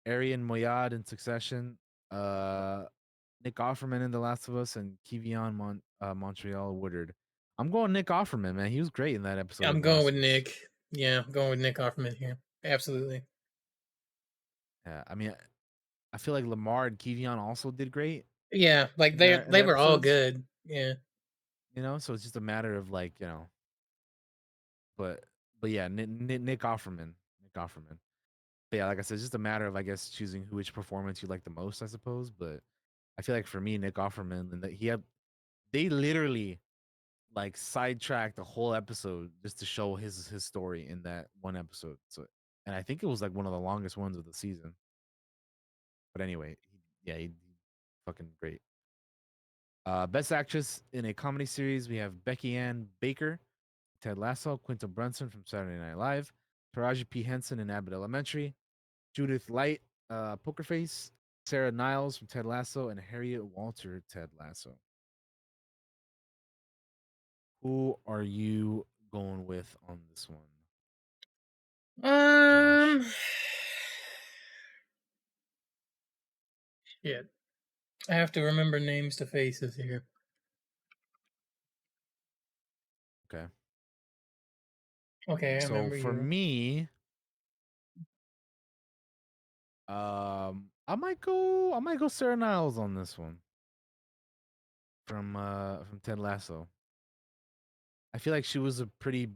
Arian Moayed in Succession, Nick Offerman in The Last of Us, and Kevion Montreal Woodard. I'm going Nick Offerman, man. He was great in that episode. I'm going with Nick. Yeah, I'm going with Nick Offerman here. Absolutely. Yeah, I mean, I feel like Lamar and Kevion also did great. Yeah, like they were all good. Yeah. You know, so it's just a matter of like, you know, but yeah, Nick Offerman. Nick Offerman. But yeah, like I said, it's just a matter of I guess choosing which performance you like the most, I suppose. But I feel like for me, Nick Offerman, and that they literally like sidetracked the whole episode just to show his story in that one episode. So, and I think it was like one of the longest ones of the season. But anyway, he fucking great. Best actress in a comedy series, we have Becky Ann Baker, Ted Lasso, Quinta Brunson from Saturday Night Live, Taraji P. Henson in Abbott Elementary, Judith Light, Poker Face, Sarah Niles from Ted Lasso, and Harriet Walter, Ted Lasso. Who are you going with on this one? Shit. I have to remember names to faces here. Okay. Okay, I So remember for you. me, I might go Sarah Niles on this one. From Ted Lasso. I feel like she was a pretty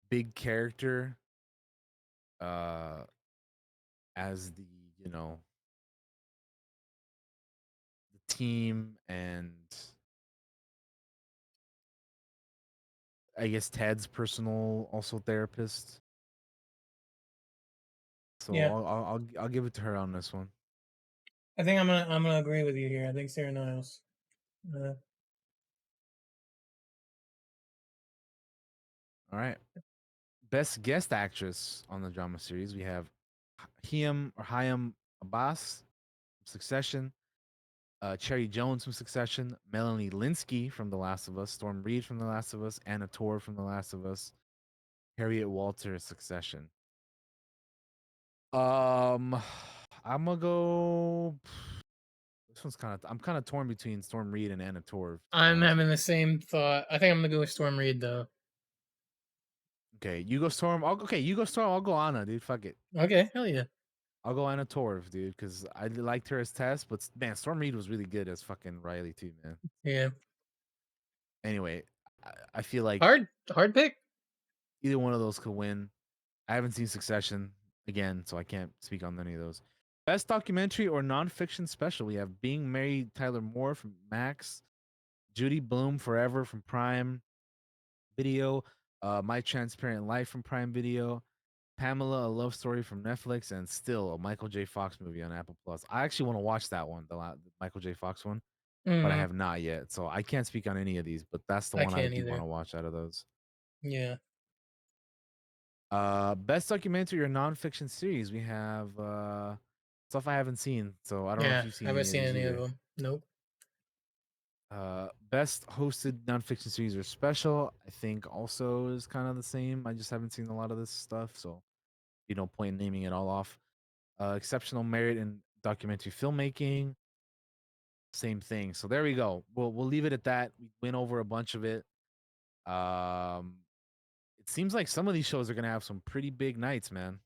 big character as the, you know, the team and I guess Ted's personal also therapist. So Yeah. I'll give it to her on this one. I think I'm gonna agree with you here. I think Sarah Niles. All right. Best guest actress on the drama series, we have Hayam Abbas, Succession, Cherry Jones from Succession, Melanie Linsky from The Last of Us, Storm Reed from The Last of Us, Anna Torv from The Last of Us, Harriet Walter, Succession. I'm gonna go. This one's I'm kind of torn between Storm Reed and Anna Torv. I'm having the same thought. I think I'm gonna go with Storm Reed though. Okay, you go Storm. You go Storm. I'll go Anna, dude. Fuck it. Okay, hell yeah. I'll go Anna Torv, dude, because I liked her as Tess, but man, Storm Reed was really good as fucking Riley too, man. Yeah. Anyway, I feel like hard pick. Either one of those could win. I haven't seen Succession again, so I can't speak on any of those. Best documentary or nonfiction special. We have Being Married, Tyler Moore from Max, Judy Bloom Forever from Prime Video, My Transparent Life from Prime Video, Pamela, A Love Story from Netflix, and Still, a Michael J. Fox movie on Apple Plus. I actually want to watch that one, the Michael J. Fox one, but I have not yet, so I can't speak on any of these. But that's the one I do want to watch out of those. Yeah. Best documentary or nonfiction series. We have stuff I haven't seen, so I don't know if you've seen. I haven't seen any of them. Nope. Best hosted nonfiction series or special, I think also is kind of the same. I just haven't seen a lot of this stuff, so no point in naming it all off. Exceptional merit in documentary filmmaking, same thing. So there we go. We'll leave it at that. We went over a bunch of it. It seems like some of these shows are gonna have some pretty big nights, man.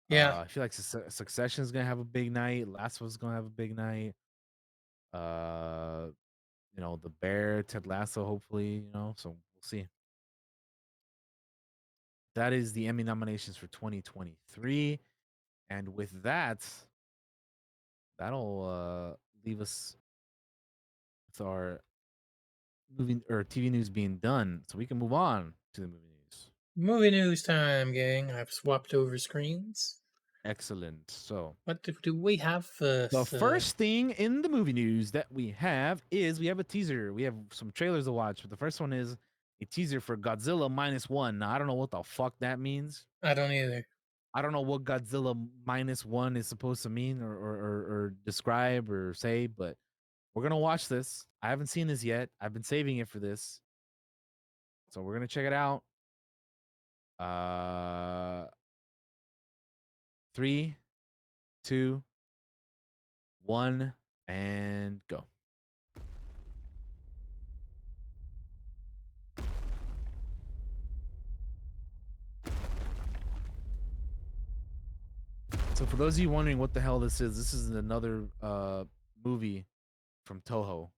Yeah. I feel like Succession is gonna have a big night. Last of Us is gonna have a big night. The Bear, Ted Lasso, hopefully, so we'll see. That is the Emmy nominations for 2023. And with that, that'll leave us with our movie or TV news being done. So we can move on to the movie news. Movie news time, gang. I've swapped over screens. Excellent. So what do we have first? The first thing in the movie news that we have a teaser. We have some trailers to watch, but the first one is a teaser for Godzilla -1. Now, I don't know what the fuck that means. I don't either. I don't know what Godzilla -1 is supposed to mean or describe or say, but we're gonna watch this. I haven't seen this yet. I've been saving it for this, so we're gonna check it out. 3, 2, 1, and go. So for those of you wondering what the hell this is another movie from Toho.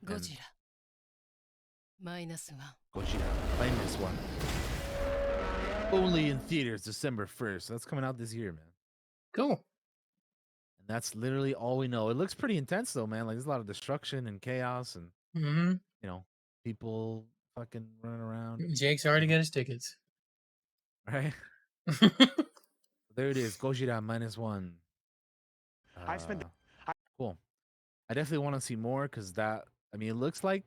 Gojira -1. Gojira -1. Only in theaters December 1st. That's coming out this year, man. Cool. And that's literally all we know. It looks pretty intense though, man. Like there's a lot of destruction and chaos and people fucking running around. Jake's already got his tickets. Right? There it is. Gojira -1. Cool. I definitely want to see more because that. I mean, it looks like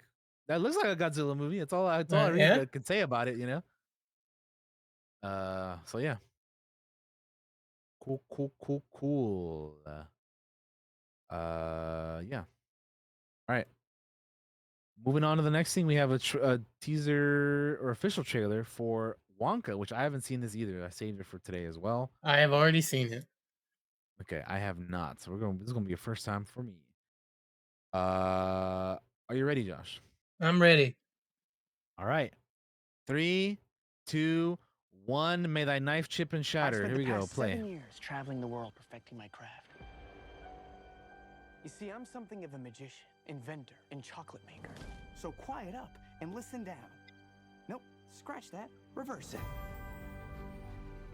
a Godzilla movie. It's all. It's all I really Yeah. can say about it. So yeah. Cool. Yeah. All right. Moving on to the next thing, we have a teaser or official trailer for Wonka, which I haven't seen this either. I saved it for today as well. I have already seen it. Okay, I have not. So this is gonna be a first time for me. Are you ready, Josh? I'm ready. All right. 3, 2, 1. May thy knife chip and shatter. Here we go. Play. 7 years traveling the world perfecting my craft. You see, I'm something of a magician, inventor, and chocolate maker. So quiet up and listen down. Nope, scratch that. Reverse it.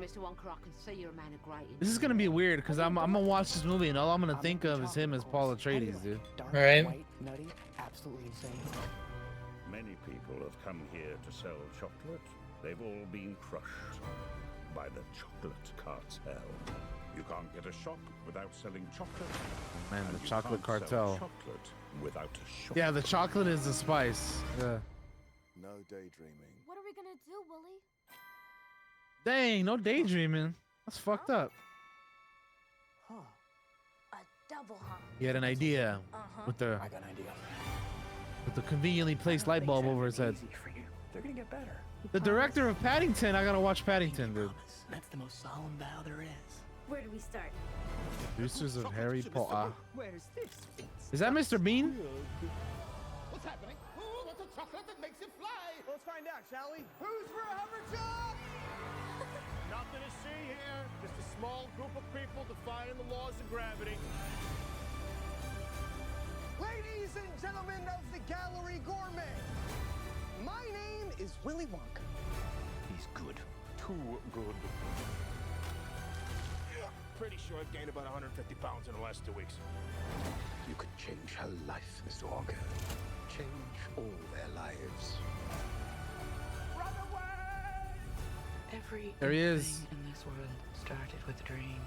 Mr. Wonka, I can see you're a man of great. This is gonna be weird because I'm gonna watch this movie and all I'm gonna think of is him as Paul Atreides, dude. Dark, Right. white, nutty, absolutely insane. Many people have come here to sell chocolate. They've all been crushed by the chocolate cartel. You can't get a shop without selling chocolate. Man, and the you chocolate can't sell cartel. chocolate without a shop. Yeah, the chocolate is the spice. Yeah. No daydreaming. What are we gonna do, Willie? Dang, no daydreaming. That's fucked up. A double, huh? He had an idea with the I got an idea. conveniently placed light bulb over his head. Easy for you. They're gonna get better. The director of Paddington. I gotta watch Paddington, dude. That's the most solemn vow there is. Where do we start? Producers of Harry Potter. Where's this? Is that Mr. Bean? What's happening? Ooh, what's a chocolate that makes it fly? Let's find out, shall we? Who's for a hover job? Nothing to see here. Just a small group of people defying the laws of gravity. Ladies and gentlemen of the Gallery Gourmet, my name is Willy Wonka. He's good. Too good. Pretty sure I've gained about 150 pounds in the last 2 weeks. You could change her life, Mr. Wonka. Change all their lives. Run away! Every There he is. thing in this world started with a dream.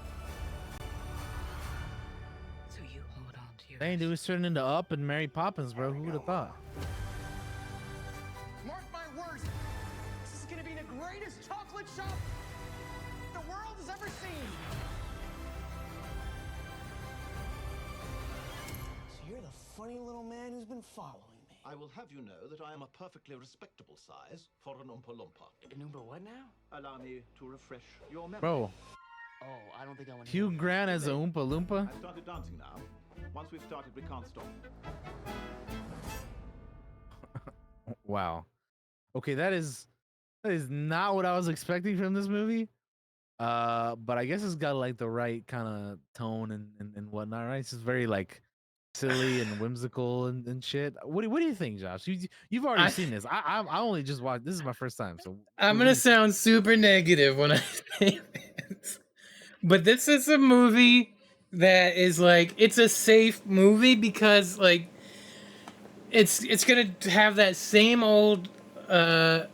So you hold on to your. Dang, dude, he's turning into Up and Mary Poppins, bro. Who would have thought? Mark my words, this is gonna be the greatest chocolate shop the world has ever seen. So you're the funny little man who's been following me. I will have you know that I am a perfectly respectable size for an Oompa Loompa. An Oompa what now? Allow me to refresh your memory. Bro, Oh, I don't think I want to. Hugh Grant as a Oompa Loompa? I've started dancing now. Once we've started, we can't stop. Wow. Okay, that is not what I was expecting from this movie. But I guess it's got like the right kind of tone and whatnot, right? It's just very like silly and whimsical and shit. What do you think, Josh? You've already seen this. I only just watched. This is my first time, so I'm gonna sound super negative when I say this, but this is a movie that is like, it's a safe movie because like it's gonna have that same old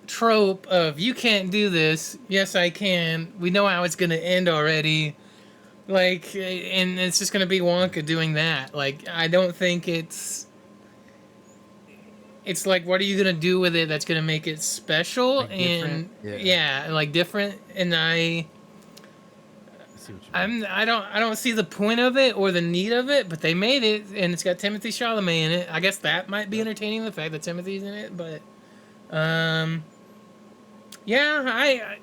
trope of you can't do this. Yes, I can. We know how it's gonna end already. Like, and it's just gonna be Wonka doing that. Like, I don't think it's like, what are you gonna do with it that's gonna make it special Like and different? yeah, like different. And I don't see the point of it or the need of it, but they made it, and it's got Timothée Chalamet in it. I guess that might be entertaining, the fact that Timothy's in it, but yeah,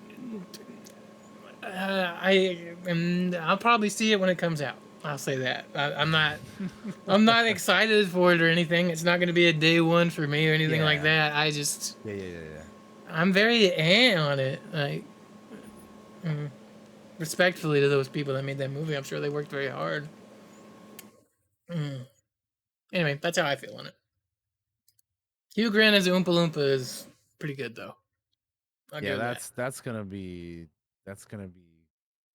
I'll probably see it when it comes out. I'll say that. I'm not excited for it or anything. It's not going to be a day one for me or anything like that. I just yeah. I'm very on it. Like, respectfully to those people that made that movie, I'm sure they worked very hard. Anyway, that's how I feel on it. Hugh Grant as Oompa Loompa is pretty good, though. I'll give him that. that's gonna be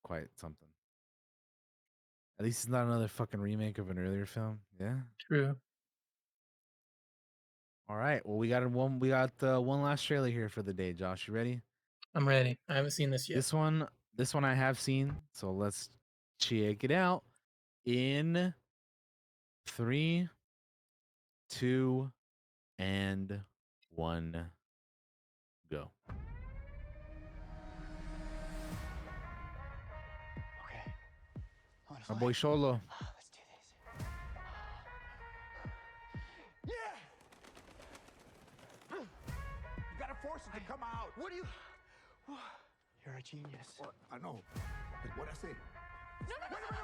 quite something. At least it's not another fucking remake of an earlier film. Yeah. True. All right. Well, we got one last trailer here for the day. Josh, you ready? I'm ready. I haven't seen this yet. This one I have seen. So let's check it out. In 3, 2, and 1, go. Okay. My boy Sholo. Let's do this. Yeah! You gotta force it to come out. What do you... You're a genius. I know. But what I say? No, no, no, no,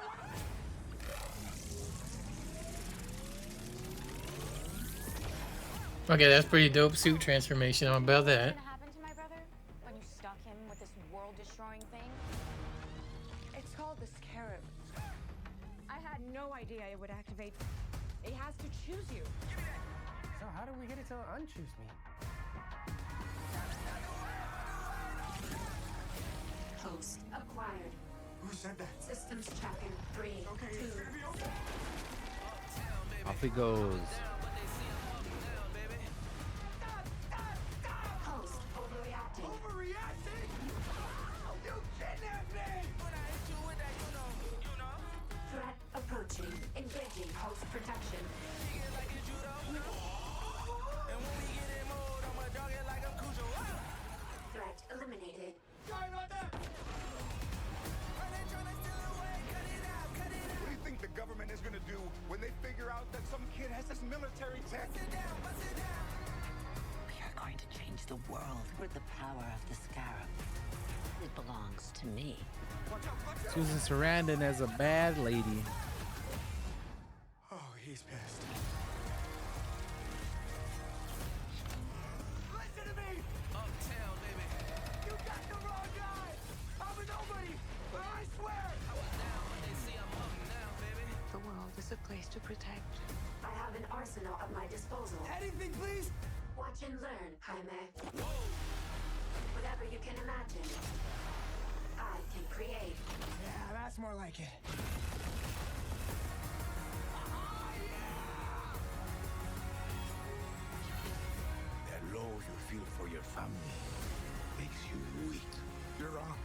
Okay, that's pretty dope suit transformation. I'm about that. What happened to my brother when you stuck him with this world-destroying thing? It's called the Scarab. I had no idea it would activate. It has to choose you. So how do we get it to unchoose me? Host acquired. Who said that? Systems checking. 3, Okay, 2. it's gonna be okay. Off he goes. Host overreacting. Overreacting? You kidnapped me! Threat approaching. Engaging host protection. Threat eliminated. Sorry about that! What do you think the government is gonna do when they figure out that some kid has this military tech? We are going to change the world with the power of the Scarab. It belongs to me. Susan Sarandon as a bad lady. Oh, he's pissed. Listen to me! Uptown, baby. You got the wrong guy! I'm a nobody! I swear! I was down, but they see I'm up now, baby. The world is a place to protect. I have an arsenal at my disposal. Anything, please? Watch and learn, Jaime. Whatever you can imagine, I can create. Yeah, that's more like it. That love you feel for your family makes you weak. You're wrong.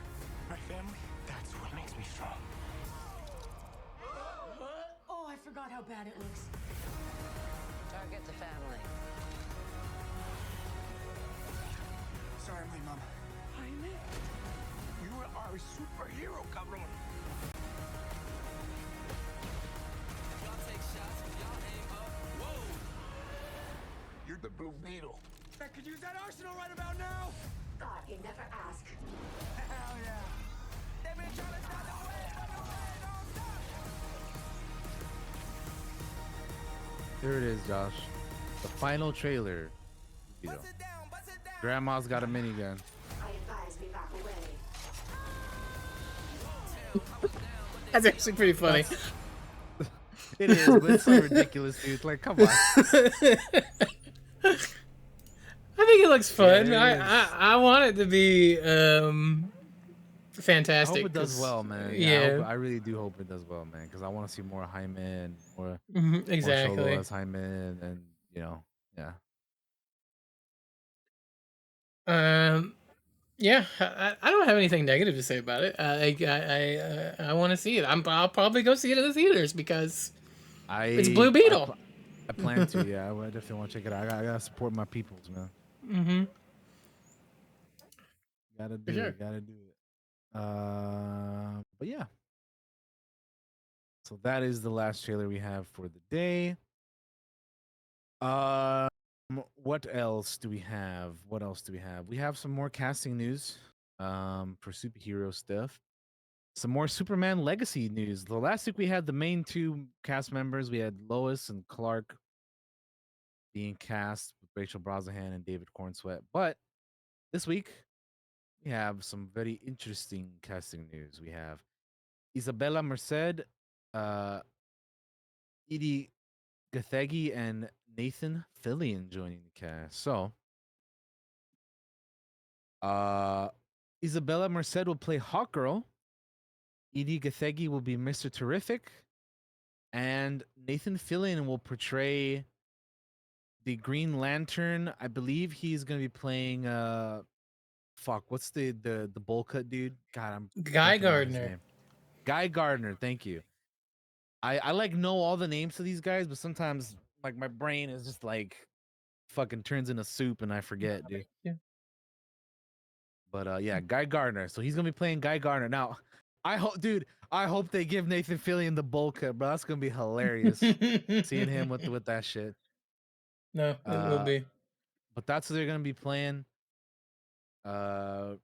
My family, that's what makes me strong. Oh, I forgot how bad it looks. Target the family. Sorry, my mom. Jaime? You are a superhero, cabron. Y'all take shots, y'all aim up. Whoa! You're the Blue Beetle. I could use that arsenal right about now. Thought you'd never ask. Hell yeah. They've been trying to stop the way, don't stop. There it is, Josh. The final trailer. Grandma's got a minigun. I advise we back away. That's actually pretty funny. It is, but it's so ridiculous, dude. Like, come on. I think it looks fun. Yeah, I want it to be fantastic. I hope it does well, man. Yeah, I really do hope it does well, man, because I want to see more Jaime and more, exactly. more Sholo as Jaime, and you know, yeah. Yeah, I don't have anything negative to say about it. I want to see it. I'll probably go see it in the theaters because it's Blue Beetle. I plan to. Yeah, I definitely want to check it out. I gotta support my peoples, man. Mm-hmm. Gotta do it. Gotta do it. But yeah. So that is the last trailer we have for the day. What else do we have? What else do we have? We have some more casting news for superhero stuff. Some more Superman Legacy news. The last week we had the main two cast members. We had Lois and Clark being cast with Rachel Brosnahan and David Cornsweet. But this week we have some very interesting casting news. We have Isabella Merced, Edie Gathegi, and Nathan Fillion joining the cast. So, Isabella Merced will play Hawkgirl. Edie Gathegi will be Mr. Terrific. And Nathan Fillion will portray the Green Lantern. I believe he's going to be playing what's the bowl cut dude? God, I'm Guy Gardner. Guy Gardner, thank you. I like know all the names of these guys, but sometimes like my brain is just like fucking turns into soup and I forget, dude. Yeah. But yeah, Guy Gardner. So he's gonna be playing Guy Gardner. Now, I hope, dude. I hope they give Nathan Fillion the bowl cut, bro. That's gonna be hilarious. Seeing him with that shit. No, it will be. But that's what they're gonna be playing. And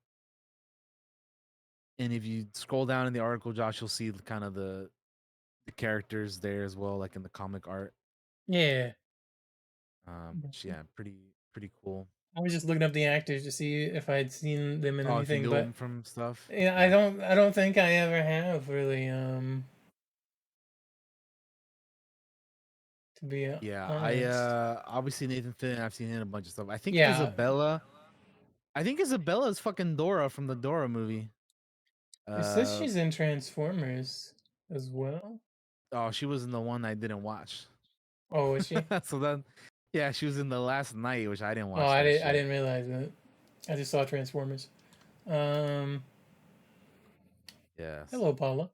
if you scroll down in the article, Josh, you'll see kind of the characters there as well, like in the comic art. Yeah. Which, yeah, pretty cool. I was just looking up the actors to see if I'd seen them in if you anything, knew but them from stuff. yeah, I don't think I ever have really. To be honest. I obviously Nathan Fillion. I've seen him in a bunch of stuff. I think Yeah. Isabella. I think Isabella is fucking Dora from the Dora movie. It says she's in Transformers as well. Oh, she was in the one I didn't watch. Oh, is she? So then, yeah, she was in the Last Night, which I didn't watch. Oh, I didn't realize that. I just saw Transformers. Yes. Hello, Paula.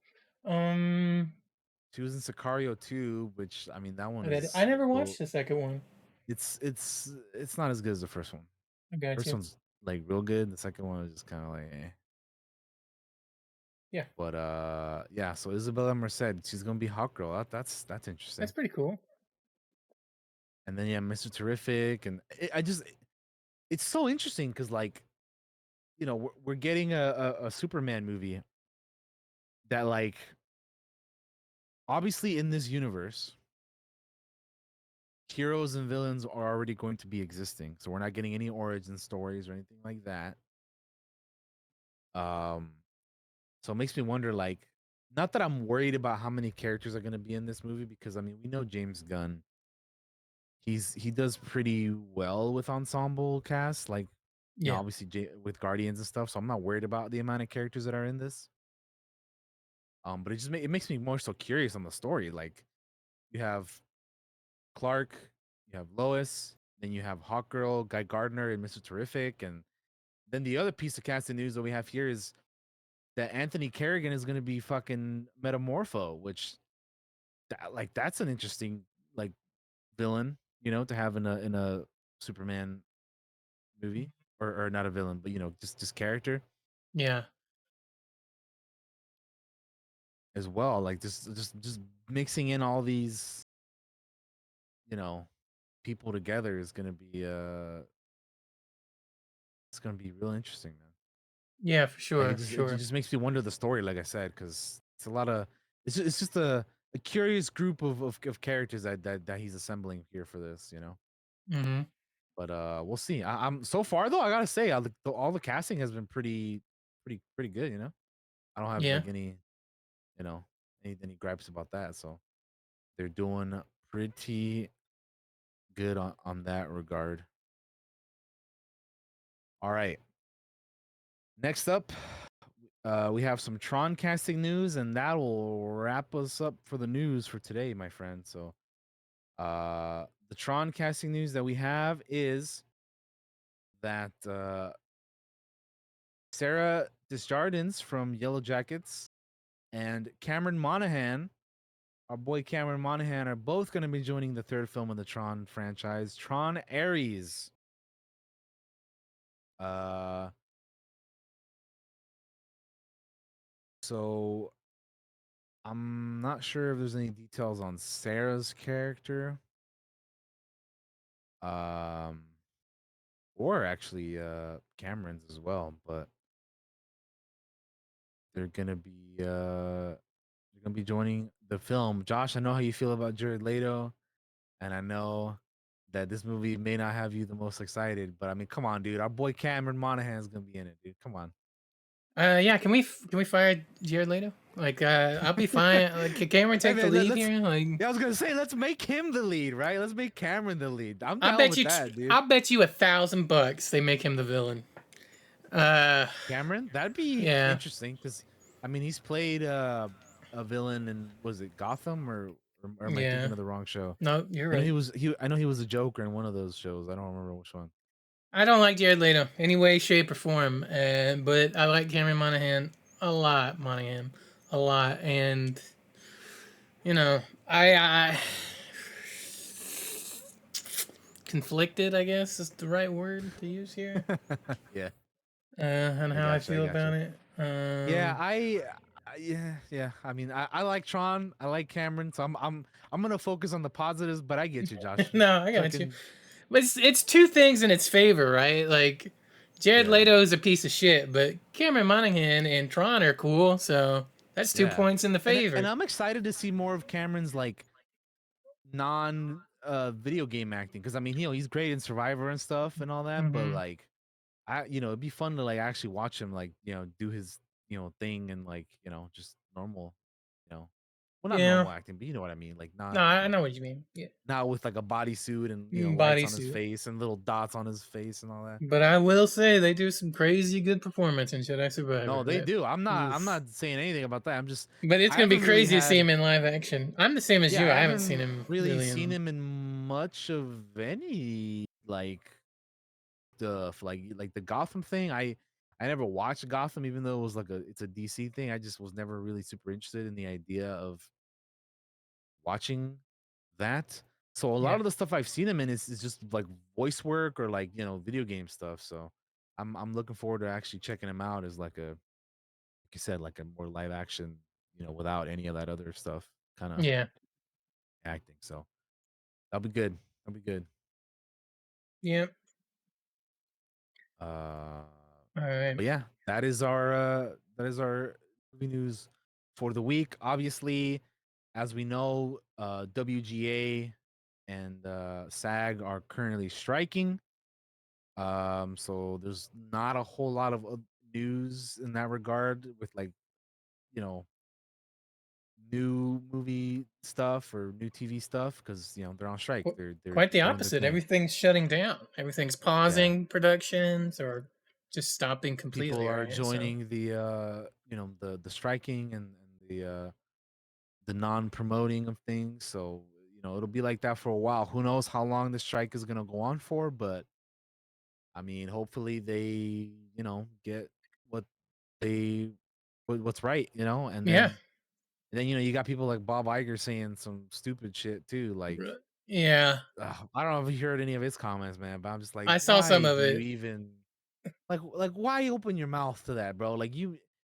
She was in Sicario 2, which I mean that one I never watched the second one. It's not as good as the first one. I got First you. one's like real good. The second one is just kind of like, eh. Yeah. But yeah. So Isabella Merced, she's gonna be Hawkgirl. That's interesting. That's pretty cool. And then yeah, Mr. Terrific, and it's so interesting because like, you know, we're getting a Superman movie that like, obviously in this universe, heroes and villains are already going to be existing, so we're not getting any origin stories or anything like that. So it makes me wonder, like, not that I'm worried about how many characters are going to be in this movie, because I mean we know James Gunn. He does pretty well with ensemble cast, like, you know, obviously with Guardians and stuff. So I'm not worried about the amount of characters that are in this. But it makes me more so curious on the story. Like, you have Clark, you have Lois, then you have Hawkgirl, Guy Gardner, and Mr. Terrific, and then the other piece of casting news that we have here is that Anthony Kerrigan is going to be fucking Metamorpho, which that's an interesting like villain, you know, to have in a Superman movie, or not a villain, but you know, just character. Yeah. As well, like just mixing in all these, you know, people together is gonna be it's gonna be real interesting, man. Yeah, for Like sure. it just makes me wonder the story, like I said, because it's a lot of it's just a curious group of characters that he's assembling here for this, you know. Mm-hmm. But we'll see. I'm so far though, I gotta say, all the casting has been pretty good, you know. I don't have like any, you know, any gripes about that. So they're doing pretty good on that regard. All right. Next up, we have some Tron casting news, and that will wrap us up for the news for today, my friend. So, the Tron casting news that we have is that Sarah Desjardins from Yellow Jackets and Cameron Monaghan, our boy Cameron Monaghan, are both going to be joining the third film in the Tron franchise, Tron Ares. So I'm not sure if there's any details on Sarah's character. Or actually Cameron's as well, but they're gonna be joining the film. Josh, I know how you feel about Jared Leto, and I know that this movie may not have you the most excited, but I mean, come on, dude. Our boy Cameron Monaghan's gonna be in it, dude. Come on. Yeah, can we fire Jared Leto? Like, I'll be fine. Like, can Cameron take the lead here? Like, yeah, I was gonna say, let's make him the lead, right? Let's make Cameron the lead. I'm down I bet with you, that, dude. I'll bet you $1,000 they make him the villain. Cameron, that'd be interesting, because I mean, he's played a villain in, was it Gotham, or am I thinking of the wrong show? No, you're I know right. I know he was a Joker in one of those shows. I don't remember which one. I don't like Jared Leto any way, shape, or form, but I like Cameron Monaghan a lot. And you know, I conflicted, I guess is the right word to use here. Yeah. On how I feel about it. Yeah, yeah. I mean, I like Tron. I like Cameron. So I'm gonna focus on the positives. But I get you, Josh. No, I got you. But it's two things in its favor, right? Like Jared Leto is a piece of shit, but Cameron Monaghan and Tron are cool. So that's 2 points in the favor. And I'm excited to see more of Cameron's like non video game acting, because I mean, he's great in Survivor and stuff and all that, but like it'd be fun to like actually watch him like do his thing and like just normal, well, not normal acting, but you know what I mean, like not. No, I know what you mean. Yeah. Not with like a bodysuit and lights on his face and little dots on his face and all that. But I will say they do some crazy good performance in Jedi Survivor. No, they do. I'm not saying anything about that. I'm just. But it's gonna be crazy to see him in live action. I'm the same as you. I haven't seen him really seen him in much of any like stuff like the Gotham thing. I never watched Gotham, even though it was like it's a DC thing. I just was never really super interested in the idea of watching that. So a lot of the stuff I've seen him in is just like voice work or like video game stuff. So I'm looking forward to actually checking him out as like you said, like a more live action, without any of that other stuff kind of acting. So that'll be good. That'll be good. Yep. All right. But yeah, that is our movie news for the week. Obviously, as we know, WGA and SAG are currently striking. So there's not a whole lot of news in that regard with like, new movie stuff or new TV stuff because they're on strike. They're quite the doing their opposite. thing. Everything's shutting down. Everything's pausing productions or just stopping completely. People are right? joining the the striking and the non-promoting of things. So it'll be like that for a while. Who knows how long the strike is gonna go on for? But I mean, hopefully they get what what's right, and then you got people like Bob Iger saying some stupid shit too, like yeah. I don't know if you heard any of his comments, man, but I'm just like, I saw some of do it. you even like why open your mouth to that, bro? Like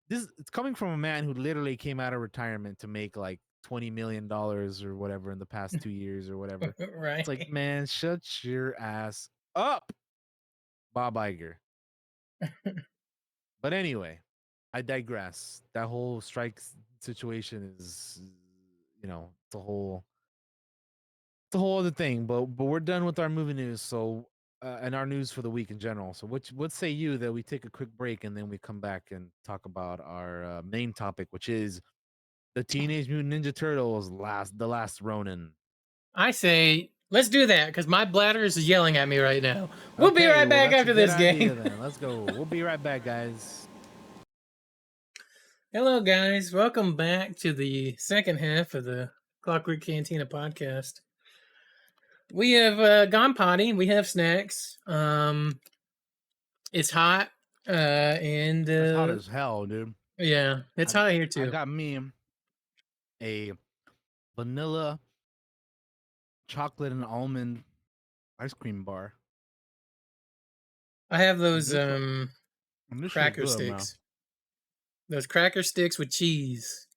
it's coming from a man who literally came out of retirement to make like $20 million or whatever in the past 2 years or whatever. Right. It's like, man, shut your ass up, Bob Iger. But anyway, I digress. That whole strike situation is, it's a whole other thing. But we're done with our movie news. So and our news for the week in general. So what say you that we take a quick break and then we come back and talk about our main topic, which is the Teenage Mutant Ninja Turtles the Last Ronin. I say let's do that because my bladder is yelling at me right now. We'll be right back after this game. Then. Let's go. We'll be right back, guys. Hello, guys. Welcome back to the second half of the Clockwork Cantina podcast. We have gone potty. We have snacks. It's hot. And it's hot as hell, dude. Yeah, it's hot here too. I got me a vanilla chocolate and almond ice cream bar. I have those cracker good, sticks. Those cracker sticks with cheese.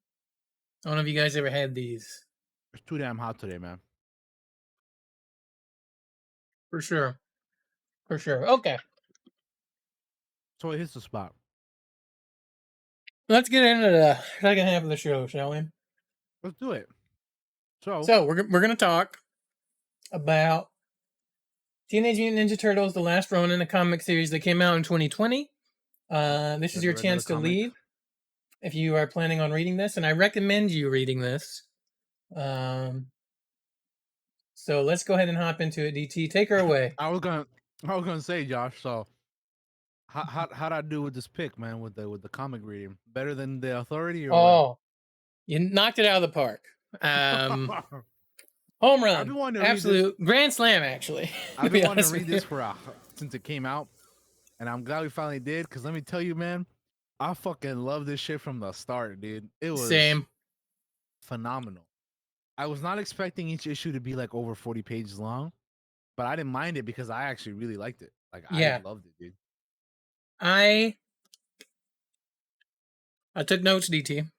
I don't know if you guys ever had these. It's too damn hot today, man. For sure. For sure. Okay. So it hits the spot. Let's get into the second half of the show, shall we? Let's do it. So we're gonna talk about Teenage Mutant Ninja Turtles: The Last Ronin, a comic series that came out in 2020. This is your chance to leave if you are planning on reading this, and I recommend you reading this. So let's go ahead and hop into it. DT, take her away. I was gonna say, Josh. So how'd I do with this pick, man? With the comic reading, better than The Authority? Or what? You knocked it out of the park. Home run. I've been wanting to absolute grand slam, actually. I've been wanting to read this since it came out, and I'm glad we finally did. Because let me tell you, man, I fucking love this shit from the start, dude. It was phenomenal. I was not expecting each issue to be like over 40 pages long, but I didn't mind it because I actually really liked it. Like Yeah. I loved it, dude. I took notes, DT.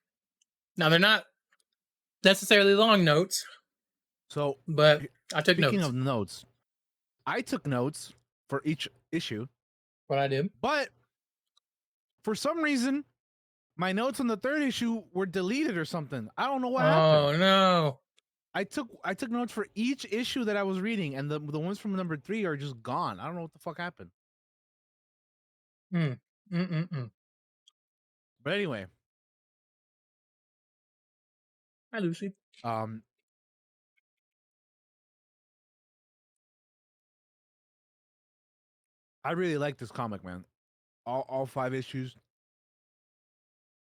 Now they're not necessarily long notes, So, but I took speaking notes. of notes, I took notes for each issue. What I did, but for some reason, my notes on the third issue were deleted or something. I don't know what happened. Oh no! I took notes for each issue that I was reading, and the ones from number 3 are just gone. I don't know what the fuck happened. But anyway, hi Lucy. I really like this comic, man. All 5 issues,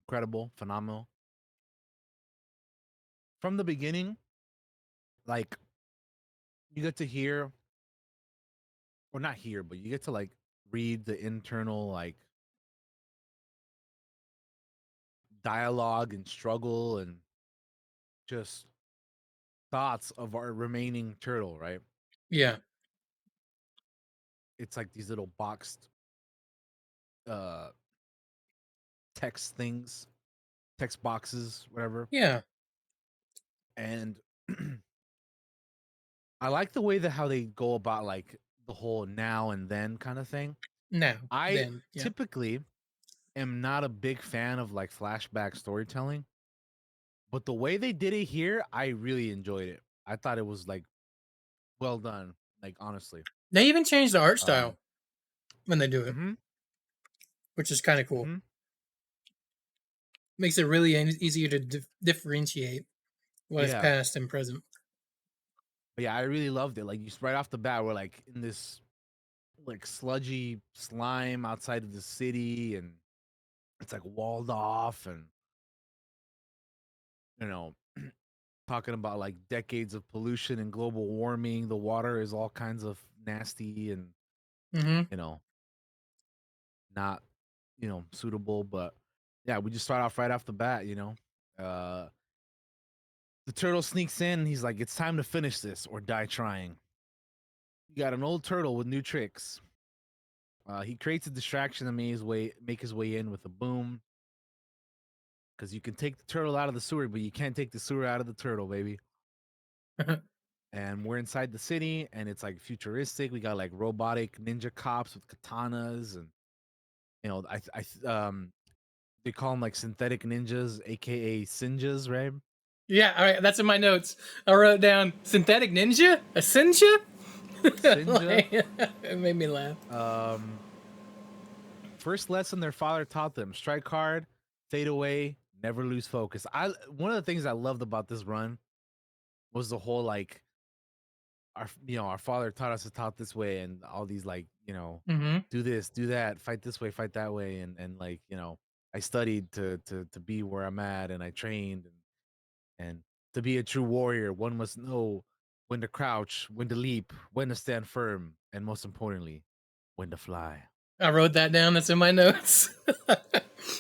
incredible, phenomenal. From the beginning, like you get to hear, or not hear, but you get to like read the internal like dialogue and struggle and just thoughts of our remaining turtle, right? Yeah. It's like these little boxed text things, text boxes, whatever. Yeah. And I like the way that how they go about like the whole now and then kind of thing. Now, I then, yeah. typically am not a big fan of like flashback storytelling, but the way they did it here, I really enjoyed it. I thought it was like well done, like honestly. They even changed the art style when they do it, which is kind of cool. Makes it really easier to differentiate what is past and present. But yeah, I really loved it. Like you right off the bat, we're like in this like sludgy slime outside of the city, and it's like walled off, and you know, talking about like decades of pollution and global warming. The water is all kinds of nasty and you know, not suitable. But yeah, we just start off right off the bat. The turtle sneaks in. He's like, "It's time to finish this or die trying." You got an old turtle with new tricks. He creates a distraction to make his way in with a boom. Because you can take the turtle out of the sewer, but you can't take the sewer out of the turtle, baby. And we're inside the city, and it's like futuristic. We got like robotic ninja cops with katanas, and they call them like synthetic ninjas, aka sinjas, right? Yeah, all right, that's in my notes. I wrote down synthetic ninja, a sinja. Sinja. It made me laugh. First lesson their father taught them: strike hard, fade away, never lose focus. One of the things I loved about this run was the whole like our father taught us to talk this way, and all these like do this, do that, fight this way, fight that way, and like I studied to be where I'm at, and I trained, and to be a true warrior, one must know when to crouch, when to leap, when to stand firm, and most importantly, when to fly. I wrote that down. That's in my notes.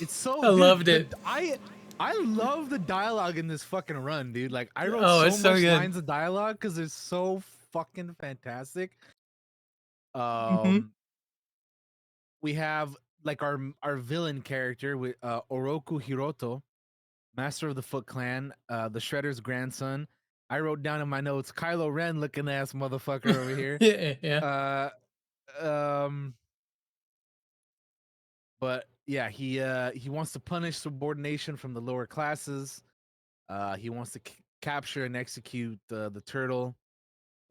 It's so I loved it. I love the dialogue in this fucking run, dude. Like I wrote it's so much good. lines of dialogue because it's so fucking fantastic. We have like our villain character with Oroku Hiroto, Master of the Foot Clan, the Shredder's grandson. I wrote down in my notes, Kylo Ren looking ass motherfucker over here. Yeah. But yeah, he wants to punish subordination from the lower classes. He wants to capture and execute the turtle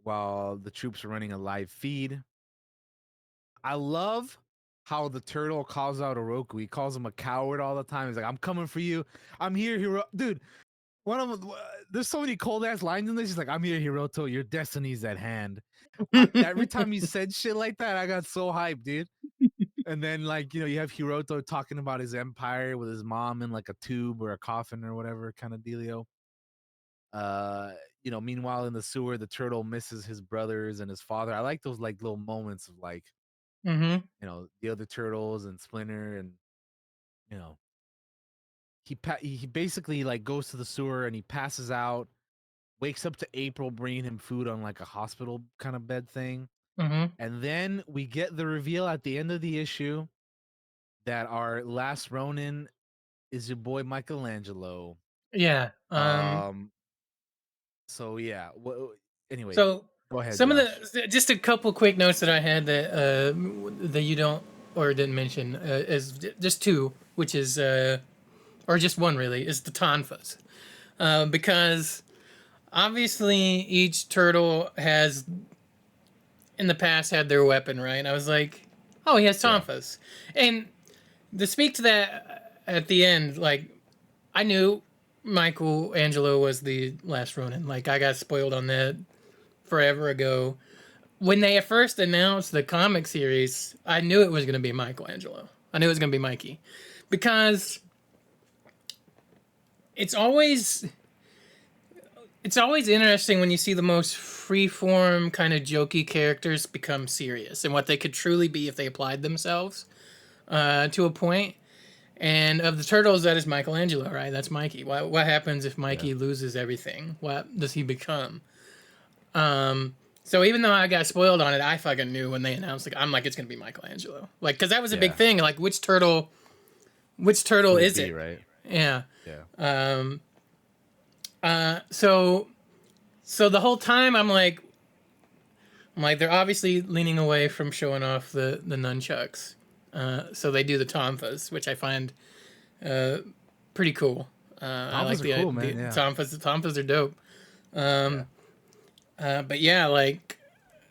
while the troops are running a live feed. I love how the turtle calls out Oroku. He calls him a coward all the time. He's like, "I'm coming for you. I'm here, hero." Dude, there's so many cold ass lines in this. He's like, "I'm here, Hiroto. Your destiny's at hand." Every time he said shit like that, I got so hyped, dude. And then like you have Hiroto talking about his empire with his mom in like a tube or a coffin or whatever kind of dealio. Meanwhile in the sewer, the turtle misses his brothers and his father. I like those like little moments of like the other turtles and Splinter, and he basically like goes to the sewer and he passes out wakes up to April bringing him food on like a hospital kind of bed thing. Mm-hmm. And then we get the reveal at the end of the issue that our last Ronin is your boy Michelangelo. Yeah. So yeah. Well, anyway, So go ahead, some of Josh. the just a couple quick notes that I had that you don't or didn't mention is just two, which is or just one really, is the tonfas, because obviously each turtle has in the past had their weapon, right? And I was like, oh, he has tonfas, and to speak to that at the end, like I knew Michelangelo was the last Ronin. Like I got spoiled on that forever ago. When they first announced the comic series, I knew it was going to be Michelangelo. I knew it was going to be Mikey, because it's always interesting when you see the most freeform kind of jokey characters become serious and what they could truly be if they applied themselves to a point. And of the turtles, that is Michelangelo, right? That's Mikey. What happens if Mikey loses everything? What does he become? So even though I got spoiled on it, I fucking knew when they announced it. I'm like, it's gonna be Michelangelo, like, because that was a big thing. Like, which turtle is it? Right. Yeah. Yeah. So the whole time I'm like, they're obviously leaning away from showing off the nunchucks. So they do the tonfas, which I find pretty cool. I like the cool, man. tonfas. The tonfas are dope. But yeah, like,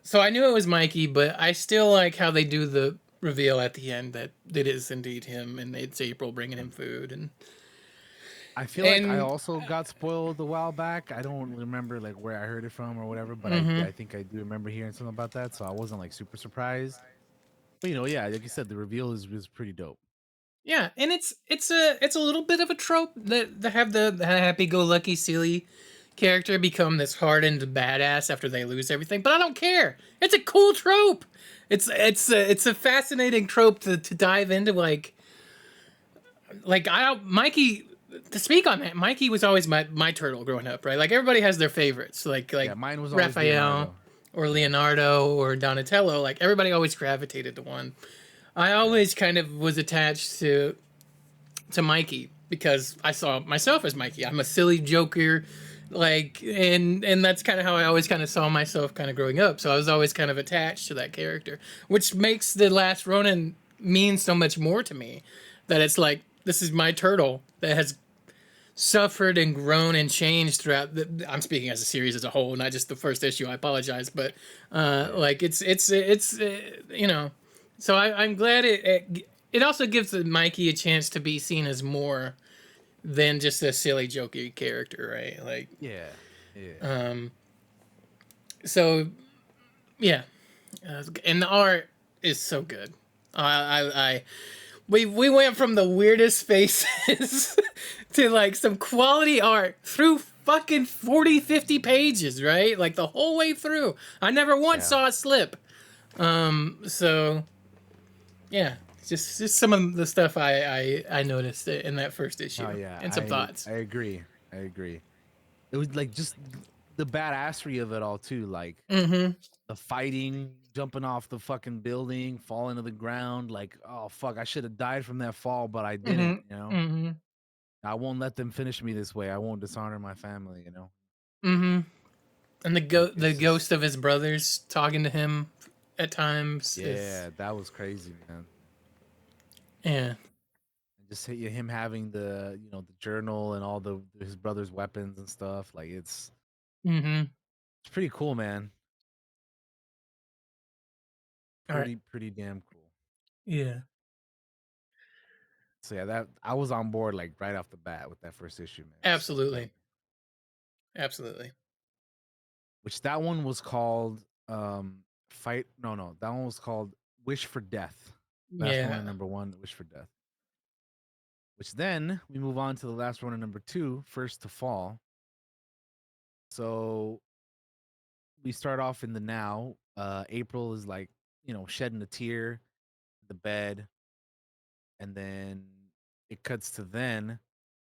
so I knew it was Mikey, but I still like how they do the reveal at the end that it is indeed him, and it's April bringing him food. And I feel like I also got spoiled a while back. I don't remember like where I heard it from or whatever, but I think I do remember hearing something about that, so I wasn't like super surprised. But yeah, like you said, the reveal was pretty dope. Yeah, and it's a little bit of a trope that they have the happy-go-lucky silly character become this hardened badass after they lose everything. But I don't care. It's a cool trope. It's a fascinating trope to dive into. Like I don't Mikey. To speak on that, Mikey was always my turtle growing up, right? Like everybody has their favorites, like mine was Raphael Leonardo. or Leonardo or Donatello. Like everybody always gravitated to one. I always kind of was attached to Mikey because I saw myself as Mikey. I'm a silly joker, like, and that's kind of how I always kind of saw myself kind of growing up. So I was always kind of attached to that character, which makes the Last Ronin mean so much more to me. That it's like, this is my turtle that has suffered and grown and changed throughout I'm speaking as a series as a whole, not just the first issue. I apologize, but like it's you know, so I'm glad it also gives Mikey a chance to be seen as more than just a silly jokey character, right? Like so yeah, and the art is so good. We went from the weirdest faces to like some quality art through fucking 40, 50 pages, right? Like the whole way through. I never once saw it slip. So yeah, just some of the stuff I noticed in that first issue. Oh yeah, and some thoughts. I agree. It was like just the badassery of it all too, like the fighting, jumping off the fucking building, falling to the ground. Like, oh fuck, I should have died from that fall, but I didn't. You know, I won't let them finish me this way. I won't dishonor my family. You know. And the ghost of his brothers talking to him at times. Yeah, that was crazy, man. Yeah. Just him having the the journal and all his brother's weapons and stuff. Like it's pretty cool, man. Pretty damn cool. Yeah. So yeah, that I was on board like right off the bat with that first issue, man. Absolutely. Absolutely. Which that one was called that one was called Wish for Death. Last one number 1, Wish for Death. Which then we move on to the last one number 2, First to Fall. So we start off in the now. April is like, shedding a tear, the bed, and then it cuts to then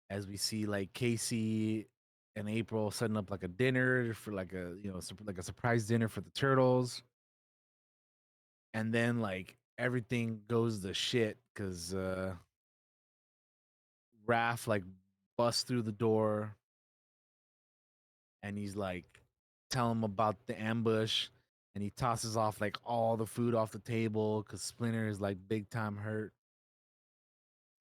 as we see like Casey and April setting up like a dinner for like a like a surprise dinner for the turtles, and then like everything goes to shit because Raph like busts through the door, and he's like telling him about the ambush, and he tosses off like all the food off the table because Splinter is like big time hurt.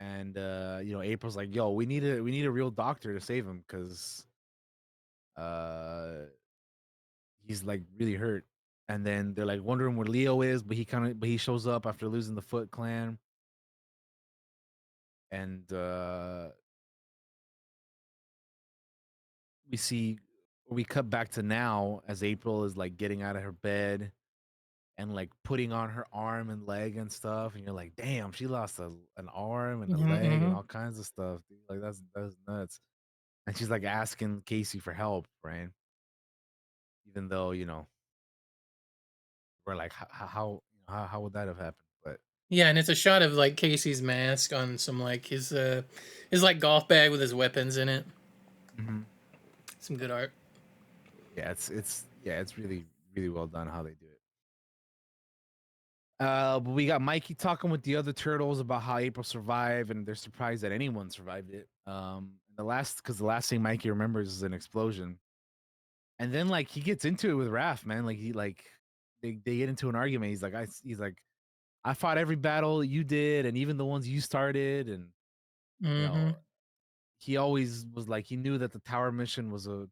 And April's like, yo, we need a real doctor to save him because uh he's like really hurt. And then they're like wondering where Leo is, but he shows up after losing the Foot Clan. And we cut back to now as April is like getting out of her bed and like putting on her arm and leg and stuff, and you're like, damn, she lost an arm and a leg and all kinds of stuff, dude. Like that's nuts. And she's like asking Casey for help, right? Even though we're like, how would that have happened? But Yeah, and it's a shot of like Casey's mask on some like his like golf bag with his weapons in it. Some good art. yeah, it's really really well done how they do it. But we got Mikey talking with the other turtles about how April survived, and they're surprised that anyone survived it. The last thing Mikey remembers is an explosion, and then like he gets into it with Raph, man. Like they get into an argument. He's like, I fought every battle you did, and even the ones you started, and you know, he always was like he knew that the tower mission was a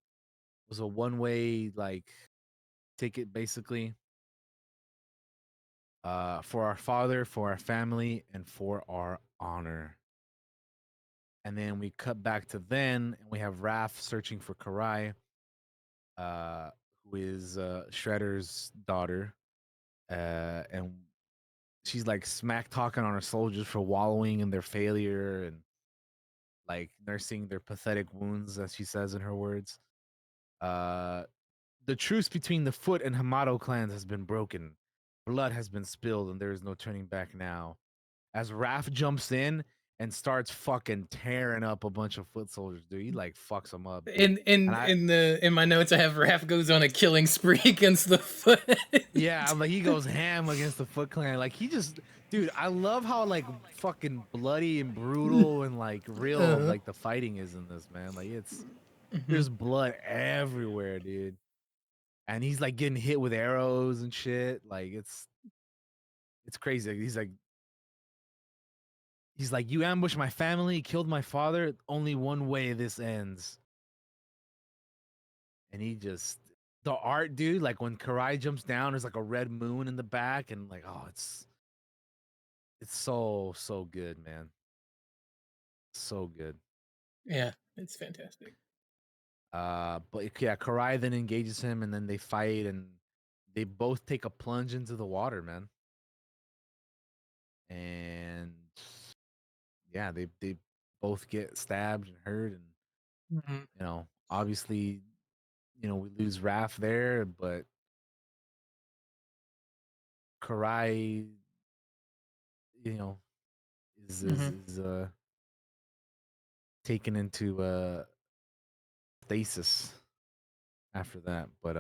one way like ticket basically. For our father, for our family, and for our honor. And then we cut back to then, and we have Raph searching for Karai, who is Shredder's daughter, and she's like smack talking on her soldiers for wallowing in their failure and like nursing their pathetic wounds, as she says in her words. The truce between the Foot and Hamato clans has been broken. Blood has been spilled, and there is no turning back now. As Raph jumps in and starts fucking tearing up a bunch of foot soldiers, dude. He like fucks them up. Dude. In my notes, I have Raph goes on a killing spree against the Foot. Yeah, I'm like he goes ham against the Foot Clan. Like he just, dude. I love how like fucking bloody and brutal and like real like the fighting is in this, man. Like there's blood everywhere, dude. And he's like getting hit with arrows and shit. Like it's crazy. He's like, you ambushed my family, killed my father. Only one way this ends. And the art, dude, like when Karai jumps down, there's like a red moon in the back, and like, oh, it's so good, man. So good. Yeah, it's fantastic. But yeah, Karai then engages him, and then they fight, and they both take a plunge into the water, man. And yeah, they both get stabbed and hurt, and obviously, we lose Raph there, but Karai, is taken into stasis after that. But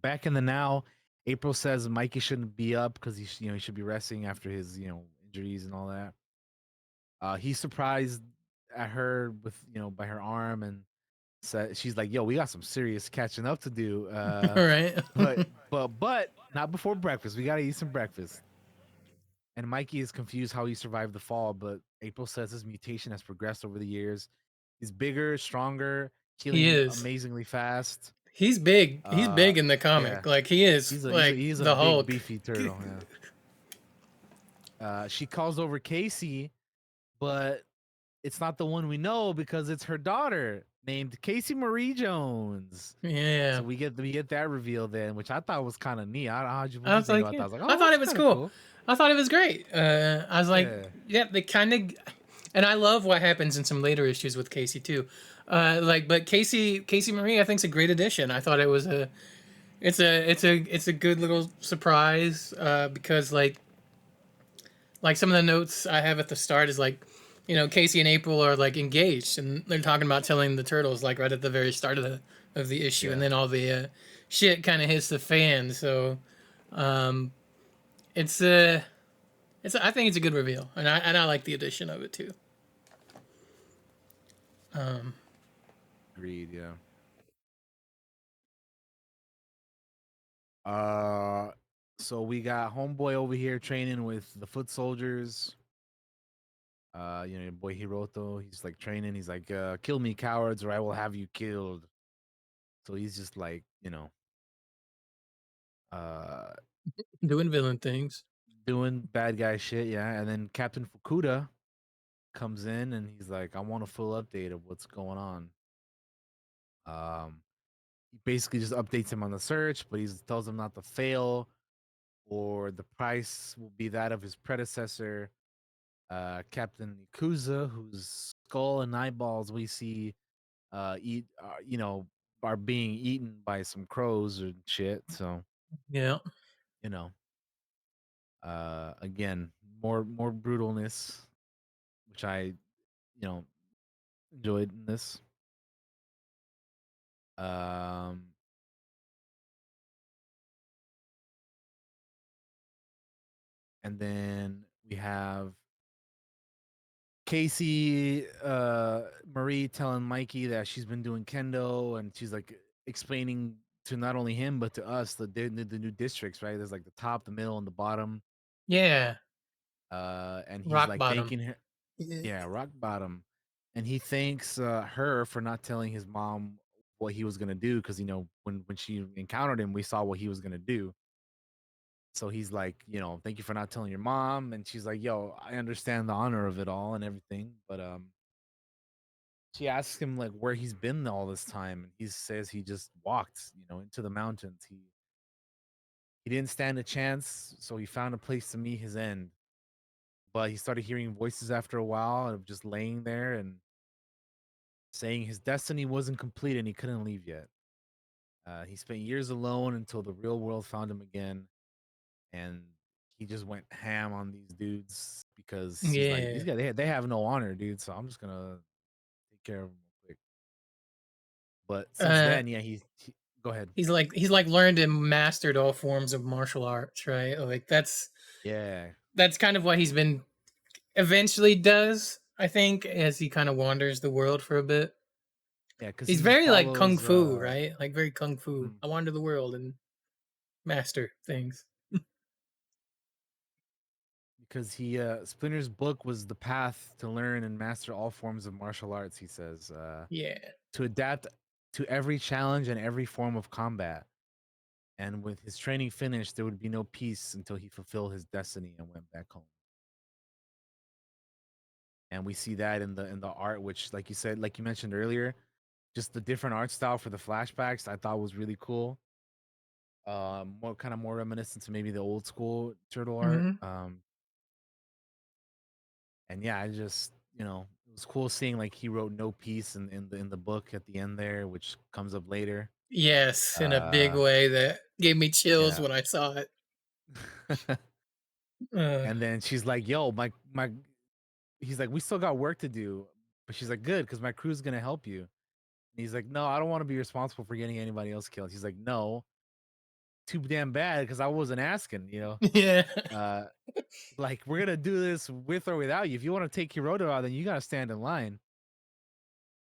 back in the now, April says Mikey shouldn't be up because he should be resting after his injuries and all that. He's surprised at her with by her arm, and said she's like, "Yo, we got some serious catching up to do." Right. but not before breakfast. We gotta eat some breakfast. And Mikey is confused how he survived the fall, but April says his mutation has progressed over the years. He's bigger, stronger, He healing is amazingly fast. He's big. He's big in the comic. Yeah. Like he is. He's The a big Hulk. beefy turtle. Yeah. She calls over Casey, but it's not the one we know because it's her daughter named Casey Marie Jones. Yeah. So we get that reveal then, which I thought was kind of neat. I think I thought it was cool. I thought it was great. I was like, yeah they kind of, and I love what happens in some later issues with Casey too. But Casey Marie, I think, is a great addition. I thought it was it's a good little surprise because like some of the notes I have at the start is like Casey and April are like engaged, and they're talking about telling the turtles like right at the very start of the issue, and Yeah. then all the shit kind of hits the fan. So, um, it's I think it's a good reveal, and I like the addition of it too. Agreed. Yeah. So we got homeboy over here training with the foot soldiers. Your boy Hiroto, he's like training. He's like, kill me, cowards, or I will have you killed. So he's just like, uh, Doing villain things. doing bad guy shit, yeah. And then Captain Fukuda comes in and he's like, I want a full update of what's going on. He basically just updates him on the search, but he tells him not to fail, or the price will be that of his predecessor, Captain Yakuza, whose skull and eyeballs we see eat, are being eaten by some crows or shit. So Yeah. you know, again, more brutalness, which I, enjoyed in this. Um, and then we have Casey Marie telling Mikey that she's been doing kendo, and she's like explaining to not only him but to us the new districts, right? There's like the top, the middle, and the bottom. Yeah. And he's Rock like bottom. thanking her. Yeah, rock bottom. And he thanks her for not telling his mom what he was gonna do, because when she encountered him, we saw what he was gonna do. So he's like, thank you for not telling your mom. And she's like, yo, I understand the honor of it all and everything, but she asks him like where he's been all this time, and he says he just walked, into the mountains. He didn't stand a chance, so he found a place to meet his end. But he started hearing voices after a while of just laying there and saying his destiny wasn't complete and he couldn't leave yet. He spent years alone until the real world found him again, and he just went ham on these dudes because he's like, these Yeah. guys, they have no honor, dude. So I'm just gonna take care of them real quick. But since then, yeah, he go ahead. He's like learned and mastered all forms of martial arts, right? Like that's Yeah, kind of what he's been eventually does, I think, as he kind of wanders the world for a bit. yeah, because He's he just very like kung follows. fu, right? Like very kung fu. I wander the world and master things. Because Splinter's book was the path to learn and master all forms of martial arts. He says, Yeah. to adapt to every challenge and every form of combat. And with his training finished, there would be no peace until he fulfilled his destiny and went back home. And we see that in the art, which, like you said, like you mentioned earlier, just the different art style for the flashbacks, I thought was really cool. More reminiscent to maybe the old school turtle art. And yeah, I just it was cool seeing like he wrote no peace in the book at the end there, which comes up later. Yes, in a big way that gave me chills Yeah. when I saw it. And then she's like, "Yo, my," he's like, "We still got work to do," but she's like, "Good, because my crew's gonna help you." And he's like, "No, I don't want to be responsible for getting anybody else killed." He's like, "No, too damn bad, because I wasn't asking, Yeah. Like, we're gonna do this with or without you. If you want to take Hiroto out, then you gotta stand in line."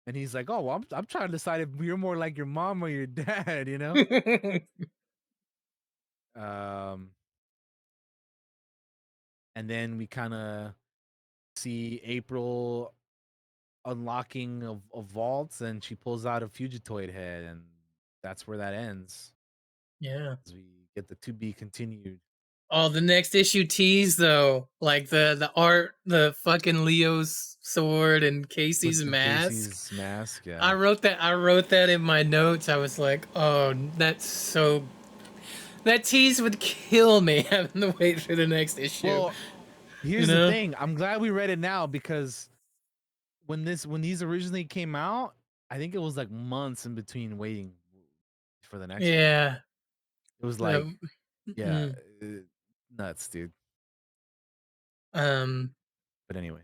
And he's like, "Oh, well, I'm trying to decide if you're more like your mom or your dad, Um, and then we kind of see April unlocking a vault, and she pulls out a Fugitoid head, and that's where that ends. Yeah. As we get the to be continued. Oh, the next issue tease though, like the art, the fucking Leo's sword and Casey's With mask. Casey's mask, yeah. I wrote that in my notes. I was like, oh, that's so. That tease would kill me having to wait for the next issue. Well, here's the thing. I'm glad we read it now, because when these originally came out, I think it was like months in between waiting for the next one. Yeah. It was like, yeah, nuts, dude. Um. But anyway.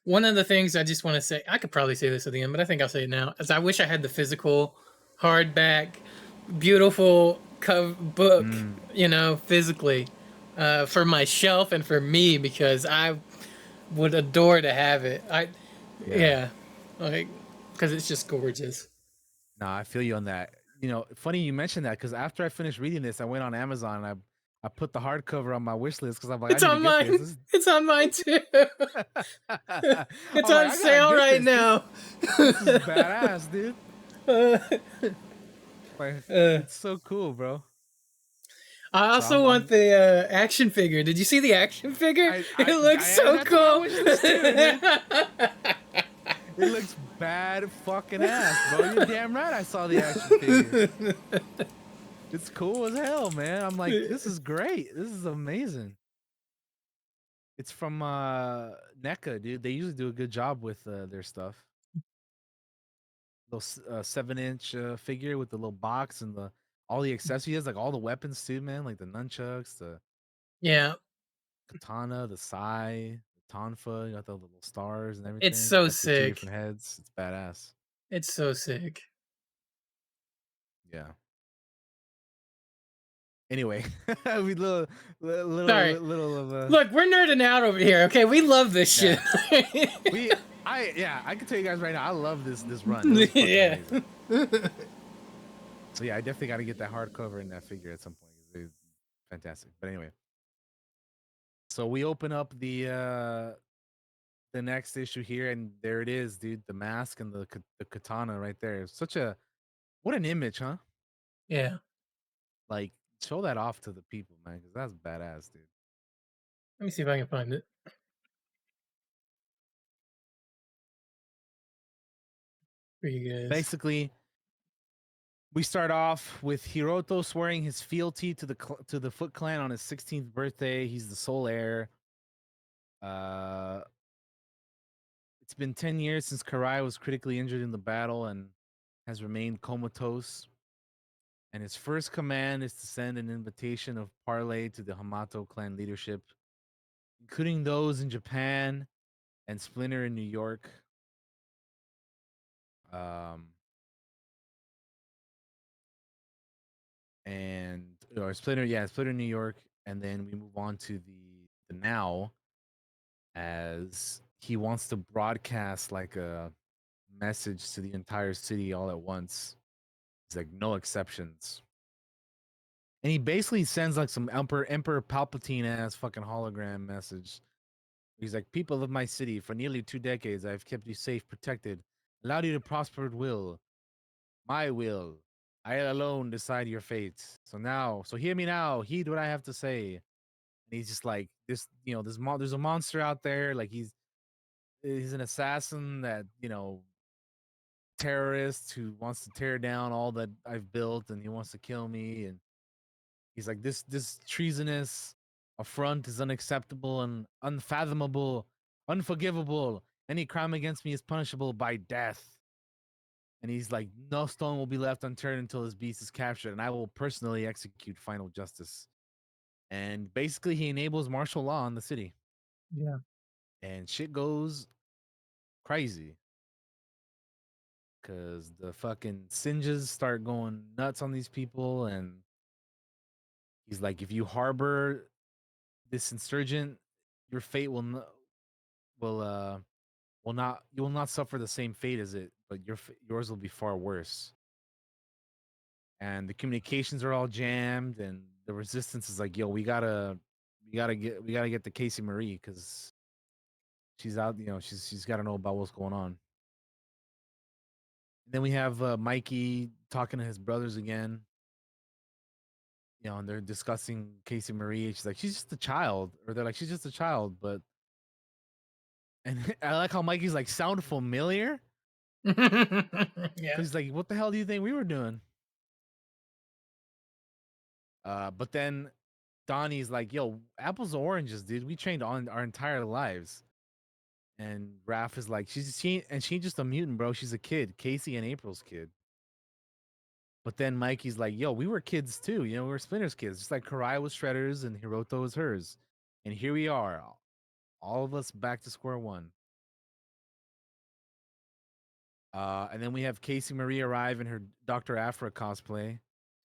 One of the things I just want to say, I could probably say this at the end, but I think I'll say it now, is I wish I had the physical, hardback, beautiful book, physically, for my shelf and for me, because I would adore to have it. Yeah, like, because it's just gorgeous. Nah, I feel you on that. Funny you mentioned that because after I finished reading this, I went on Amazon and I put the hardcover on my wish list because I'm like, It's I need on to get mine. this. It's on mine too. It's I'm like, on I gotta sale get right this. now. This is badass, dude. Like, it's so cool, bro. I also want the action figure. Did you see the action figure? It looks so that's cool. on my wish list too, dude. It looks bad fucking ass, bro. You're damn right. I saw the action figure. It's cool as hell, man. I'm like, this is great. This is amazing. It's from NECA, dude. They usually do a good job with their stuff. Little 7-inch figure with the little box and all the accessories, like all the weapons too, man. Like the nunchucks, the katana, the sai, the tonfa. You got the little stars and everything. It's so Got the 2 sick. different heads. It's badass. It's so sick. Yeah. Anyway, we Sorry. little of a Look, we're nerding out over here. Okay, we love this shit. I can tell you guys right now, I love this run. Yeah. So yeah, I definitely got to get that hardcover and that figure at some point. It's fantastic. But anyway, so we open up the next issue here, and there it is, dude. The mask and the katana right there. What an image, huh? Yeah. Like, show that off to the people, man, because that's badass, dude. Let me see if I can find it for you guys. Basically, we start off with Hiroto swearing his fealty to the Foot Clan on his 16th birthday. He's the sole heir. It's been 10 years since Karai was critically injured in the battle and has remained comatose. And his first command is to send an invitation of parley to the Hamato clan leadership, including those in Japan and Splinter in New York. Splinter in New York, and then we move on to the now, as he wants to broadcast like a message to the entire city all at once. It's like no exceptions. And he basically sends like some Emperor Palpatine ass fucking hologram message. He's like, people of my city, for nearly 2 decades, I've kept you safe, protected, allowed you to prosper at will. My will. I alone decide your fate. So hear me now. Heed what I have to say. And he's just like, there's a monster out there. Like he's an assassin that, terrorist who wants to tear down all that I've built, and he wants to kill me. And he's like, this treasonous affront is unacceptable and unfathomable, unforgivable. Any crime against me is punishable by death. And he's like, no stone will be left unturned until this beast is captured, and I will personally execute final justice. And basically, he enables martial law in the city. Yeah. And shit goes crazy. Because the fucking Sinjas start going nuts on these people. And he's like, if you harbor this insurgent, your fate you will not suffer the same fate as it, but yours will be far worse. And the communications are all jammed, and the resistance is like, yo, we gotta get to Casey Marie, because she's out, she's got to know about what's going on. And then we have Mikey talking to his brothers again, and they're discussing Casey Marie. She's like, she's just a child, or they're like, she's just a child. But and I like how Mikey's like, sound familiar. Yeah. He's like, what the hell do you think we were doing? But then Donnie's like, yo, apples or oranges, dude. We trained on our entire lives. And Raph is like, she's just a mutant, bro. She's a kid. Casey and April's kid. But then Mikey's like, yo, we were kids too. We were Splinter's kids. Just like Karai was Shredder's and Hiroto was hers. And here we are. All of us back to square one. And then we have Casey Marie arrive in her Dr. Afra cosplay.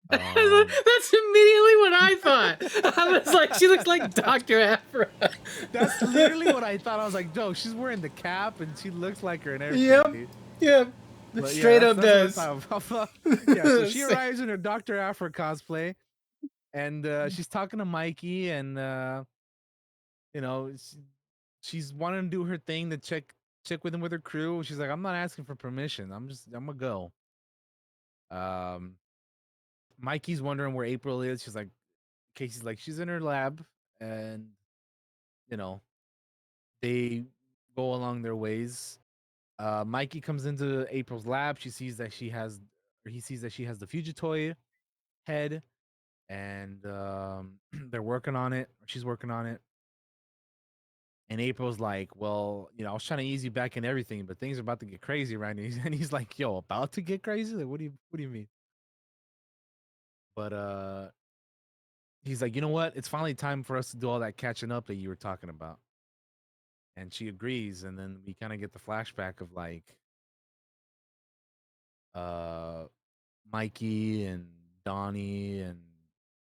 That's immediately what I thought. I was like, she looks like Dr. Afra. That's literally what I thought. I was like, Joe, she's wearing the cap and she looks like her and everything. Yep. Dude. Yep. But Straight up that's does. Yeah, so she arrives in her Dr. Afra cosplay and she's talking to Mikey and you know, she's wanting to do her thing to check with him with her crew. She's like, I'm not asking for permission. I'm gonna go. Mikey's wondering where April is. She's like, Casey's like, she's in her lab, and you know, they go along their ways. Mikey comes into April's lab. She sees that she has, or he sees that she has the Fugitoid head, and they're working on it. She's working on it. And April's like, well, you know, I was trying to ease you back in everything, but things are about to get crazy right now. And he's like, yo, about to get crazy? Like, what do you mean? But he's like, you know what? It's finally time for us to do all that catching up that you were talking about. And she agrees, and then we kind of get the flashback of like uh Mikey and Donnie and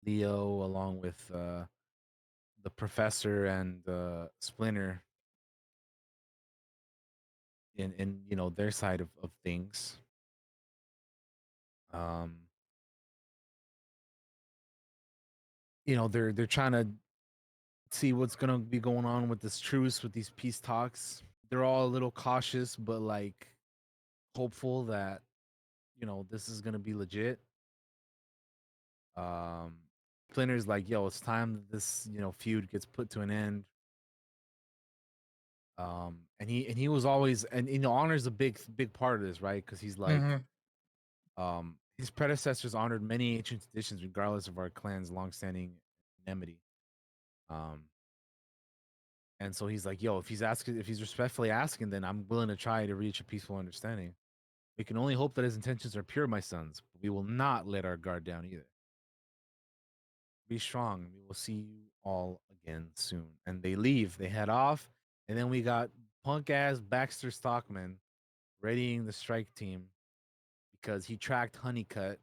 Leo along with the professor and Splinter in you know their side of things. Um you know, they're trying to see what's gonna be going on with this truce, with these peace talks. They're all a little cautious, but like hopeful that you know this is gonna be legit. Um, Splinter's like, yo, it's time that this you know feud gets put to an end. And he was always, and you know, honor's a big part of this, right? Because he's like, his predecessors honored many ancient traditions, regardless of our clan's longstanding enmity. Um, and so he's like, yo, if he's respectfully asking, then I'm willing to try to reach a peaceful understanding. We can only hope that his intentions are pure, my sons. But we will not let our guard down either. Be strong. We will see you all again soon. And they leave. They head off. And then we got punk ass Baxter Stockman readying the strike team because he tracked Honeycutt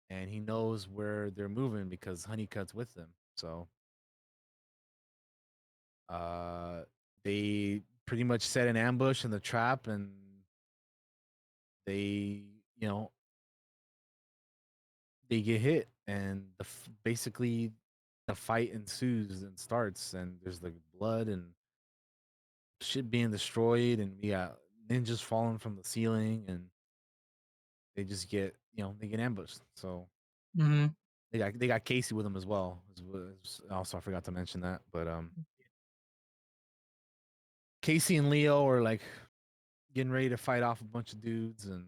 and he knows where they're moving because Honeycutt's with them. So uh they pretty much set an ambush in the trap, and they, you know, they get hit, and basically the fight ensues and starts, and there's like blood and shit being destroyed, and we got ninjas falling from the ceiling, and they just get, you know, they get ambushed. So they got Casey with them as well. Also, I forgot to mention that, but Casey and Leo are like getting ready to fight off a bunch of dudes, and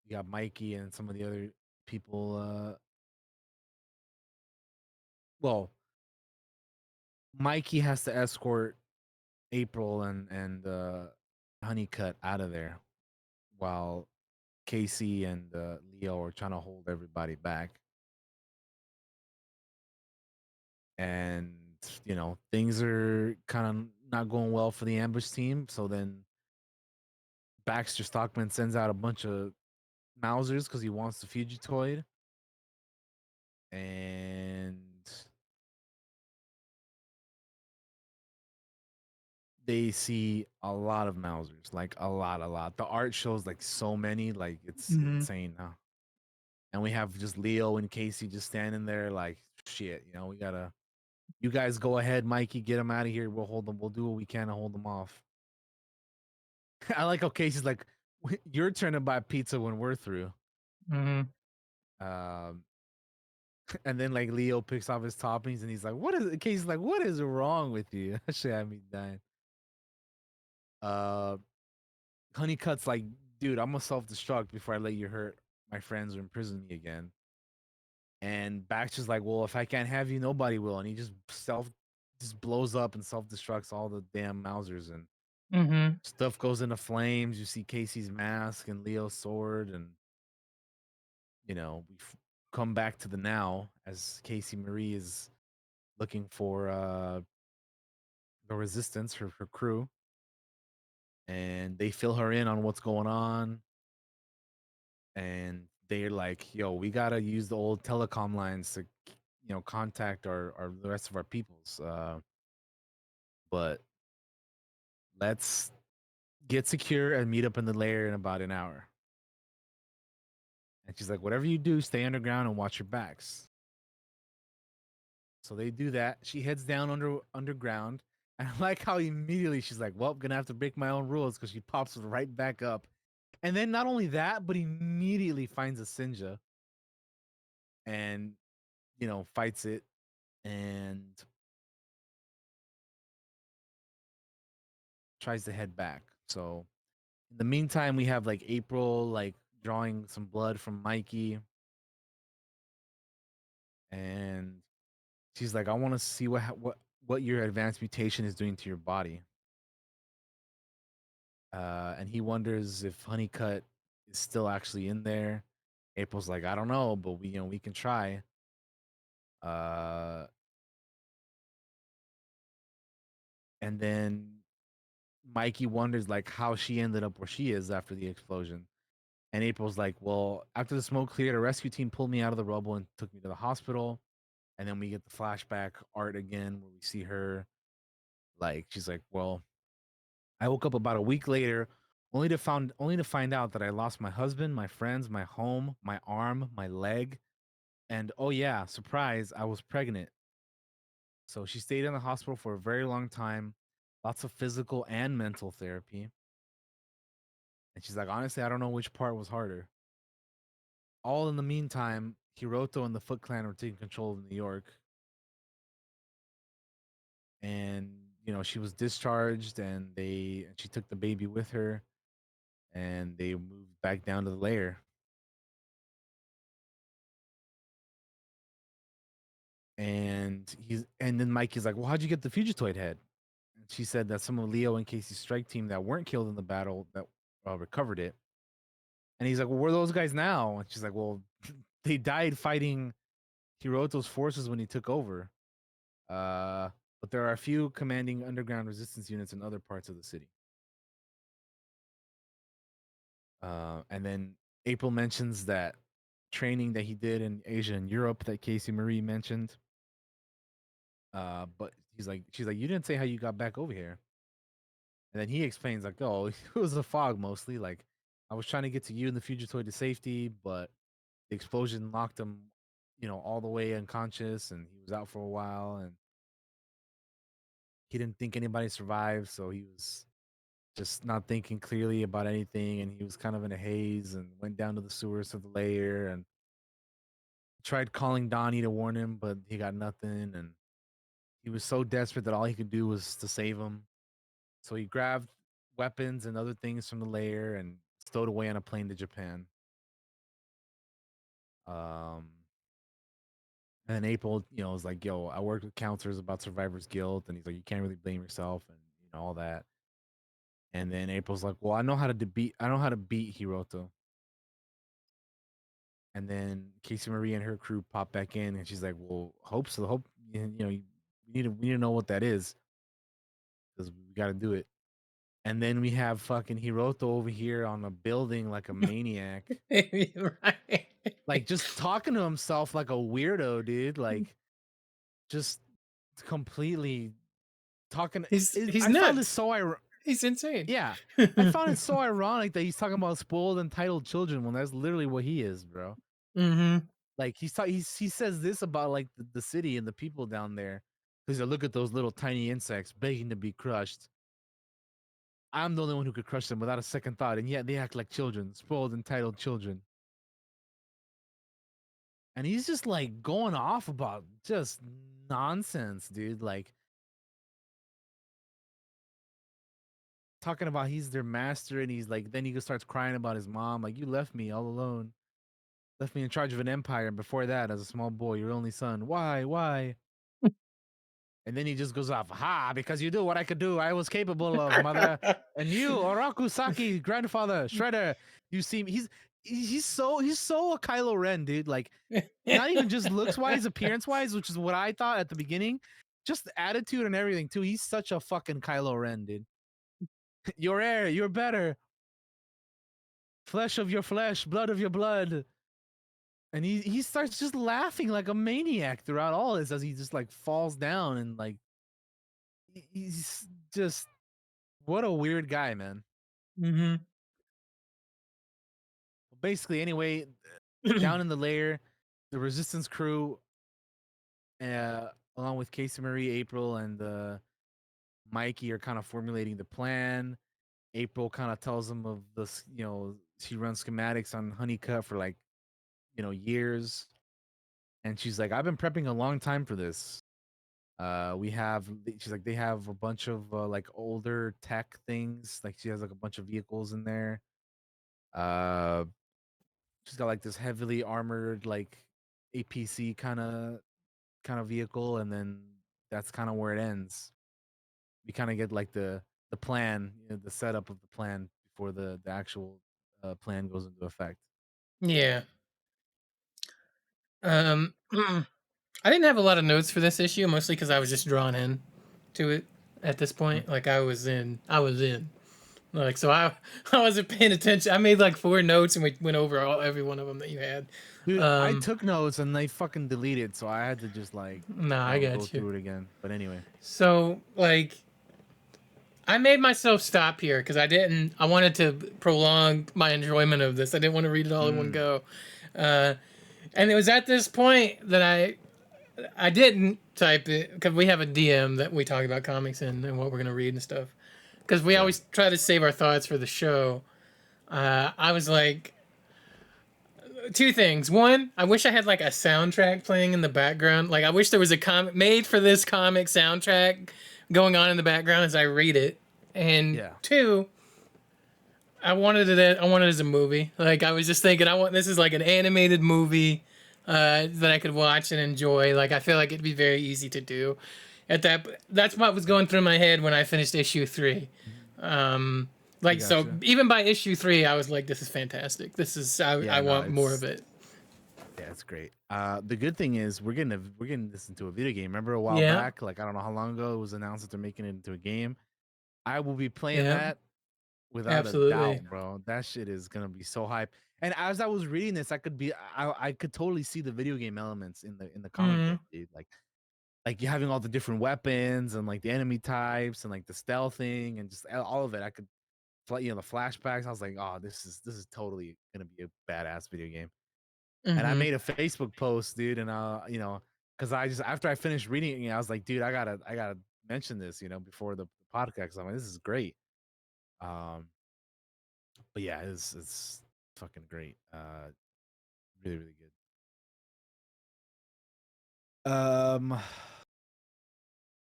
you got Mikey and some of the other people. Well, Mikey has to escort April and Honeycutt out of there, while Casey and Leo are trying to hold everybody back. And you know, things are kind of not going well for the ambush team. So then Baxter Stockman sends out a bunch of Mausers because he wants the Fugitoid, and they see a lot of Mausers, like a lot. The art shows like so many, like it's insane now. And we have just Leo and Casey just standing there like, shit, you know, we gotta, you guys go ahead, Mikey, get them out of here. We'll hold them. We'll do what we can to hold them off. I like how Casey's like, your turn to buy pizza when we're through. Um, and then like Leo picks off his toppings and he's like, what is, Casey's like, what is wrong with you? That shit had me dying. Honeycutt's like, dude, I'm gonna self-destruct before I let you hurt my friends or imprison me again. And Baxter's like, well, if I can't have you, nobody will. And he just blows up and self-destructs all the damn Mausers, and stuff goes into flames. You see Casey's mask and Leo's sword, and you know, we come back to the now as Casey Marie is looking for the resistance, her crew. and they fill her in on what's going on. And they're like, "Yo, we gotta use the old telecom lines to, contact our the rest of our peoples. But let's get secure and meet up in the lair in about an hour." And she's like, "Whatever you do, stay underground and watch your backs." So they do that. She heads down underground. And I like how immediately she's like, "Well, gonna have to break my own rules," because she pops right back up. And then not only that, but immediately finds a Sinja and, fights it. And tries to head back. So in the meantime, we have like April like drawing some blood from Mikey. And she's like, "I want to see what your advanced mutation is doing to your body." And he wonders if Honeycut is still actually in there. April's like, "I don't know, but we can try." And then Mikey wonders like how she ended up where she is after the explosion. And April's like, "Well, after the smoke cleared, a rescue team pulled me out of the rubble and took me to the hospital." And then we get the flashback art again where we see her like, she's like, "Well, I woke up about a week later only to find out that I lost my husband, my friends, my home, my arm, my leg, and oh yeah, surprise, I was pregnant." So she stayed in the hospital for a very long time, lots of physical and mental therapy. And she's like, "Honestly, I don't know which part was harder." All in the meantime, Hiroto and the Foot Clan were taking control of New York. And, she was discharged and she took the baby with her and they moved back down to the lair. And then Mikey's like, "Well, how'd you get the Fugitoid head?" And she said that some of Leo and Casey's strike team that weren't killed in the battle that recovered it. And he's like, "Well, where are those guys now?" And she's like, "Well, they died fighting Hiroto's forces when he took over. But there are a few commanding underground resistance units in other parts of the city." And then April mentions that training that he did in Asia and Europe that Casey Marie mentioned. But she's like, "You didn't say how you got back over here." And then he explains like, "Oh, it was a fog mostly. Like, I was trying to get to you and the Fugitoid to safety, but the explosion knocked him, all the way unconscious, and he was out for a while, and he didn't think anybody survived, so he was just not thinking clearly about anything, and he was kind of in a haze, and went down to the sewers of the lair, and tried calling Donnie to warn him, but he got nothing, and he was so desperate that all he could do was to save him. So he grabbed weapons and other things from the lair and stowed away on a plane to Japan. And then April, was like, "Yo, I worked with counselors about survivor's guilt," and he's like, "You can't really blame yourself," and all that. And then April's like, "Well, I know how to beat Hiroto." And then Casey Marie and her crew pop back in, and she's like, "Well, hope we need to know what that is, because we got to do it." And then we have fucking Hiroto over here on a building like a maniac. Right. Like just talking to himself like a weirdo, dude. Like just completely talking. He's I found nuts. this so He's insane. Yeah. I found it so ironic that he's talking about spoiled, entitled children when that's literally what he is, bro. Mm-hmm. Like he says this about like the city and the people down there. He's like, "Look at those little tiny insects begging to be crushed. I'm the only one who could crush them without a second thought, and yet they act like children, spoiled, entitled children." And he's just like going off about just nonsense, dude. Like talking about he's their master, and he's like, then he starts crying about his mom, like, "You left me all alone, left me in charge of an empire, and before that, as a small boy, your only son. Why?" And then he just goes off, "Ha, because you do what I could do. I was capable of, mother. And you, Oraku Saki, grandfather, Shredder, you see me." He's so a Kylo Ren, dude. Like, not even just looks wise, appearance wise, which is what I thought at the beginning. Just the attitude and everything too. He's such a fucking Kylo Ren, dude. Your heir, you're better. Flesh of your flesh, blood of your blood. And he starts just laughing like a maniac throughout all this as he just like falls down and like he's just what a weird guy, man. Mm-hmm. Basically, anyway, down in the lair, the resistance crew, along with Casey Marie, April, and Mikey, are kind of formulating the plan. April kind of tells them of this, she runs schematics on Honeycut for like, years. And she's like, I've been prepping a long time for this. She's like, they have a bunch of like older tech things. Like she has like a bunch of vehicles in there. She's got like this heavily armored like APC kind of vehicle, and then that's kind of where it ends. We kind of get like the plan, the setup of the plan before the actual plan goes into effect. Yeah. I didn't have a lot of notes for this issue, mostly because I was just drawn in to it at this point. Like I was in. Like so, I wasn't paying attention. I made like 4 notes, and we went over every one of them that you had. Dude, I took notes and they fucking deleted, so I had to just like I got go through it again. But anyway, so like I made myself stop here because I wanted to prolong my enjoyment of this. I didn't want to read it all in one go. And it was at this point that I didn't type it because we have a DM that we talk about comics and what we're going to read and stuff. Because we always try to save our thoughts for the show. I was like, 2 things. One, I wish I had like a soundtrack playing in the background. Like I wish there was a comic made for this comic soundtrack going on in the background as I read it. And 2, I wanted it as a movie. Like I was just thinking, this is like an animated movie that I could watch and enjoy. Like I feel like it'd be very easy to do. That's what was going through my head when I finished issue 3. So even by issue 3, I was like, this is fantastic. I want more of it. Yeah, it's great. The good thing is we're getting this into a video game. Remember a while back, like I don't know how long ago, it was announced that they're making it into a game. I will be playing that without a doubt, bro. That shit is gonna be so hype. And as I was reading this, I could totally see the video game elements in the comic book, dude. Like you having all the different weapons and like the enemy types and like the stealthing and just all of it. I could, the flashbacks. I was like, oh, this is totally gonna be a badass video game. And I made a Facebook post, dude, and because after I finished reading it, I was like, dude, I gotta mention this, before the podcast. I'm like, this is great. But yeah, it's fucking great. Really, really good.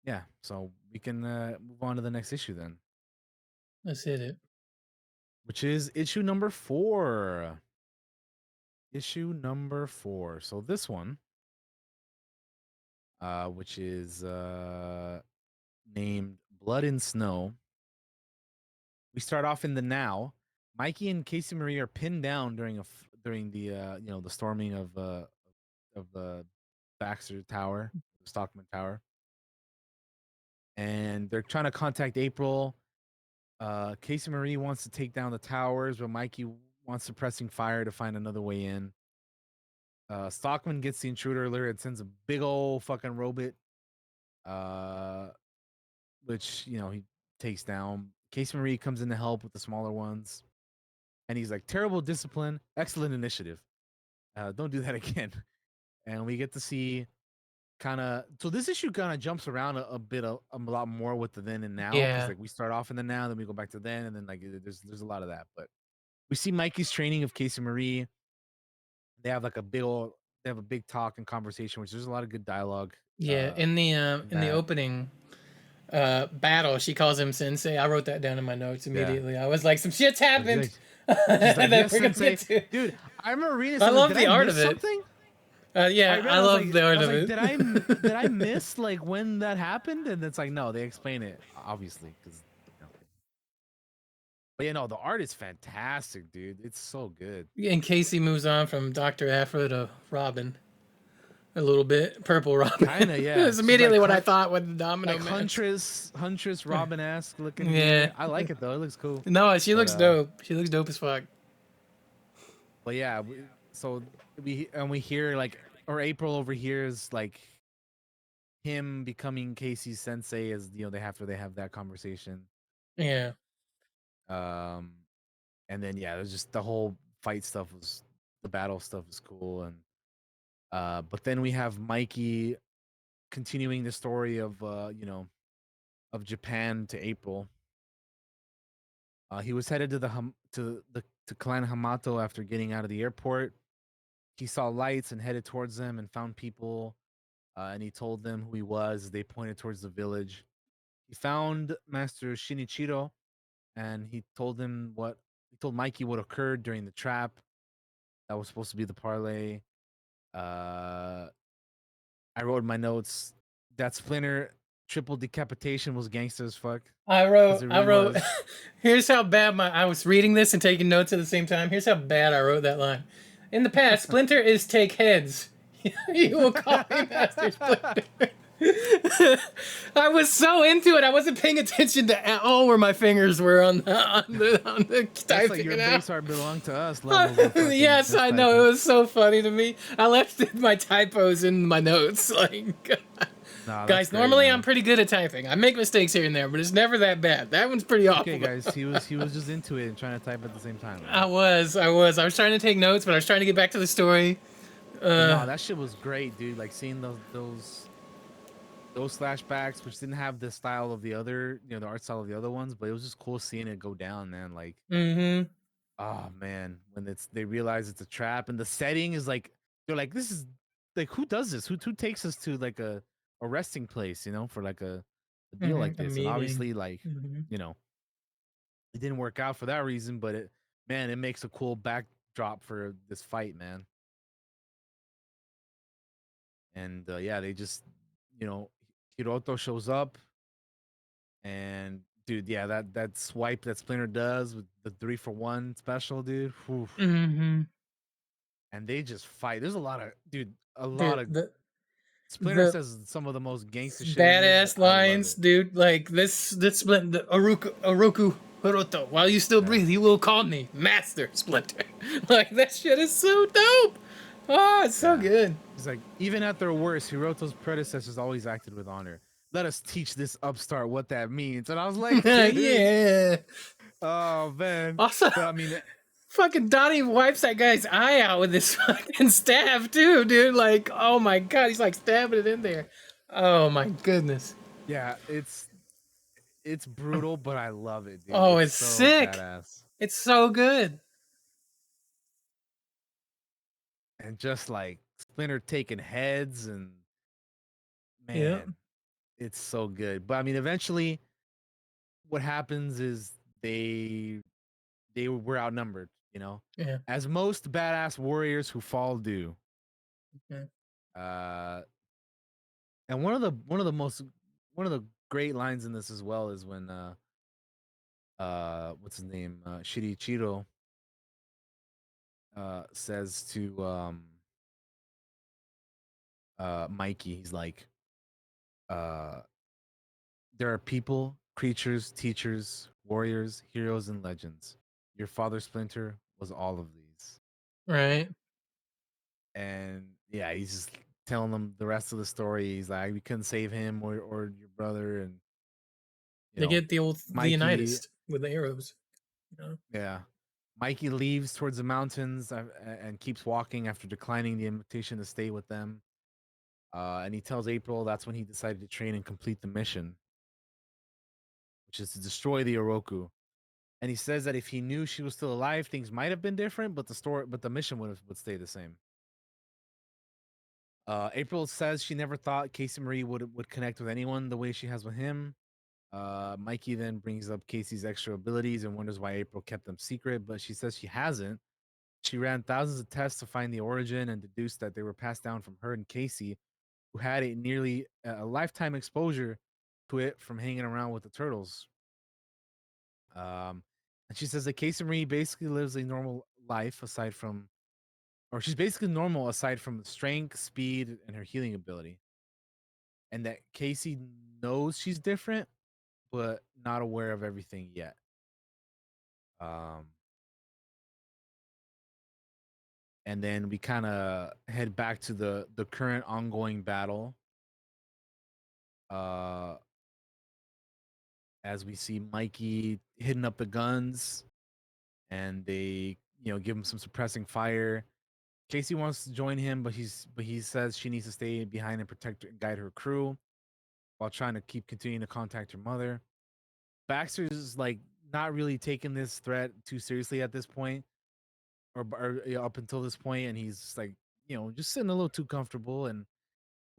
Yeah, so we can move on to the next issue then. Let's hit it. Which is issue number 4. Issue number 4. So this one, which is named Blood and Snow. We start off in the now. Mikey and Casey Marie are pinned down during the the storming of the Baxter Tower, the Stockman Tower, and they're trying to contact April. Casey Marie wants to take down the towers, but Mikey wants suppressing fire to find another way in. Stockman gets the intruder alert and sends a big old fucking robot, which he takes down. Casey Marie comes in to help with the smaller ones, and he's like, terrible discipline, excellent initiative. Don't do that again. And we get to see so this issue kind of jumps around a lot more with the then and now. Yeah. Like we start off in the now, then we go back to then, and then like there's a lot of that. But we see Mikey's training of Casey Marie. They have like a big talk and conversation, which there's a lot of good dialogue. Yeah, in the opening battle, she calls him Sensei. I wrote that down in my notes immediately. Yeah. I was like, some shit's happened. She's like, yes, Sensei. Dude, I remember reading this. I love the art of it. Something? I love the art of it. Did I miss like when that happened? And it's like, no, they explain it obviously because. But the art is fantastic, dude. It's so good. And Casey moves on from Dr. Afro to Robin. a little bit. Purple Robin. Kinda, yeah. That's immediately what I thought with the Domino like match. Huntress Robin-esque looking. Yeah. Dude. I like it though. It looks cool. No, she But, looks dope. She looks dope as fuck. But yeah, so we hear like, or April overhears like him becoming Casey's sensei as they have that conversation. Yeah. And then yeah, there's just the whole fight stuff the battle stuff is cool, and but then we have Mikey continuing the story of of Japan to April. He was headed to to Clan Hamato after getting out of the airport. He saw lights and headed towards them and found people, and he told them who he was. They pointed towards the village. He found Master Shinichiro, and he told Mikey what occurred during the trap. That was supposed to be the parlay. I wrote in my notes that Splinter triple decapitation was gangster as fuck. I Really wrote here's how bad I was reading this and taking notes at the same time. Here's how bad I wrote that line. In the past, Splinter is take heads. You will call me Master Splinter. I was so into it. I wasn't paying attention to at all where my fingers were on the That's typing like your it out. base art belong to us. Levels of fucking Yes, I know. mistyping. It was so funny to me. I left my typos in my notes. Like, Nah, that's guys, great, normally man. I'm pretty good at typing. I make mistakes here and there, but it's never that bad. That one's pretty awful. Okay, guys, he was just into it and trying to type at the same time. Man. I was trying to take notes, but I was trying to get back to the story. No, that shit was great, dude. Like seeing those flashbacks, which didn't have the style of the other, the art style of the other ones, but it was just cool seeing it go down, man. Like, oh man, when they realize it's a trap and the setting is like, they're like, this is like, who does this? Who takes us to like a resting place, for like a deal like a this? And meeting. obviously, like, it didn't work out for that reason, but it makes a cool backdrop for this fight, man. And yeah, they just, Hiroto shows up, and dude, yeah, that swipe that Splinter does with the 3-for-1 special, dude. Whew. And they just fight. There's a lot of Splinter says some of the most gangster shit in this. Badass lines, dude. Like this split the Oroku Hiroto. While you still breathe, you will call me Master Splinter. Like that shit is so dope. Oh, it's so good. He's like, even at their worst, Hiroto's predecessors always acted with honor. Let us teach this upstart what that means. And I was like, yeah. Oh man. Also, but, I mean, fucking Donnie wipes that guy's eye out with his fucking staff too, dude. Like, oh my god, he's like stabbing it in there. Oh my goodness. Yeah, it's brutal, but I love it, dude. Oh, it's so sick. Badass. It's so good. And just like Splinter taking heads, and man, it's so good. But I mean, eventually, what happens is they were outnumbered, Yeah. as most badass warriors who fall do. Okay. And one of the great lines in this as well is when what's his name, Shinichiro says to Mikey, he's like, there are people, creatures, teachers, warriors, heroes, and legends. Your father Splinter was all of these. Right. And yeah, he's just telling them the rest of the story. He's like, we couldn't save him or your brother, and they get the old Mikey, Leonidas with the arrows. Yeah. Mikey leaves towards the mountains and keeps walking after declining the invitation to stay with them. And he tells April that's when he decided to train and complete the mission, which is to destroy the Oroku. And he says that if he knew she was still alive, things might have been different, but the mission would stay the same. April says she never thought Casey Marie would connect with anyone the way she has with him. Mikey then brings up Casey's extra abilities and wonders why April kept them secret, but she says she hasn't. She ran thousands of tests to find the origin and deduced that they were passed down from her and Casey, who had nearly a lifetime exposure to it from hanging around with the turtles. And she says that Casey Marie basically lives a normal life aside from, or she's basically normal aside from strength, speed, and her healing ability. And that Casey knows she's different, but not aware of everything yet. And then we kind of head back to the current ongoing battle. As we see Mikey hitting up the guns, and they give him some suppressing fire. Casey wants to join him, but he says she needs to stay behind and protect and guide her crew while trying to continuing to contact her mother. Baxter's like not really taking this threat too seriously at this point, or up until this point, and he's like, just sitting a little too comfortable. And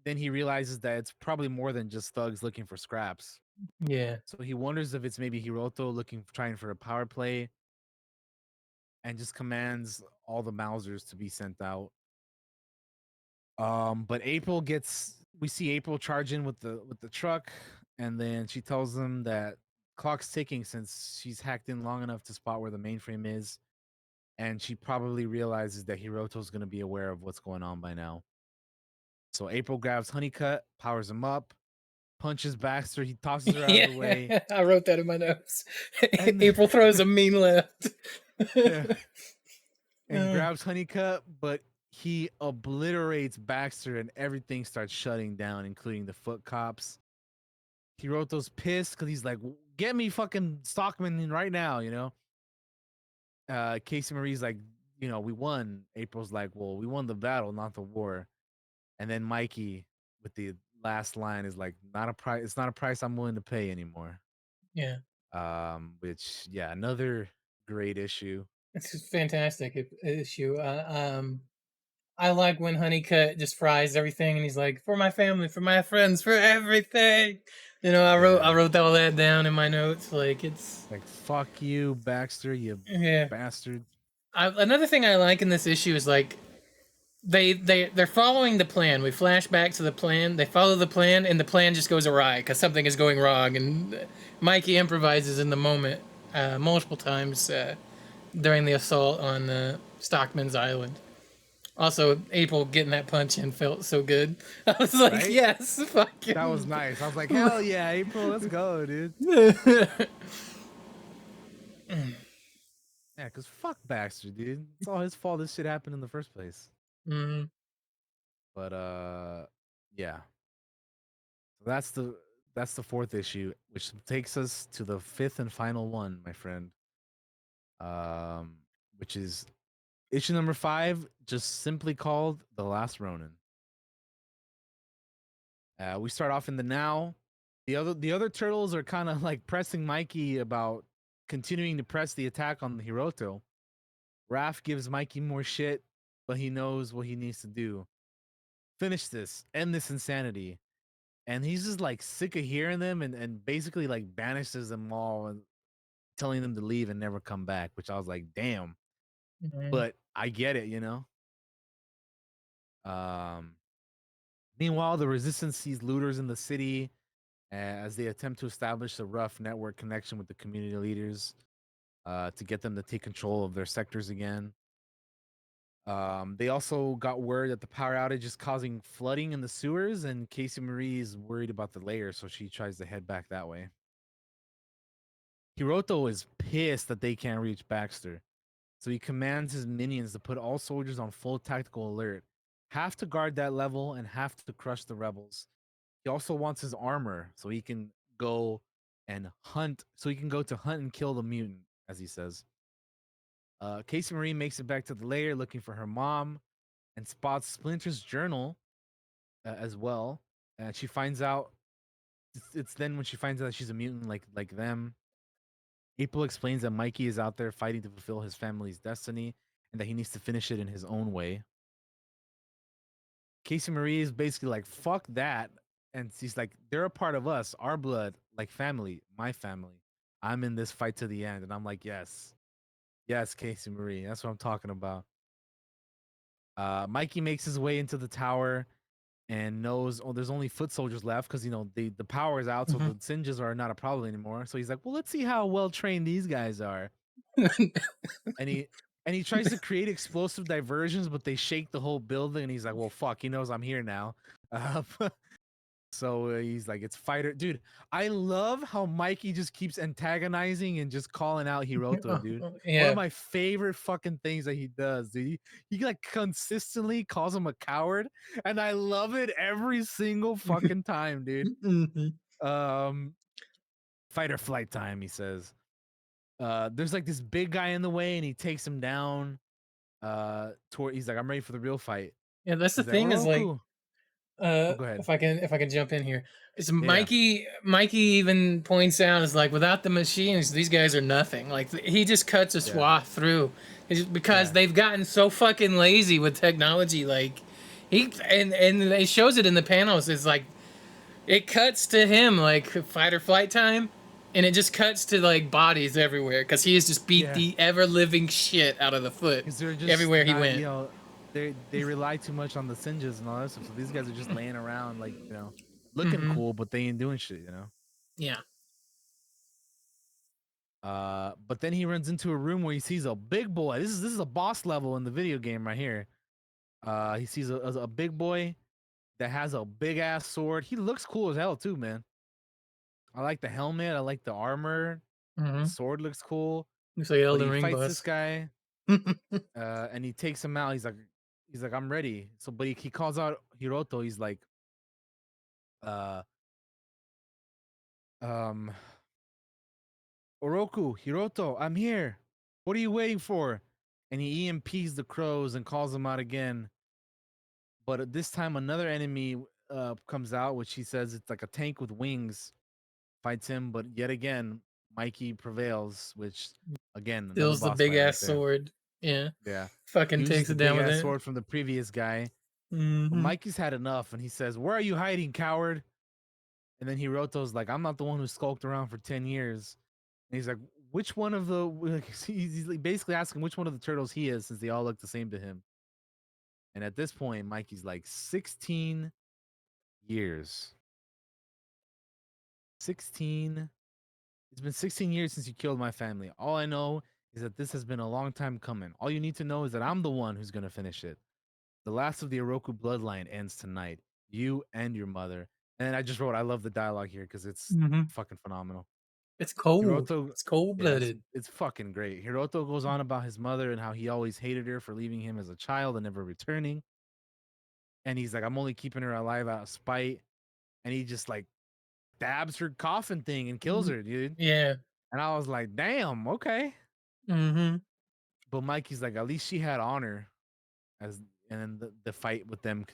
then he realizes that it's probably more than just thugs looking for scraps. Yeah. So he wonders if it's maybe Hiroto trying for a power play, and just commands all the Mausers to be sent out. But we see April charge in with the truck, and then she tells them that clock's ticking since she's hacked in long enough to spot where the mainframe is, and she probably realizes that Hiroto's going to be aware of what's going on by now. So April grabs Honeycutt, powers him up, punches Baxter. He tosses her out of the way. I wrote that in my notes. April throws a mean left. Yeah. And grabs Honeycutt, but he obliterates Baxter, and everything starts shutting down, including the foot cops. Hiroto's pissed because he's like, "Get me fucking Stockman right now," Casey Marie's like, "We won." April's like, "Well, we won the battle, not the war." And then Mikey with the last line is like, "Not a price. It's not a price I'm willing to pay anymore." Yeah. Which, another great issue. It's a fantastic issue. I like when Honeycutt just fries everything, and he's like, "For my family, for my friends, for everything." I wrote all that down in my notes. Like, it's like, "Fuck you, Baxter, you bastard." Another thing I like in this issue is like they're following the plan. We flash back to the plan. They follow the plan, and the plan just goes awry because something is going wrong. And Mikey improvises in the moment multiple times during the assault on Stockman's Island. Also, April getting that punch in felt so good. I was like, right? Yes, fuck you. That was nice. I was like, hell yeah, April, let's go, dude. Yeah, because fuck Baxter, dude. It's all his fault this shit happened in the first place. Mm-hmm. But yeah. So that's the fourth issue, which takes us to the fifth and final one, my friend. Which is issue number 5, just simply called The Last Ronin. We start off in the now. The other turtles are kind of like pressing Mikey about continuing to press the attack on Hiroto. Raph gives Mikey more shit, but he knows what he needs to do. Finish this, end this insanity. And he's just like sick of hearing them, and basically like banishes them all and telling them to leave and never come back, which I was like, damn. Mm-hmm. But I get it, Meanwhile, the resistance sees looters in the city as they attempt to establish a rough network connection with the community leaders to get them to take control of their sectors again. They also got word that the power outage is causing flooding in the sewers, and Casey Marie is worried about the layer, so she tries to head back that way. Hiroto is pissed that they can't reach Baxter, so he commands his minions to put all soldiers on full tactical alert, half to guard that level and half to crush the rebels. He also wants his armor so he can go and hunt, so he can go to hunt and kill the mutant, as he says. Casey Marie makes it back to the lair looking for her mom and spots Splinter's journal as well. And she finds out it's then when she finds out that she's a mutant like them. April explains that Mikey is out there fighting to fulfill his family's destiny and that he needs to finish it in his own way. Casey Marie is basically like, fuck that. And she's like, they're a part of us, our blood, like family, my family. I'm in this fight to the end. And I'm like, yes, Casey Marie. That's what I'm talking about. Mikey makes his way into the tower and knows, there's only foot soldiers left because, the power is out. So the Sinjas are not a problem anymore. So he's like, well, let's see how well trained these guys are. and And he tries to create explosive diversions, but they shake the whole building. And he's like, well, fuck, he knows I'm here now. So he's like, it's fighter. Dude, I love how Mikey just keeps antagonizing and just calling out Hiroto, dude. Yeah. One of my favorite fucking things that he does, dude. He like consistently calls him a coward. And I love it every single fucking time, dude. Fight or flight time, he says. There's like this big guy in the way and he takes him down. He's like, I'm ready for the real fight. Yeah, that's the He's like, thing is like, Oroku. Go ahead. if I can jump in here, it's Yeah. Mikey even points out is like, without the machines, these guys are nothing. Like he just cuts a swath through, because they've gotten so fucking lazy with technology. Like and it shows it in the panels. It's like it cuts to him like fight or flight time. And it just cuts to like bodies everywhere because he has just beat the ever living shit out of the foot everywhere he went. You know, they rely too much on the singes and all that stuff. So these guys are just laying around, like, you know, looking cool, but they ain't doing shit, you know. Yeah. But then he runs into a room where he sees a big boy. This is a boss level in the video game right here. He sees a big boy that has a big ass sword. He looks cool as hell too, man. I like the helmet. I like the armor. The sword looks cool. Looks like Elden He Ring fights boss. this guy, and he takes him out. He's like, I'm ready. So, but he calls out Hiroto. He's like, Oroku, Hiroto, I'm here. What are you waiting for? And he EMPs the crows and calls them out again. But this time, another enemy comes out, which he says it's like a tank with wings. Fights him, but yet again, Mikey prevails, which again, Steals the big ass sword. Yeah. Yeah. Fucking Uses takes the it down with big-ass it. sword from the previous guy. Mhm. But Mikey's had enough, and he says, "Where are you hiding, coward?" And then Hiroto's like, "I'm not the one who skulked around for 10 years." And he's like, "Which one of the?" Like, he's like basically asking which one of the turtles he is, since they all look the same to him. And at this point, Mikey's like, 16 years. 16. It's been 16 years since you killed my family. All I know is that this has been a long time coming. All you need to know is that I'm the one who's going to finish it. The last of the Oroku bloodline ends tonight. You and your mother. And I just wrote, I love the dialogue here because it's fucking phenomenal. It's cold. Hiroto, It's cold blooded. it's fucking great. Hiroto goes on about his mother and how he always hated her for leaving him as a child and never returning. And he's like, I'm only keeping her alive out of spite. And he just like stabs her coffin thing and kills her, dude. Yeah. And I was like, damn, okay. Mm-hmm. But Mikey's like, at least she had honor. And then the fight with them,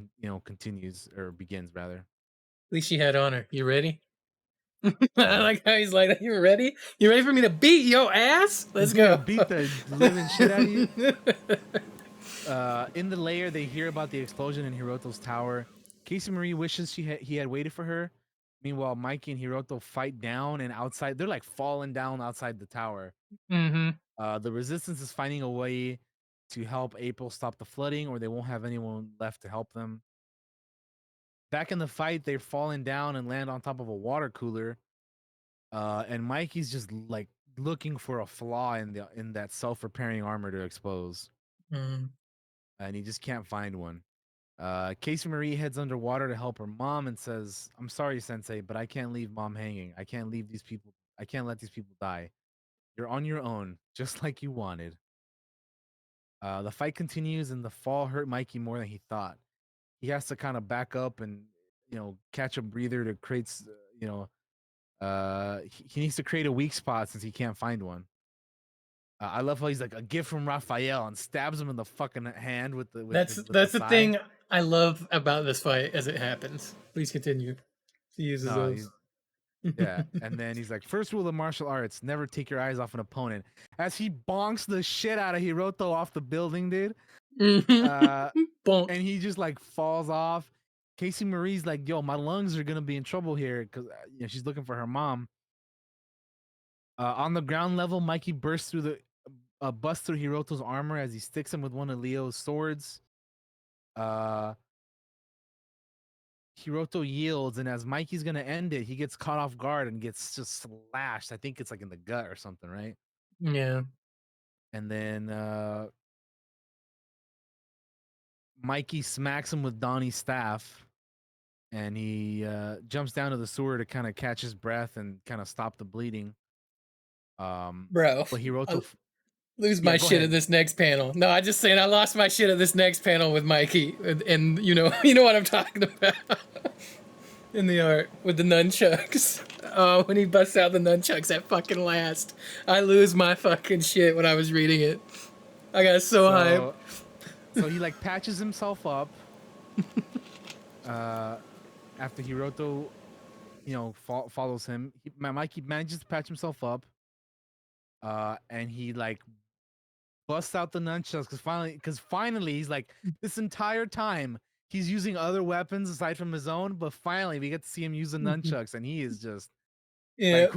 continues or begins rather. At least she had honor. You ready? I like how he's like, "You ready? You ready for me to beat your ass? Let's go." Beat the living shit out of you. In the lair, they hear about the explosion in Hiroto's tower. Casey Marie wishes he had waited for her. Meanwhile, Mikey and Hiroto fight down and outside. They're like falling down outside the tower. Mm-hmm. The resistance is finding a way to help April stop the flooding, or they won't have anyone left to help them. Back in the fight, they're falling down and land on top of a water cooler. And Mikey's just like looking for a flaw in that self-repairing armor to expose. And he just can't find one. Casey Marie heads underwater to help her mom and says, "I'm sorry, Sensei, but I can't leave Mom hanging. I can't leave these people. I can't let these people die. You're on your own, just like you wanted." The fight continues, and the fall hurt Mikey more than he thought. He has to kind of back up and catch a breather to create. He needs to create a weak spot since he can't find one. I love how he's like, a gift from Raphael, and stabs him in the fucking hand with the. That's the thing I love about this fight as it happens. Please continue. He uses those. Yeah, and then he's like, first rule of martial arts: never take your eyes off an opponent. As he bonks the shit out of Hiroto off the building, dude. And he just like falls off. Casey Marie's like, yo, my lungs are gonna be in trouble here because she's looking for her mom. On the ground level, Mikey bursts through busts through Hiroto's armor as he sticks him with one of Leo's swords. Hiroto yields, and as Mikey's gonna end it, he gets caught off guard and gets just slashed. I think it's like in the gut or something, right? Yeah. And then Mikey smacks him with Donnie's staff, and he jumps down to the sewer to kind of catch his breath and kind of stop the bleeding. Bro, But Hiroto, lose yeah, my go shit ahead. at this next panel. No, I just saying I lost my shit at this next panel with Mikey, and you know, you know what I'm talking about. In the art with the nunchucks. Oh, when he busts out the nunchucks at fucking last, I lose my fucking shit when I was reading it. I got so hyped. So he like patches himself up. After Hiroto, you know, follows him, Mikey manages to patch himself up. And he like busts out the nunchucks because finally he's like, this entire time he's using other weapons aside from his own, but finally we get to see him use the nunchucks, and he is just like,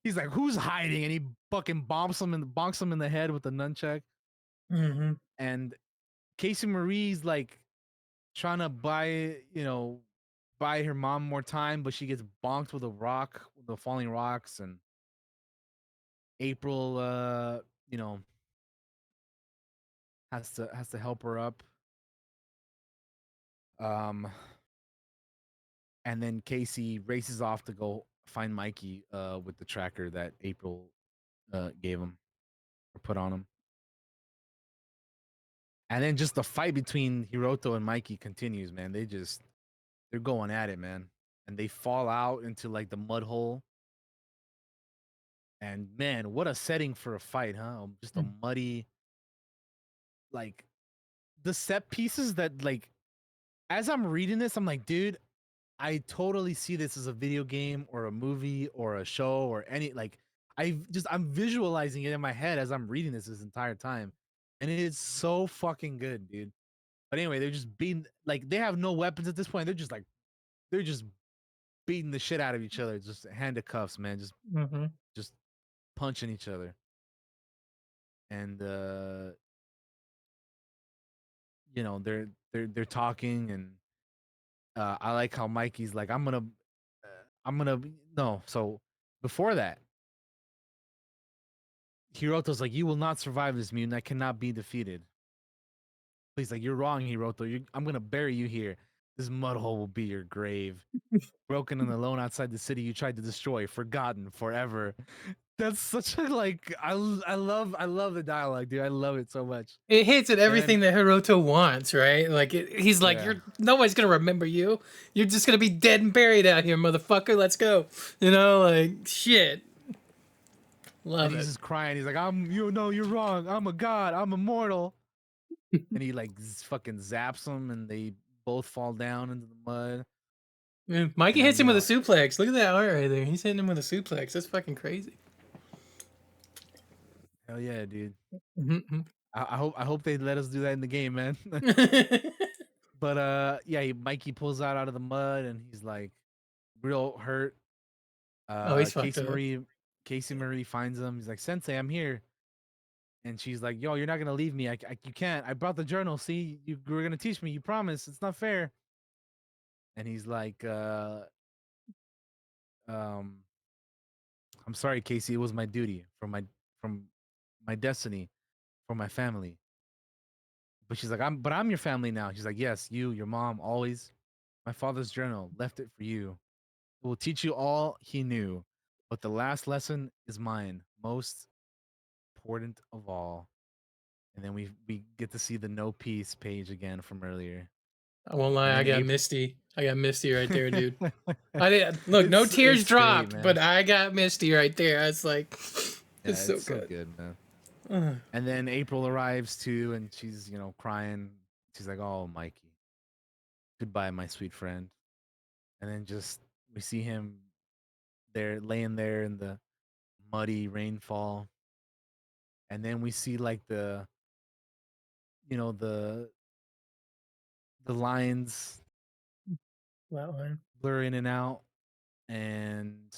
he's like, who's hiding? And he fucking bonks him in the head with the nunchuck. Mm-hmm. And Casey Marie's like trying to buy her mom more time, but she gets bonked with the falling rocks, and April, has to help her up. And then Casey races off to go find Mikey with the tracker that April gave him or put on him. And then just the fight between Hiroto and Mikey continues, man. They're going at it, man. And they fall out into like the mud hole. And man, what a setting for a fight, huh? Just a muddy, like the set pieces that like as I'm reading this, I'm like, dude, I totally see this as a video game or a movie or a show or any like I'm visualizing it in my head as I'm reading this entire time. And it is so fucking good, dude. But anyway, they're just beating like they have no weapons at this point. They're just beating the shit out of each other. Just hand to cuffs, man. Just punching each other. And you know, they're talking, and I like how Mikey's like, I'm gonna no. So before that, Hiroto's like, you will not survive this, mutant. I cannot be defeated. He's like, you're wrong, Hiroto. I'm gonna bury you here. This mud hole will be your grave. Broken and alone outside the city you tried to destroy, forgotten forever. That's such a like I love the dialogue, dude. I love it so much. It hits at everything that Hiroto wants, right? Like he's like, Yeah. nobody's gonna remember you. You're just gonna be dead and buried out here, motherfucker. Let's go. You know, like shit. Love and he's just crying. He's like, you're wrong. I'm a god. I'm immortal. And he like fucking zaps them, and they both fall down into the mud. Man, Mikey hits him with a suplex. Look at that art right there. He's hitting him with a suplex. That's fucking crazy. Hell yeah, dude. Mm-hmm. I hope they let us do that in the game, man. But yeah, Mikey pulls out of the mud, and he's like real hurt. He's fucked up. Casey Marie finds him. He's like, Sensei, I'm here. And she's like, yo, you're not gonna leave me. You can't. I brought the journal. See, you were gonna teach me. You promised. It's not fair. And he's like, I'm sorry, Casey. It was my duty from my destiny, for my family. But she's like, I'm your family now. She's like, yes, you, your mom, always. My father's journal left it for you. It will teach you all he knew, but the last lesson is mine, most important of all. And then we get to see the no peace page again from earlier. I won't lie, I got Misty. I got Misty right there, dude. I did look, no tears dropped, but I got Misty right there. I was like, it's so good, man. And then April arrives too, and she's crying. She's like, "Oh, Mikey, goodbye, my sweet friend." And then just we see him there, laying there in the muddy rainfall, and then we see like the lines blur in and out, and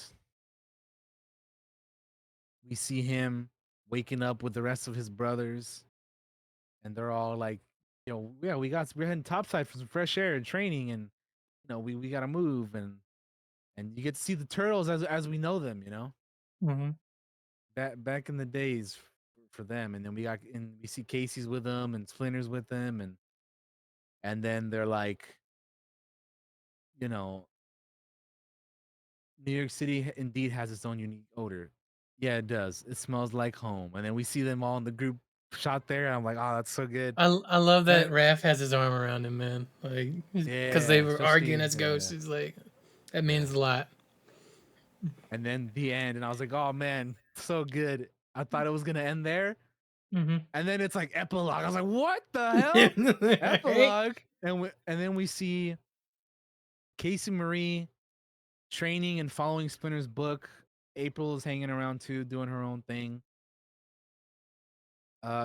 we see him waking up with the rest of his brothers, and they're all like, yeah, we're heading topside for some fresh air and training, and we gotta move, and you get to see the turtles as we know them, Mm-hmm. back in the days for them, and then we see Casey's with them and Splinter's with them, and then they're like, you know, New York City indeed has its own unique odor. Yeah, it does. It smells like home. And then we see them all in the group shot there. And I'm like, oh, that's so good. I love that And Raph has his arm around him, man. Like, because they yeah, were arguing especially as ghosts. yeah, It's like, that means a lot. and then the end, and I was like, oh man, so good. I thought it was gonna end there, Mm-hmm. and then it's like epilogue. I was like, what the hell? Epilogue, and then we see Casey Marie training and following Splinter's book. April is hanging around too, doing her own thing.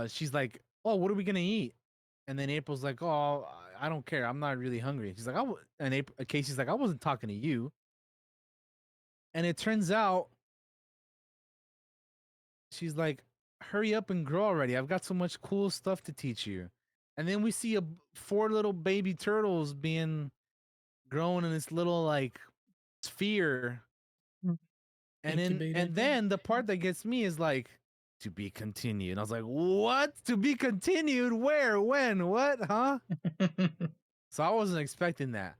She's like, oh, what are we gonna eat? And then April's like, oh, I don't care. I'm not really hungry. She's like, and Casey's like, I wasn't talking to you. And it turns out she's like, hurry up and grow already. I've got so much cool stuff to teach you. And then we see 4 little baby turtles being grown in this little like sphere. And then the part that gets me is like, to be continued. And I was like, what? To be continued? Where? When? What? Huh? So I wasn't expecting that.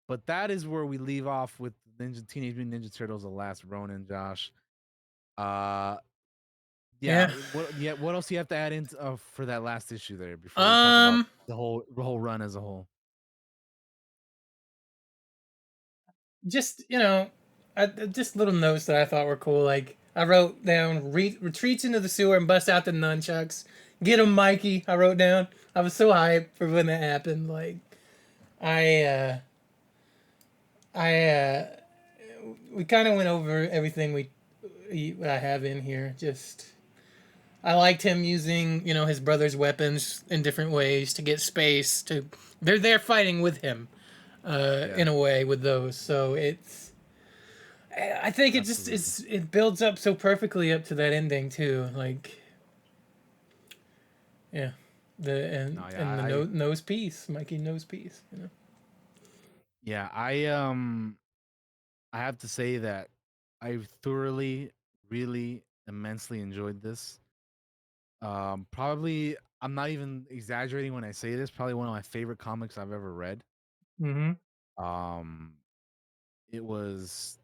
But that is where we leave off with Teenage Mutant Ninja Turtles: The Last Ronin, Josh. Yeah. What else do you have to add in for that last issue there before we talk about the whole run as a whole? Just just little notes that I thought were cool. Like I wrote down retreats into the sewer and bust out the nunchucks. Get him, Mikey. I wrote down. I was so hyped for when that happened. Like I we kind of went over everything I have in here. Just I liked him using his brother's weapons in different ways to get space. They're there fighting with him, in a way with those. So I think it builds up so perfectly up to that ending too. Like, yeah, the nose piece, Mikey nose piece. Yeah, I have to say that I thoroughly, really, immensely enjoyed this. Probably, I'm not even exaggerating when I say this. Probably one of my favorite comics I've ever read. Mm-hmm. It was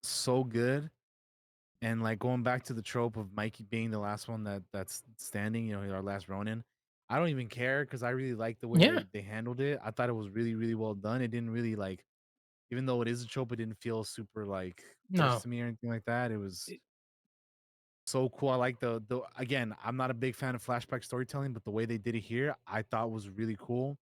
so good, and like going back to the trope of Mikey being the last one that's standing, our last Ronin. I don't even care because I really like the way they handled it. I thought it was really, really well done. It didn't really like, even though it is a trope, it didn't feel super like forced to me or anything like that. It was so cool. I like the again, I'm not a big fan of flashback storytelling, but the way they did it here, I thought was really cool.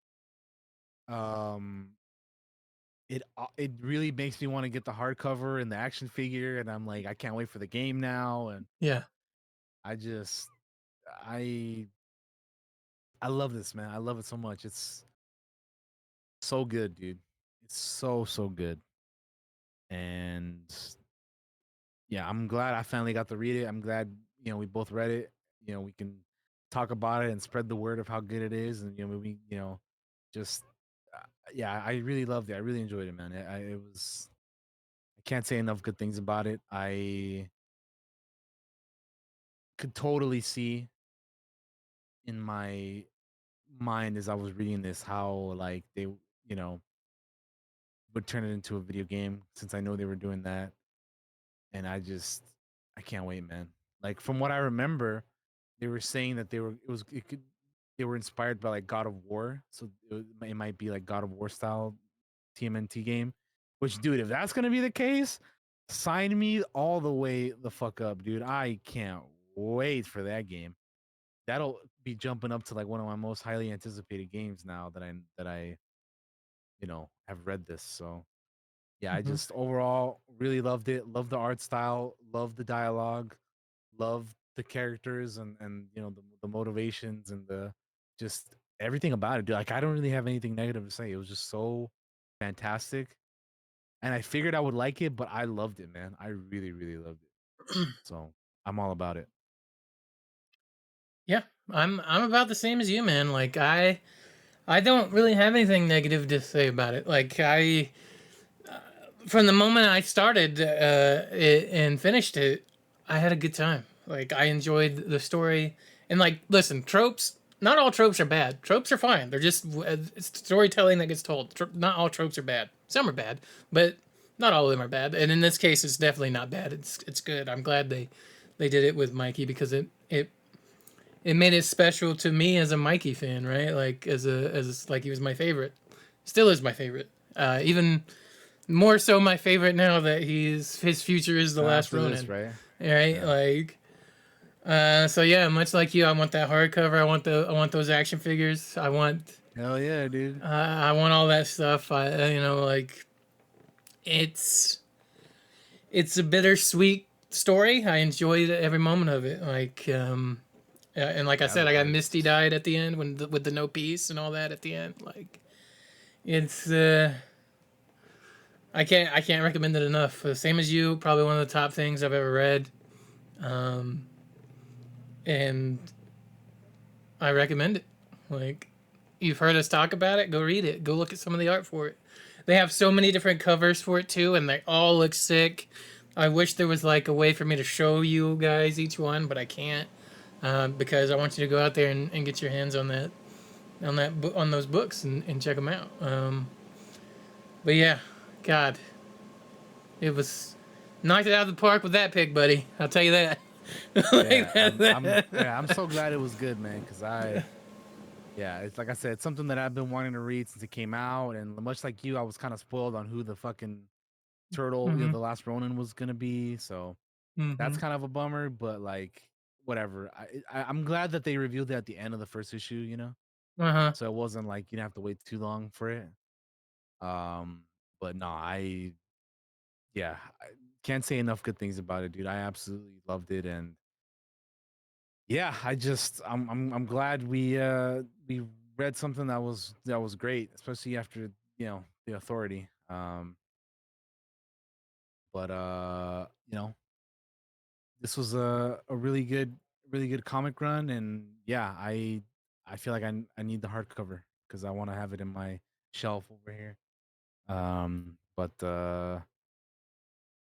It really makes me want to get the hardcover and the action figure, and I'm like, I can't wait for the game now. And yeah, I love this, man. I love it so much. It's so good, dude. It's so good. And yeah, I'm glad I finally got to read it. I'm glad we both read it. We can talk about it and spread the word of how good it is, and we just yeah, I really loved it. I really enjoyed it, man. It was, I can't say enough good things about it. I could totally see in my mind as I was reading this how like they would turn it into a video game, since I know they were doing that. And I can't wait, man. Like from what I remember, they were saying that they were inspired by like God of War, so it might be like God of War style TMNT game. Which, dude, if that's gonna be the case, sign me all the way the fuck up, dude. I can't wait for that game. That'll be jumping up to like one of my most highly anticipated games now that I have read this. So yeah, I just overall really loved it. Loved the art style, loved the dialogue, loved the characters, and the motivations and the just everything about it, dude. Like I don't really have anything negative to say. It was just so fantastic. And I figured I would like it, but I loved it, man. I really, really loved it. So I'm all about it. Yeah, I'm about the same as you, man. Like I don't really have anything negative to say about it. Like from the moment I started it and finished it, I had a good time. Like I enjoyed the story, and like, listen, tropes not all tropes are bad. Tropes are fine. They're just it's storytelling that gets told. Not all tropes are bad. Some are bad, but not all of them are bad. And in this case, it's definitely not bad. It's good. I'm glad they did it with Mikey because it made it special to me as a Mikey fan, right? Like as like he was my favorite, still is my favorite. Even more so my favorite now that his future is the Last After Ronin, this, right? right? Yeah. Like, so yeah, much like you, I want that hardcover. I want those action figures. I want. Hell yeah, dude. I want all that stuff. Like, it's a bittersweet story. I enjoyed every moment of it. Like, and like I said, I got Misty died at the end with the no peace and all that at the end. Like, it's I can't recommend it enough. Same as you, probably one of the top things I've ever read. And I recommend it. Like, you've heard us talk about it, go read it. Go look at some of the art for it. They have so many different covers for it too, and they all look sick. I wish there was like a way for me to show you guys each one, but I can't because I want you to go out there and get your hands on on those books and check them out. But yeah, God, it was knocked it out of the park with that pick, buddy. I'll tell you that. I'm so glad it was good, man. Because it's like I said, it's something that I've been wanting to read since it came out, and much like you, I was kind of spoiled on who the fucking turtle, the Last Ronin was gonna be. So that's kind of a bummer, but like whatever. I'm glad that they revealed it at the end of the first issue, you know. So it wasn't like you didn't have to wait too long for it. But no, I can't say enough good things about it, dude. I absolutely loved it, and yeah, I'm glad we read something that was great, especially after the Authority. But this was a really good comic run, and yeah, I feel like I need the hardcover because I want to have it in my shelf over here. But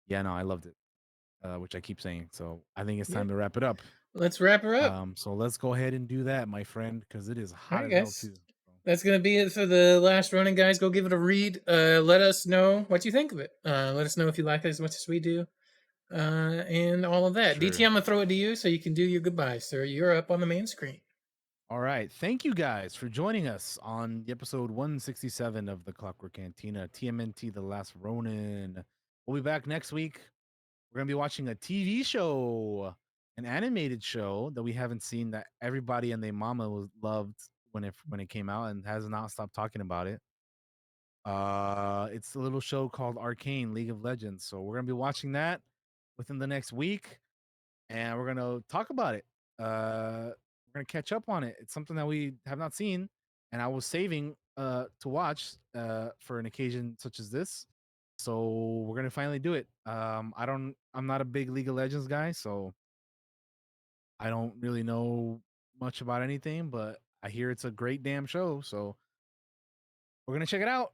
yeah, no, I loved it, which I keep saying. So I think it's time to wrap it up. Let's wrap her up. So let's go ahead and do that, my friend, because it is hot Alright, as hell guys. too. That's gonna be it for the Last Ronin, guys. Go give it a read. Let us know what you think of it. Let us know if you like it as much as we do, and all of that. Sure. DT, I'm gonna throw it to you so you can do your goodbyes, sir. You're up on the main screen. All right. Thank you guys for joining us on the episode 167 of the Clockwork Cantina, TMNT, The Last Ronin. We'll be back next week. We're going to be watching a TV show, an animated show that we haven't seen that everybody and their mama loved when it came out and has not stopped talking about it. It's a little show called Arcane League of Legends. So we're going to be watching that within the next week, and we're going to talk about it. We're gonna catch up on it. It's something that we have not seen, and I was saving to watch for an occasion such as this. So we're gonna finally do it. I'm not a big League of Legends guy, so I don't really know much about anything, but I hear it's a great damn show. So we're gonna check it out.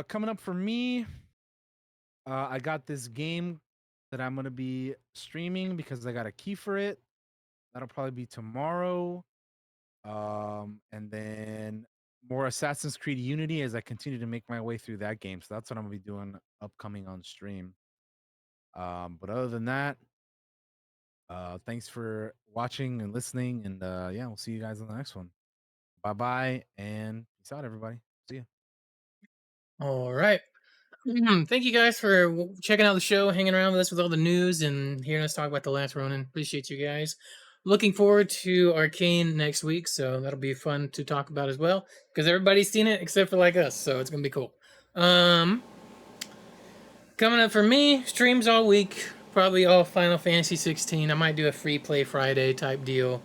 Coming up for me, I got this game that I'm gonna be streaming because I got a key for it. That'll probably be tomorrow. And then more Assassin's Creed Unity as I continue to make my way through that game. So that's what I'm gonna be doing upcoming on stream. But other than that, thanks for watching and listening, and yeah, we'll see you guys on the next one. Bye bye, and peace out, everybody. See ya. All right. Thank you guys for checking out the show, hanging around with us with all the news, and hearing us talk about The Last Ronin. Appreciate you guys. Looking forward to Arcane next week, so that'll be fun to talk about as well, because everybody's seen it except for like us, so it's gonna be cool. Coming up for me, streams all week, probably all Final Fantasy 16. I might do a free play Friday type deal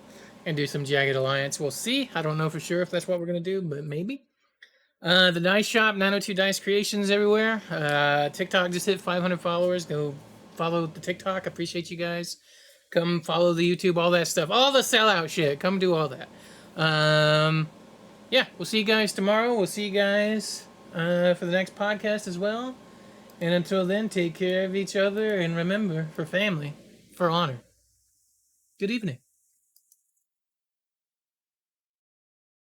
and do some Jagged Alliance. We'll see. I don't know for sure if that's what we're gonna do, but maybe. The Dice Shop, 902 Dice Creations everywhere. TikTok just hit 500 followers. Go follow the TikTok. Appreciate you guys. Come follow the YouTube, all that stuff. All the sellout shit. Come do all that. Yeah, we'll see you guys tomorrow. We'll see you guys for the next podcast as well. And until then, take care of each other and remember, for family, for honor. Good evening.